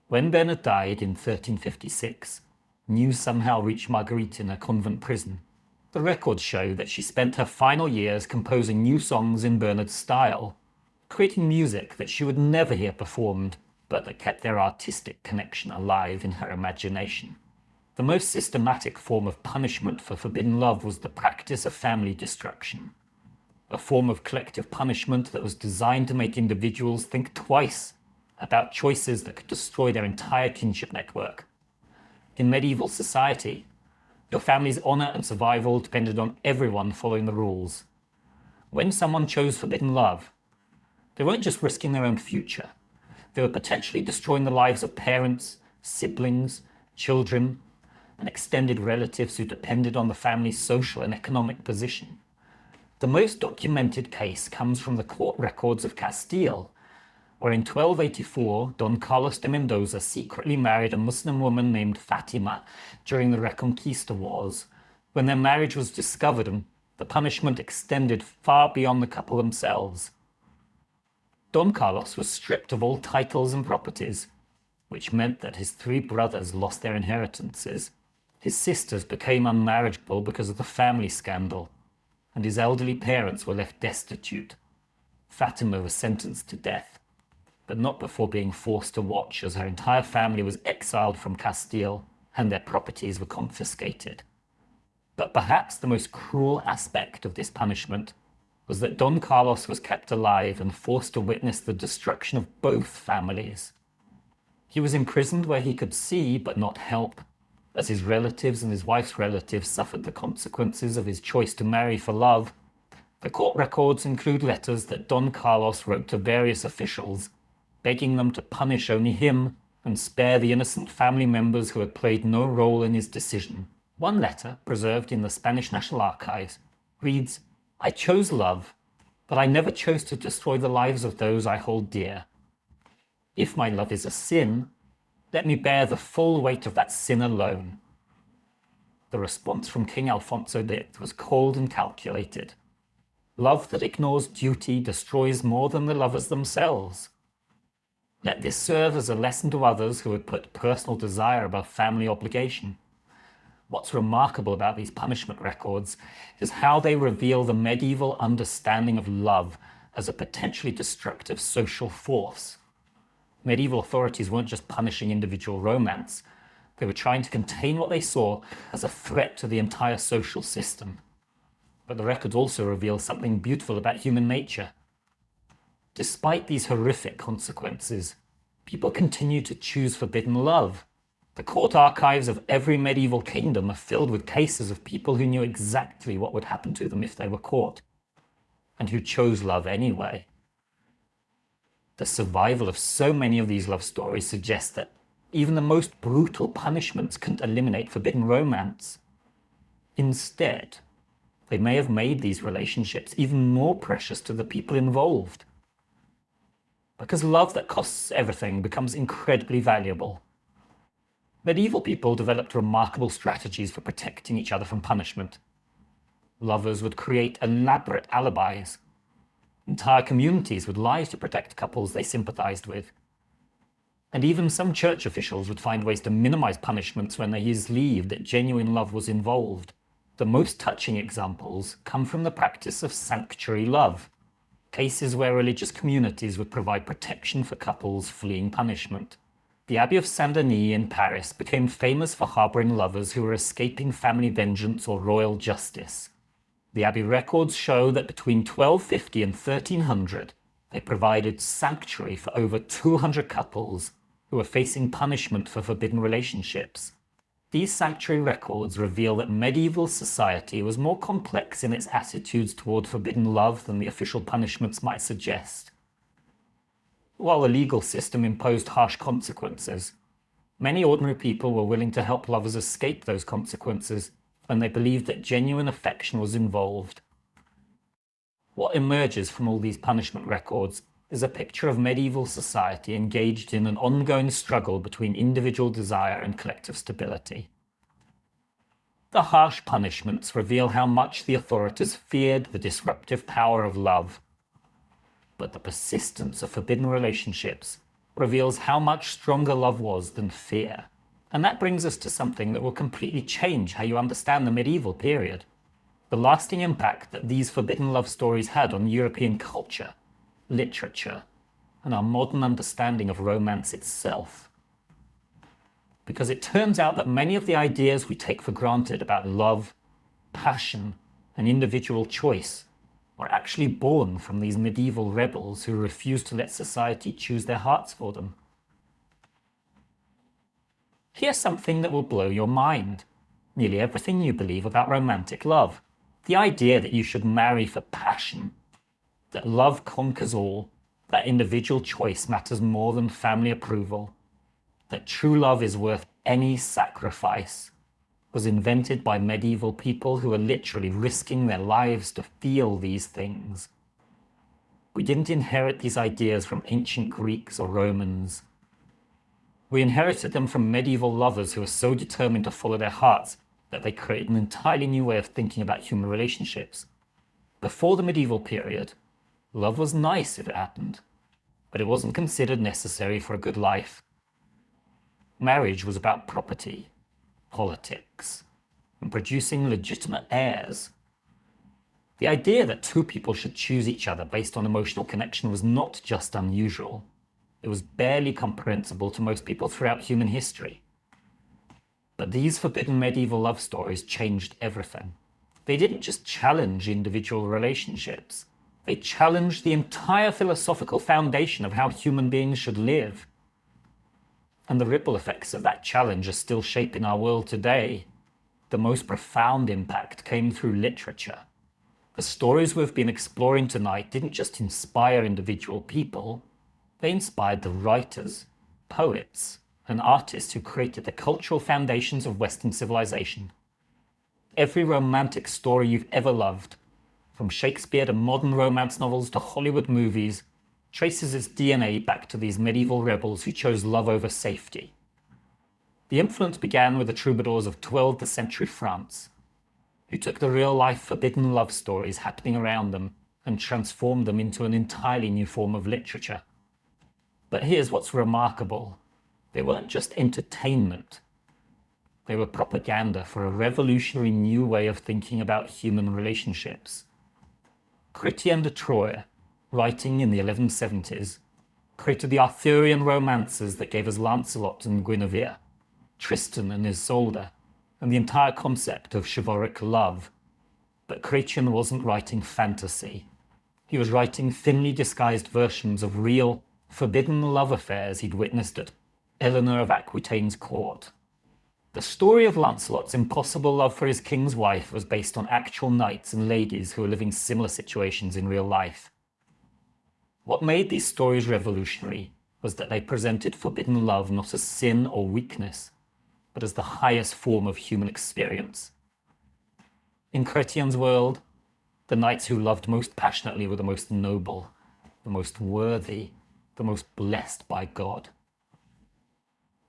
When Bernard died in 1356, news somehow reached Marguerite in her convent prison. The records show that she spent her final years composing new songs in Bernard's style, creating music that she would never hear performed, but that kept their artistic connection alive in her imagination. The most systematic form of punishment for forbidden love was the practice of family destruction, a form of collective punishment that was designed to make individuals think twice about choices that could destroy their entire kinship network. In medieval society, your family's honor and survival depended on everyone following the rules. When someone chose forbidden love, they weren't just risking their own future, they were potentially destroying the lives of parents, siblings, children, and extended relatives who depended on the family's social and economic position. The most documented case comes from the court records of Castile, where in 1284, Don Carlos de Mendoza secretly married a Muslim woman named Fatima during the Reconquista Wars. When their marriage was discovered, and the punishment extended far beyond the couple themselves. Don Carlos was stripped of all titles and properties, which meant that his 3 brothers lost their inheritances. His sisters became unmarriageable because of the family scandal, and his elderly parents were left destitute. Fatima was sentenced to death, but not before being forced to watch as her entire family was exiled from Castile and their properties were confiscated. But perhaps the most cruel aspect of this punishment was that Don Carlos was kept alive and forced to witness the destruction of both families. He was imprisoned where he could see but not help, as his relatives and his wife's relatives suffered the consequences of his choice to marry for love. The court records include letters that Don Carlos wrote to various officials, begging them to punish only him and spare the innocent family members who had played no role in his decision. One letter, preserved in the Spanish National Archives, reads, "I chose love, but I never chose to destroy the lives of those I hold dear. If my love is a sin, let me bear the full weight of that sin alone." The response from King Alfonso X was cold and calculated. Love that ignores duty destroys more than the lovers themselves. Let this serve as a lesson to others who would put personal desire above family obligation. What's remarkable about these punishment records is how they reveal the medieval understanding of love as a potentially destructive social force. Medieval authorities weren't just punishing individual romance, they were trying to contain what they saw as a threat to the entire social system. But the records also reveal something beautiful about human nature. Despite these horrific consequences, people continue to choose forbidden love. The court archives of every medieval kingdom are filled with cases of people who knew exactly what would happen to them if they were caught, and who chose love anyway. The survival of so many of these love stories suggests that even the most brutal punishments couldn't eliminate forbidden romance. Instead, they may have made these relationships even more precious to the people involved. Because love that costs everything becomes incredibly valuable. Medieval people developed remarkable strategies for protecting each other from punishment. Lovers would create elaborate alibis. Entire communities would lie to protect couples they sympathized with. And even some church officials would find ways to minimize punishments when they believed that genuine love was involved. The most touching examples come from the practice of sanctuary love, cases where religious communities would provide protection for couples fleeing punishment. The Abbey of Saint-Denis in Paris became famous for harboring lovers who were escaping family vengeance or royal justice. The Abbey records show that between 1250 and 1300, they provided sanctuary for over 200 couples who were facing punishment for forbidden relationships. These sanctuary records reveal that medieval society was more complex in its attitudes toward forbidden love than the official punishments might suggest. While the legal system imposed harsh consequences, many ordinary people were willing to help lovers escape those consequences when they believed that genuine affection was involved. What emerges from all these punishment records is a picture of medieval society engaged in an ongoing struggle between individual desire and collective stability. The harsh punishments reveal how much the authorities feared the disruptive power of love. But the persistence of forbidden relationships reveals how much stronger love was than fear. And that brings us to something that will completely change how you understand the medieval period. The lasting impact that these forbidden love stories had on European culture, literature, and our modern understanding of romance itself. Because it turns out that many of the ideas we take for granted about love, passion, and individual choice were actually born from these medieval rebels who refused to let society choose their hearts for them. Here's something that will blow your mind. Nearly everything you believe about romantic love. The idea that you should marry for passion, that love conquers all, that individual choice matters more than family approval, that true love is worth any sacrifice, was invented by medieval people who were literally risking their lives to feel these things. We didn't inherit these ideas from ancient Greeks or Romans. We inherited them from medieval lovers who were so determined to follow their hearts that they created an entirely new way of thinking about human relationships. Before the medieval period, love was nice if it happened, but it wasn't considered necessary for a good life. Marriage was about property, politics, and producing legitimate heirs. The idea that two people should choose each other based on emotional connection was not just unusual. It was barely comprehensible to most people throughout human history. But these forbidden medieval love stories changed everything. They didn't just challenge individual relationships. They challenged the entire philosophical foundation of how human beings should live. And the ripple effects of that challenge are still shaping our world today. The most profound impact came through literature. The stories we've been exploring tonight didn't just inspire individual people, they inspired the writers, poets, and artists who created the cultural foundations of Western civilization. Every romantic story you've ever loved, from Shakespeare to modern romance novels to Hollywood movies, traces its DNA back to these medieval rebels who chose love over safety. The influence began with the troubadours of 12th century France, who took the real-life forbidden love stories happening around them and transformed them into an entirely new form of literature. But here's what's remarkable. They weren't just entertainment. They were propaganda for a revolutionary new way of thinking about human relationships. Chrétien de Troyes, writing in the 1170s, created the Arthurian romances that gave us Lancelot and Guinevere, Tristan and Isolde, and the entire concept of chivalric love. But Chrétien wasn't writing fantasy. He was writing thinly disguised versions of real, forbidden love affairs he'd witnessed at Eleanor of Aquitaine's court. The story of Lancelot's impossible love for his king's wife was based on actual knights and ladies who were living similar situations in real life. What made these stories revolutionary was that they presented forbidden love not as sin or weakness, but as the highest form of human experience. In Chrétien's world, the knights who loved most passionately were the most noble, the most worthy, the most blessed by God.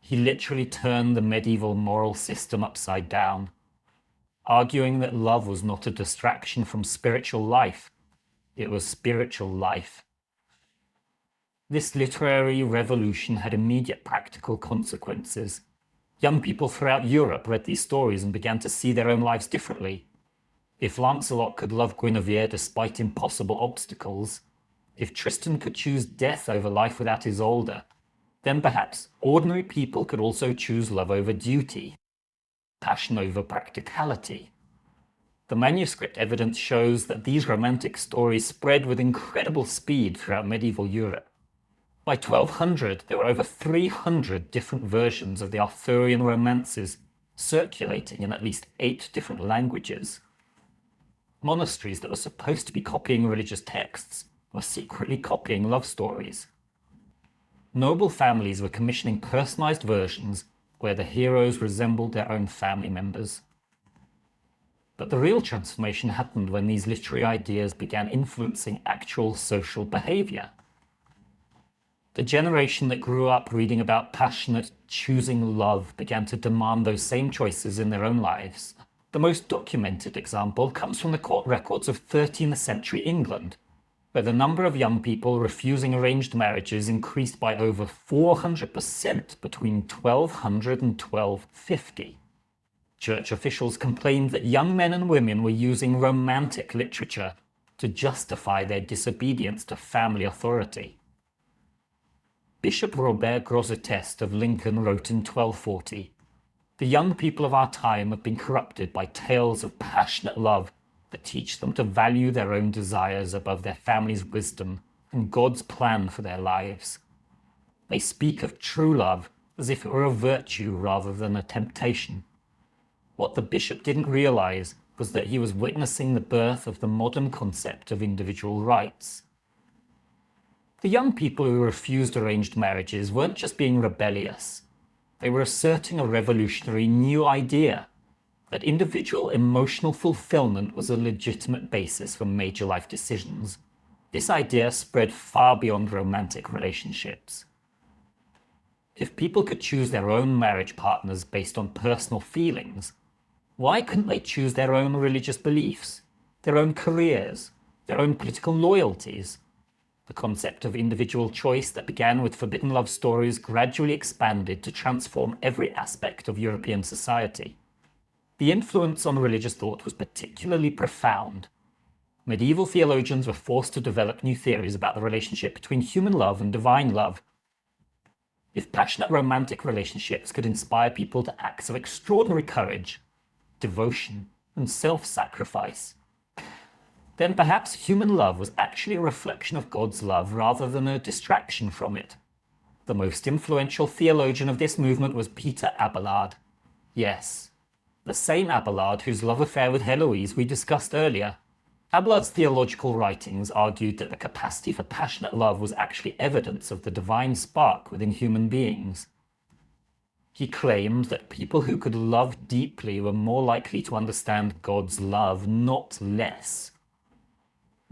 He literally turned the medieval moral system upside down, arguing that love was not a distraction from spiritual life, it was spiritual life. This literary revolution had immediate practical consequences. Young people throughout Europe read these stories and began to see their own lives differently. If Lancelot could love Guinevere despite impossible obstacles, if Tristan could choose death over life without Isolde, then perhaps ordinary people could also choose love over duty, passion over practicality. The manuscript evidence shows that these romantic stories spread with incredible speed throughout medieval Europe. By 1200, there were over 300 different versions of the Arthurian romances circulating in at least 8 different languages. Monasteries that were supposed to be copying religious texts were secretly copying love stories. Noble families were commissioning personalized versions where the heroes resembled their own family members. But the real transformation happened when these literary ideas began influencing actual social behavior. The generation that grew up reading about passionate, choosing love began to demand those same choices in their own lives. The most documented example comes from the court records of 13th century England, where the number of young people refusing arranged marriages increased by over 400% between 1200 and 1250. Church officials complained that young men and women were using romantic literature to justify their disobedience to family authority. Bishop Robert Grosseteste of Lincoln wrote in 1240, "The young people of our time have been corrupted by tales of passionate love that teach them to value their own desires above their family's wisdom and God's plan for their lives. They speak of true love as if it were a virtue rather than a temptation." What the bishop didn't realize was that he was witnessing the birth of the modern concept of individual rights. The young people who refused arranged marriages weren't just being rebellious. They were asserting a revolutionary new idea that individual emotional fulfillment was a legitimate basis for major life decisions. This idea spread far beyond romantic relationships. If people could choose their own marriage partners based on personal feelings, why couldn't they choose their own religious beliefs, their own careers, their own political loyalties? The concept of individual choice that began with forbidden love stories gradually expanded to transform every aspect of European society. The influence on religious thought was particularly profound. Medieval theologians were forced to develop new theories about the relationship between human love and divine love. If passionate romantic relationships could inspire people to acts of extraordinary courage, devotion, and self-sacrifice, then perhaps human love was actually a reflection of God's love rather than a distraction from it. The most influential theologian of this movement was Peter Abelard. Yes, the same Abelard whose love affair with Heloise we discussed earlier. Abelard's theological writings argued that the capacity for passionate love was actually evidence of the divine spark within human beings. He claimed that people who could love deeply were more likely to understand God's love, not less.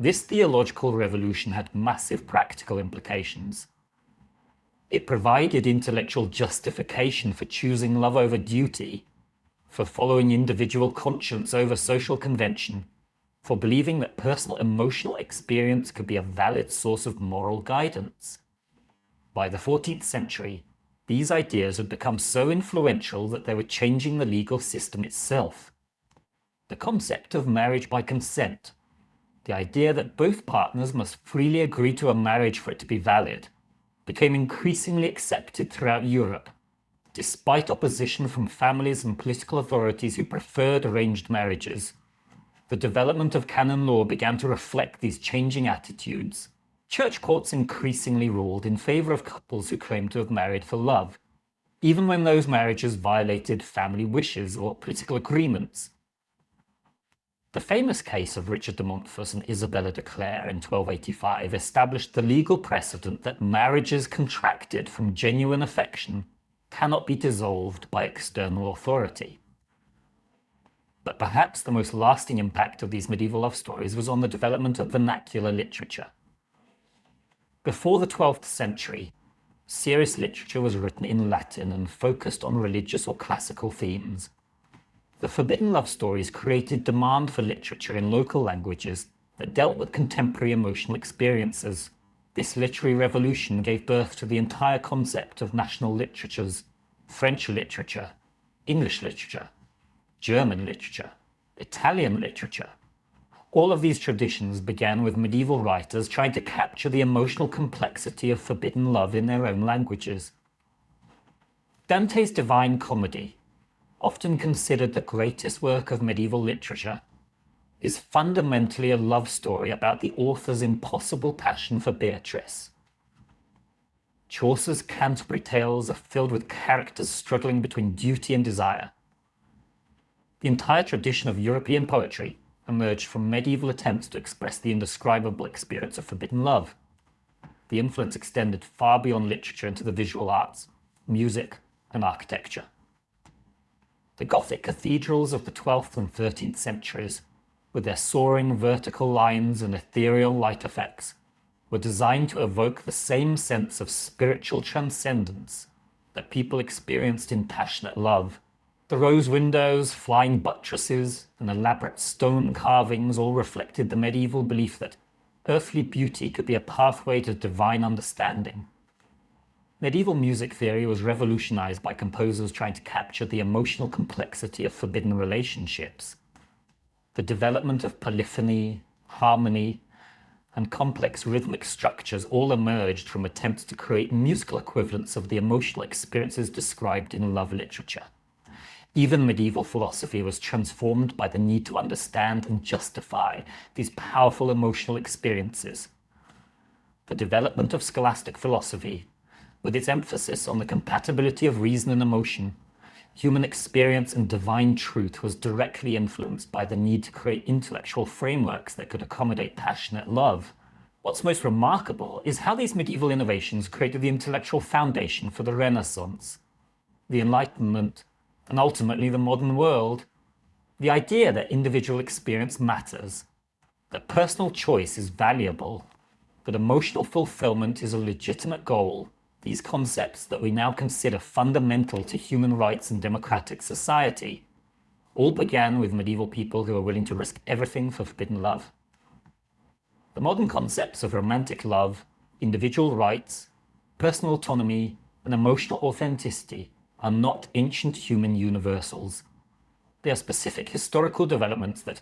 This theological revolution had massive practical implications. It provided intellectual justification for choosing love over duty, for following individual conscience over social convention, for believing that personal emotional experience could be a valid source of moral guidance. By the 14th century, these ideas had become so influential that they were changing the legal system itself. The concept of marriage by consent, the idea that both partners must freely agree to a marriage for it to be valid, became increasingly accepted throughout Europe, despite opposition from families and political authorities who preferred arranged marriages. The development of canon law began to reflect these changing attitudes. Church courts increasingly ruled in favor of couples who claimed to have married for love, even when those marriages violated family wishes or political agreements. The famous case of Richard de Montfort and Isabella de Clare in 1285 established the legal precedent that marriages contracted from genuine affection cannot be dissolved by external authority. But perhaps the most lasting impact of these medieval love stories was on the development of vernacular literature. Before the 12th century, serious literature was written in Latin and focused on religious or classical themes. The forbidden love stories created demand for literature in local languages that dealt with contemporary emotional experiences. This literary revolution gave birth to the entire concept of national literatures: French literature, English literature, German literature, Italian literature. All of these traditions began with medieval writers trying to capture the emotional complexity of forbidden love in their own languages. Dante's Divine Comedy, often considered the greatest work of medieval literature, is fundamentally a love story about the author's impossible passion for Beatrice. Chaucer's Canterbury Tales are filled with characters struggling between duty and desire. The entire tradition of European poetry emerged from medieval attempts to express the indescribable experience of forbidden love. The influence extended far beyond literature into the visual arts, music, and architecture. The Gothic cathedrals of the 12th and 13th centuries, with their soaring vertical lines and ethereal light effects, were designed to evoke the same sense of spiritual transcendence that people experienced in passionate love. The rose windows, flying buttresses, and elaborate stone carvings all reflected the medieval belief that earthly beauty could be a pathway to divine understanding. Medieval music theory was revolutionized by composers trying to capture the emotional complexity of forbidden relationships. The development of polyphony, harmony, and complex rhythmic structures all emerged from attempts to create musical equivalents of the emotional experiences described in love literature. Even medieval philosophy was transformed by the need to understand and justify these powerful emotional experiences. The development of scholastic philosophy, with its emphasis on the compatibility of reason and emotion, human experience and divine truth, was directly influenced by the need to create intellectual frameworks that could accommodate passionate love. What's most remarkable is how these medieval innovations created the intellectual foundation for the Renaissance, the Enlightenment, and ultimately the modern world. The idea that individual experience matters, that personal choice is valuable, that emotional fulfillment is a legitimate goal, these concepts that we now consider fundamental to human rights and democratic society, all began with medieval people who were willing to risk everything for forbidden love. The modern concepts of romantic love, individual rights, personal autonomy, and emotional authenticity are not ancient human universals. They are specific historical developments that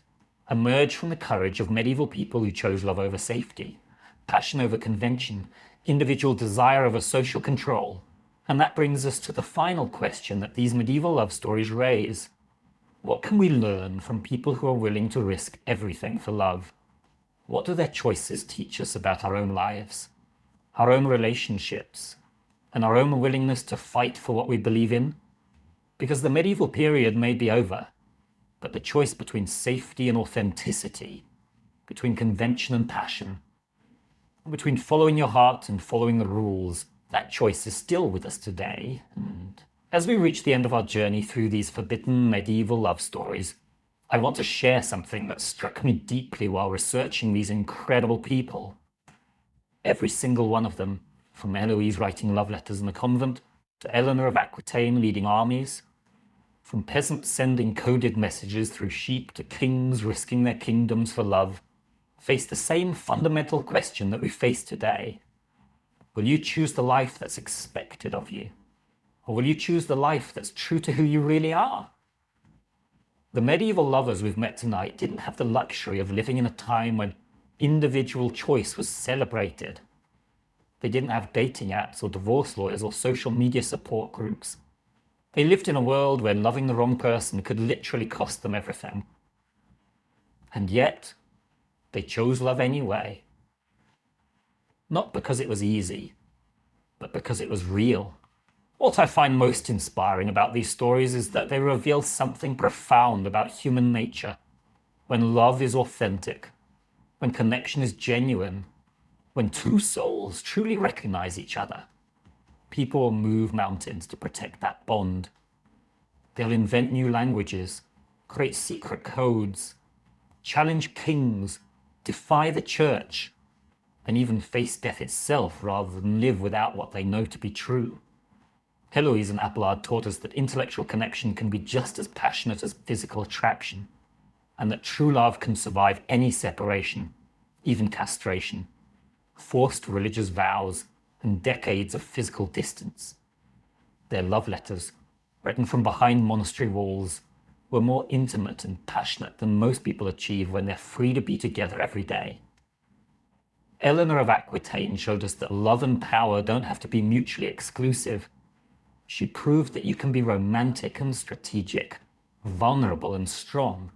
emerge from the courage of medieval people who chose love over safety, passion over convention, individual desire over social control. And that brings us to the final question that these medieval love stories raise. What can we learn from people who are willing to risk everything for love? What do their choices teach us about our own lives, our own relationships, and our own willingness to fight for what we believe in? Because the medieval period may be over, but the choice between safety and authenticity, between convention and passion, between following your heart and following the rules, that choice is still with us today. And as we reach the end of our journey through these forbidden medieval love stories, I want to share something that struck me deeply while researching these incredible people. Every single one of them, from Eloise writing love letters in a convent, to Eleanor of Aquitaine leading armies, From peasants sending coded messages through sheep to kings risking their kingdoms for love, face the same fundamental question that we face today. Will you choose the life that's expected of you? Or will you choose the life that's true to who you really are? The medieval lovers we've met tonight didn't have the luxury of living in a time when individual choice was celebrated. They didn't have dating apps or divorce lawyers or social media support groups. They lived in a world where loving the wrong person could literally cost them everything. And yet, they chose love anyway. Not because it was easy, but because it was real. What I find most inspiring about these stories is that they reveal something profound about human nature. When love is authentic, when connection is genuine, when two souls truly recognize each other, people will move mountains to protect that bond. They'll invent new languages, create secret codes, challenge kings, defy the church, and even face death itself rather than live without what they know to be true. Heloise and Abelard taught us that intellectual connection can be just as passionate as physical attraction, and that true love can survive any separation, even castration, forced religious vows, and decades of physical distance. Their love letters, written from behind monastery walls, were more intimate and passionate than most people achieve when they're free to be together every day. Eleanor of Aquitaine showed us that love and power don't have to be mutually exclusive. She proved that you can be romantic and strategic, vulnerable and strong,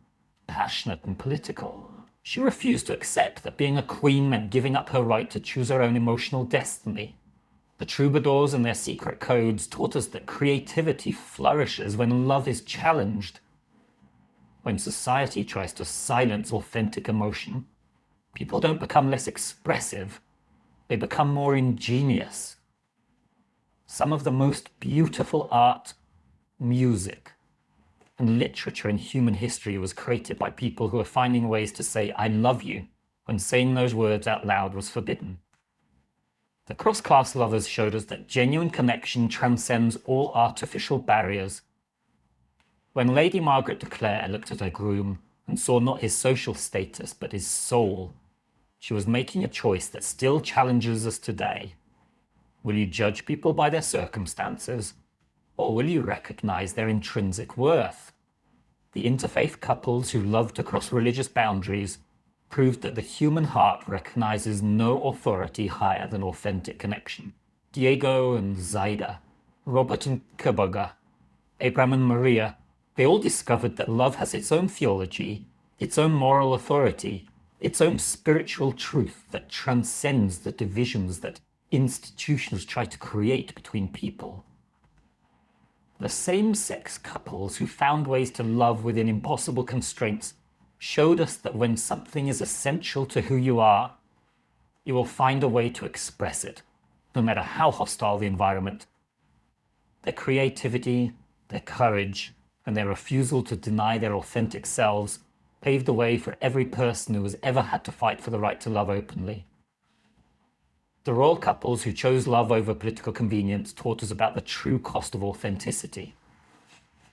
passionate and political. She refused to accept that being a queen meant giving up her right to choose her own emotional destiny. The troubadours and their secret codes taught us that creativity flourishes when love is challenged. When society tries to silence authentic emotion, people don't become less expressive, they become more ingenious. Some of the most beautiful art, music, and literature in human history was created by people who are finding ways to say, "I love you," when saying those words out loud was forbidden. The cross-class lovers showed us that genuine connection transcends all artificial barriers. When Lady Margaret de Clare looked at her groom and saw not his social status but his soul, she was making a choice that still challenges us today. Will you judge people by their circumstances, or will you recognize their intrinsic worth? The interfaith couples who loved across religious boundaries proved that the human heart recognizes no authority higher than authentic connection. Diego and Zaida, Robert and Kabuga, Abraham and Maria, they all discovered that love has its own theology, its own moral authority, its own spiritual truth that transcends the divisions that institutions try to create between people. The same-sex couples who found ways to love within impossible constraints showed us that when something is essential to who you are, you will find a way to express it, no matter how hostile the environment. Their creativity, their courage, and their refusal to deny their authentic selves paved the way for every person who has ever had to fight for the right to love openly. The royal couples who chose love over political convenience taught us about the true cost of authenticity.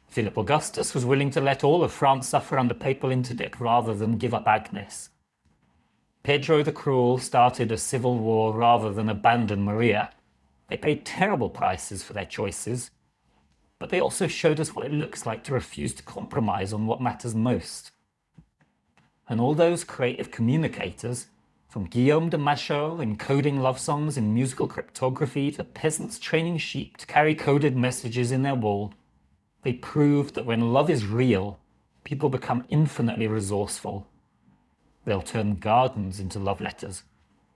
Philip Augustus was willing to let all of France suffer under papal interdict rather than give up Agnes. Pedro the Cruel started a civil war rather than abandon Maria. They paid terrible prices for their choices, but they also showed us what it looks like to refuse to compromise on what matters most. And all those creative communicators, from Guillaume de Machaut encoding love songs in musical cryptography to peasants training sheep to carry coded messages in their wool, they proved that when love is real, people become infinitely resourceful. They'll turn gardens into love letters,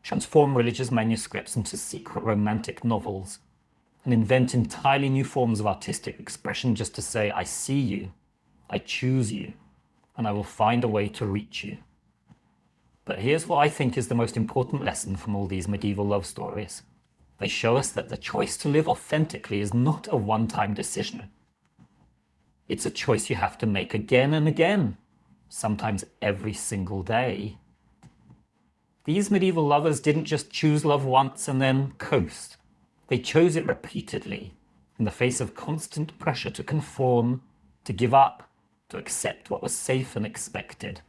transform religious manuscripts into secret romantic novels, and invent entirely new forms of artistic expression just to say, "I see you, I choose you, and I will find a way to reach you." But here's what I think is the most important lesson from all these medieval love stories. They show us that the choice to live authentically is not a one-time decision. It's a choice you have to make again and again, sometimes every single day. These medieval lovers didn't just choose love once and then coast. They chose it repeatedly, in the face of constant pressure to conform, To give up, to accept what was safe and expected.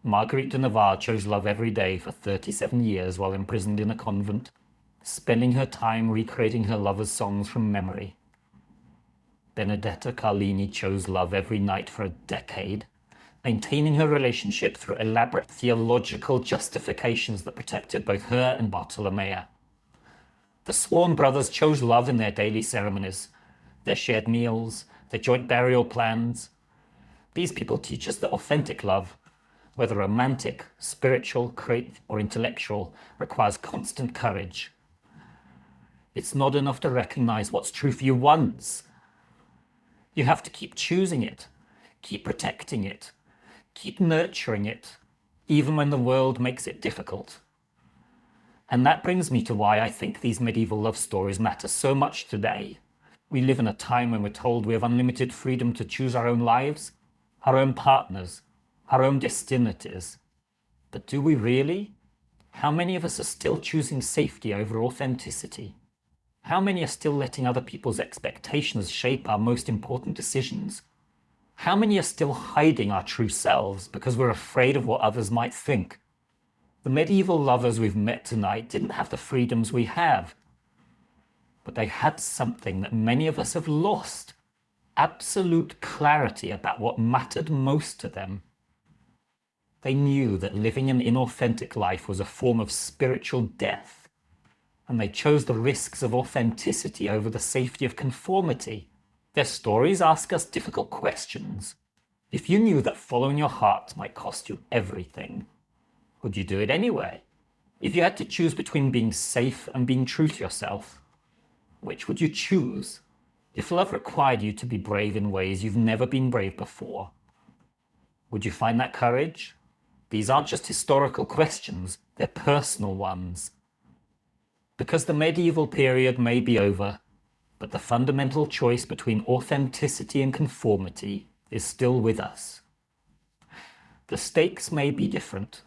Marguerite de Navarre chose love every day for 37 years while imprisoned in a convent, spending her time recreating her lover's songs from memory. Benedetta Carlini chose love every night for a decade, maintaining her relationship through elaborate theological justifications that protected both her and Bartolomea. The Sworn brothers chose love in their daily ceremonies, their shared meals, their joint burial plans. These people teach us that authentic love, whether romantic, spiritual, creative, or intellectual, requires constant courage. It's not enough to recognize what's true for you once. You have to keep choosing it, keep protecting it, keep nurturing it, even when the world makes it difficult. And that brings me to why I think these medieval love stories matter so much today. We live in a time when we're told we have unlimited freedom to choose our own lives, our own partners, our own destinities. But do we really? How many of us are still choosing safety over authenticity? How many are still letting other people's expectations shape our most important decisions? How many are still hiding our true selves because we're afraid of what others might think? The medieval lovers we've met tonight didn't have the freedoms we have, but they had something that many of us have lost: absolute clarity about what mattered most to them. They knew that living an inauthentic life was a form of spiritual death, and they chose the risks of authenticity over the safety of conformity. Their stories ask us difficult questions. If you knew that following your heart might cost you everything, would you do it anyway? If you had to choose between being safe and being true to yourself, which would you choose? If love required you to be brave in ways you've never been brave before, would you find that courage? These aren't just historical questions, they're personal ones. Because the medieval period may be over, but the fundamental choice between authenticity and conformity is still with us. The stakes may be different,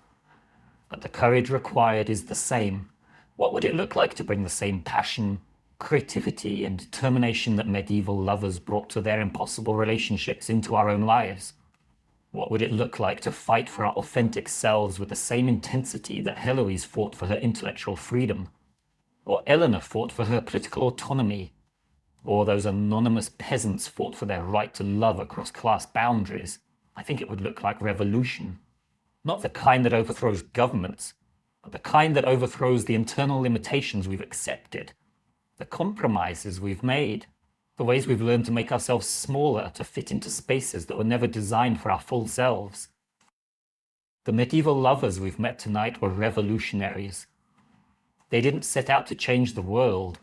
but the courage required is the same. What would it look like to bring the same passion, creativity, and determination that medieval lovers brought to their impossible relationships into our own lives? What would it look like to fight for our authentic selves with the same intensity that Heloise fought for her intellectual freedom, or Eleanor fought for her political autonomy, or those anonymous peasants fought for their right to love across class boundaries? I think it would look like revolution. Not the kind that overthrows governments, but the kind that overthrows the internal limitations we've accepted, the compromises we've made, the ways we've learned to make ourselves smaller to fit into spaces that were never designed for our full selves. The medieval lovers we've met tonight were revolutionaries. They didn't set out to change the world.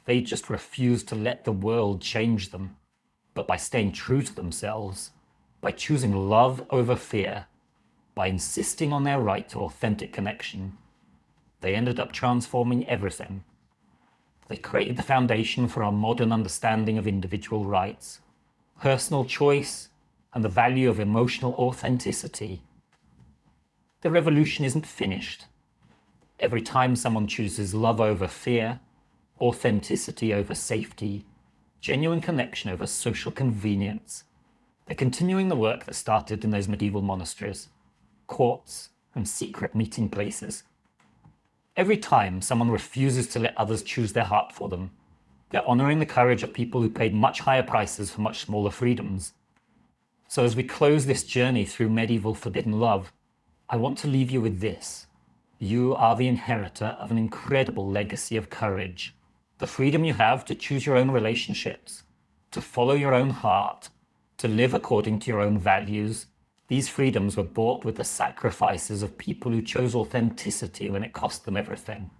They just refused to let the world change them. But by staying true to themselves, by choosing love over fear, by insisting on their right to authentic connection, they ended up transforming everything. They created the foundation for our modern understanding of individual rights, personal choice, and the value of emotional authenticity. The revolution isn't finished. Every time someone chooses love over fear, authenticity over safety, genuine connection over social convenience, they're continuing the work that started in those medieval monasteries, courts, and secret meeting places. Every time someone refuses to let others choose their heart for them, they're honoring the courage of people who paid much higher prices for much smaller freedoms. So as we close this journey through medieval forbidden love, I want to leave you with this. You are the inheritor of an incredible legacy of courage. The freedom you have to choose your own relationships, to follow your own heart, to live according to your own values. These freedoms were bought with the sacrifices of people who chose authenticity when it cost them everything.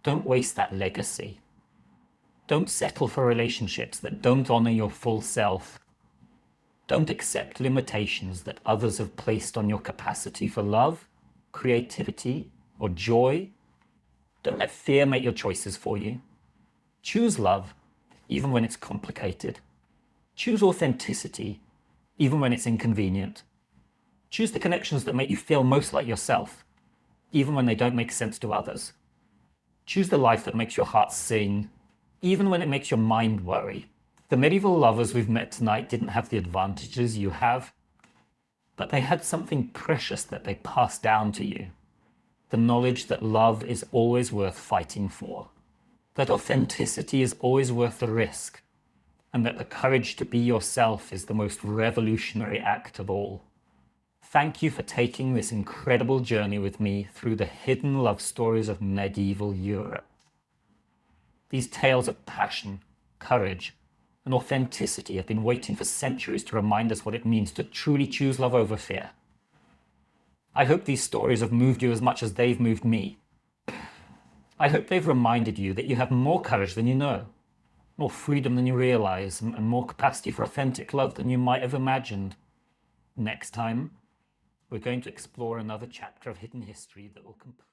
Don't waste that legacy. Don't settle for relationships that don't honor your full self. Don't accept limitations that others have placed on your capacity for love, creativity, or joy. Don't let fear make your choices for you. Choose love, even when it's complicated. Choose authenticity, even when it's inconvenient. Choose the connections that make you feel most like yourself, even when they don't make sense to others. Choose the life that makes your heart sing, even when it makes your mind worry. The medieval lovers we've met tonight didn't have the advantages you have, but they had something precious that they passed down to you. The knowledge that love is always worth fighting for, that authenticity is always worth the risk, and that the courage to be yourself is the most revolutionary act of all. Thank you for taking this incredible journey with me through the hidden love stories of medieval Europe. These tales of passion, courage, and authenticity have been waiting for centuries to remind us what it means to truly choose love over fear. I hope these stories have moved you as much as they've moved me. I hope they've reminded you that you have more courage than you know, more freedom than you realize, and more capacity for authentic love than you might have imagined. Next time, we're going to explore another chapter of hidden history that will complete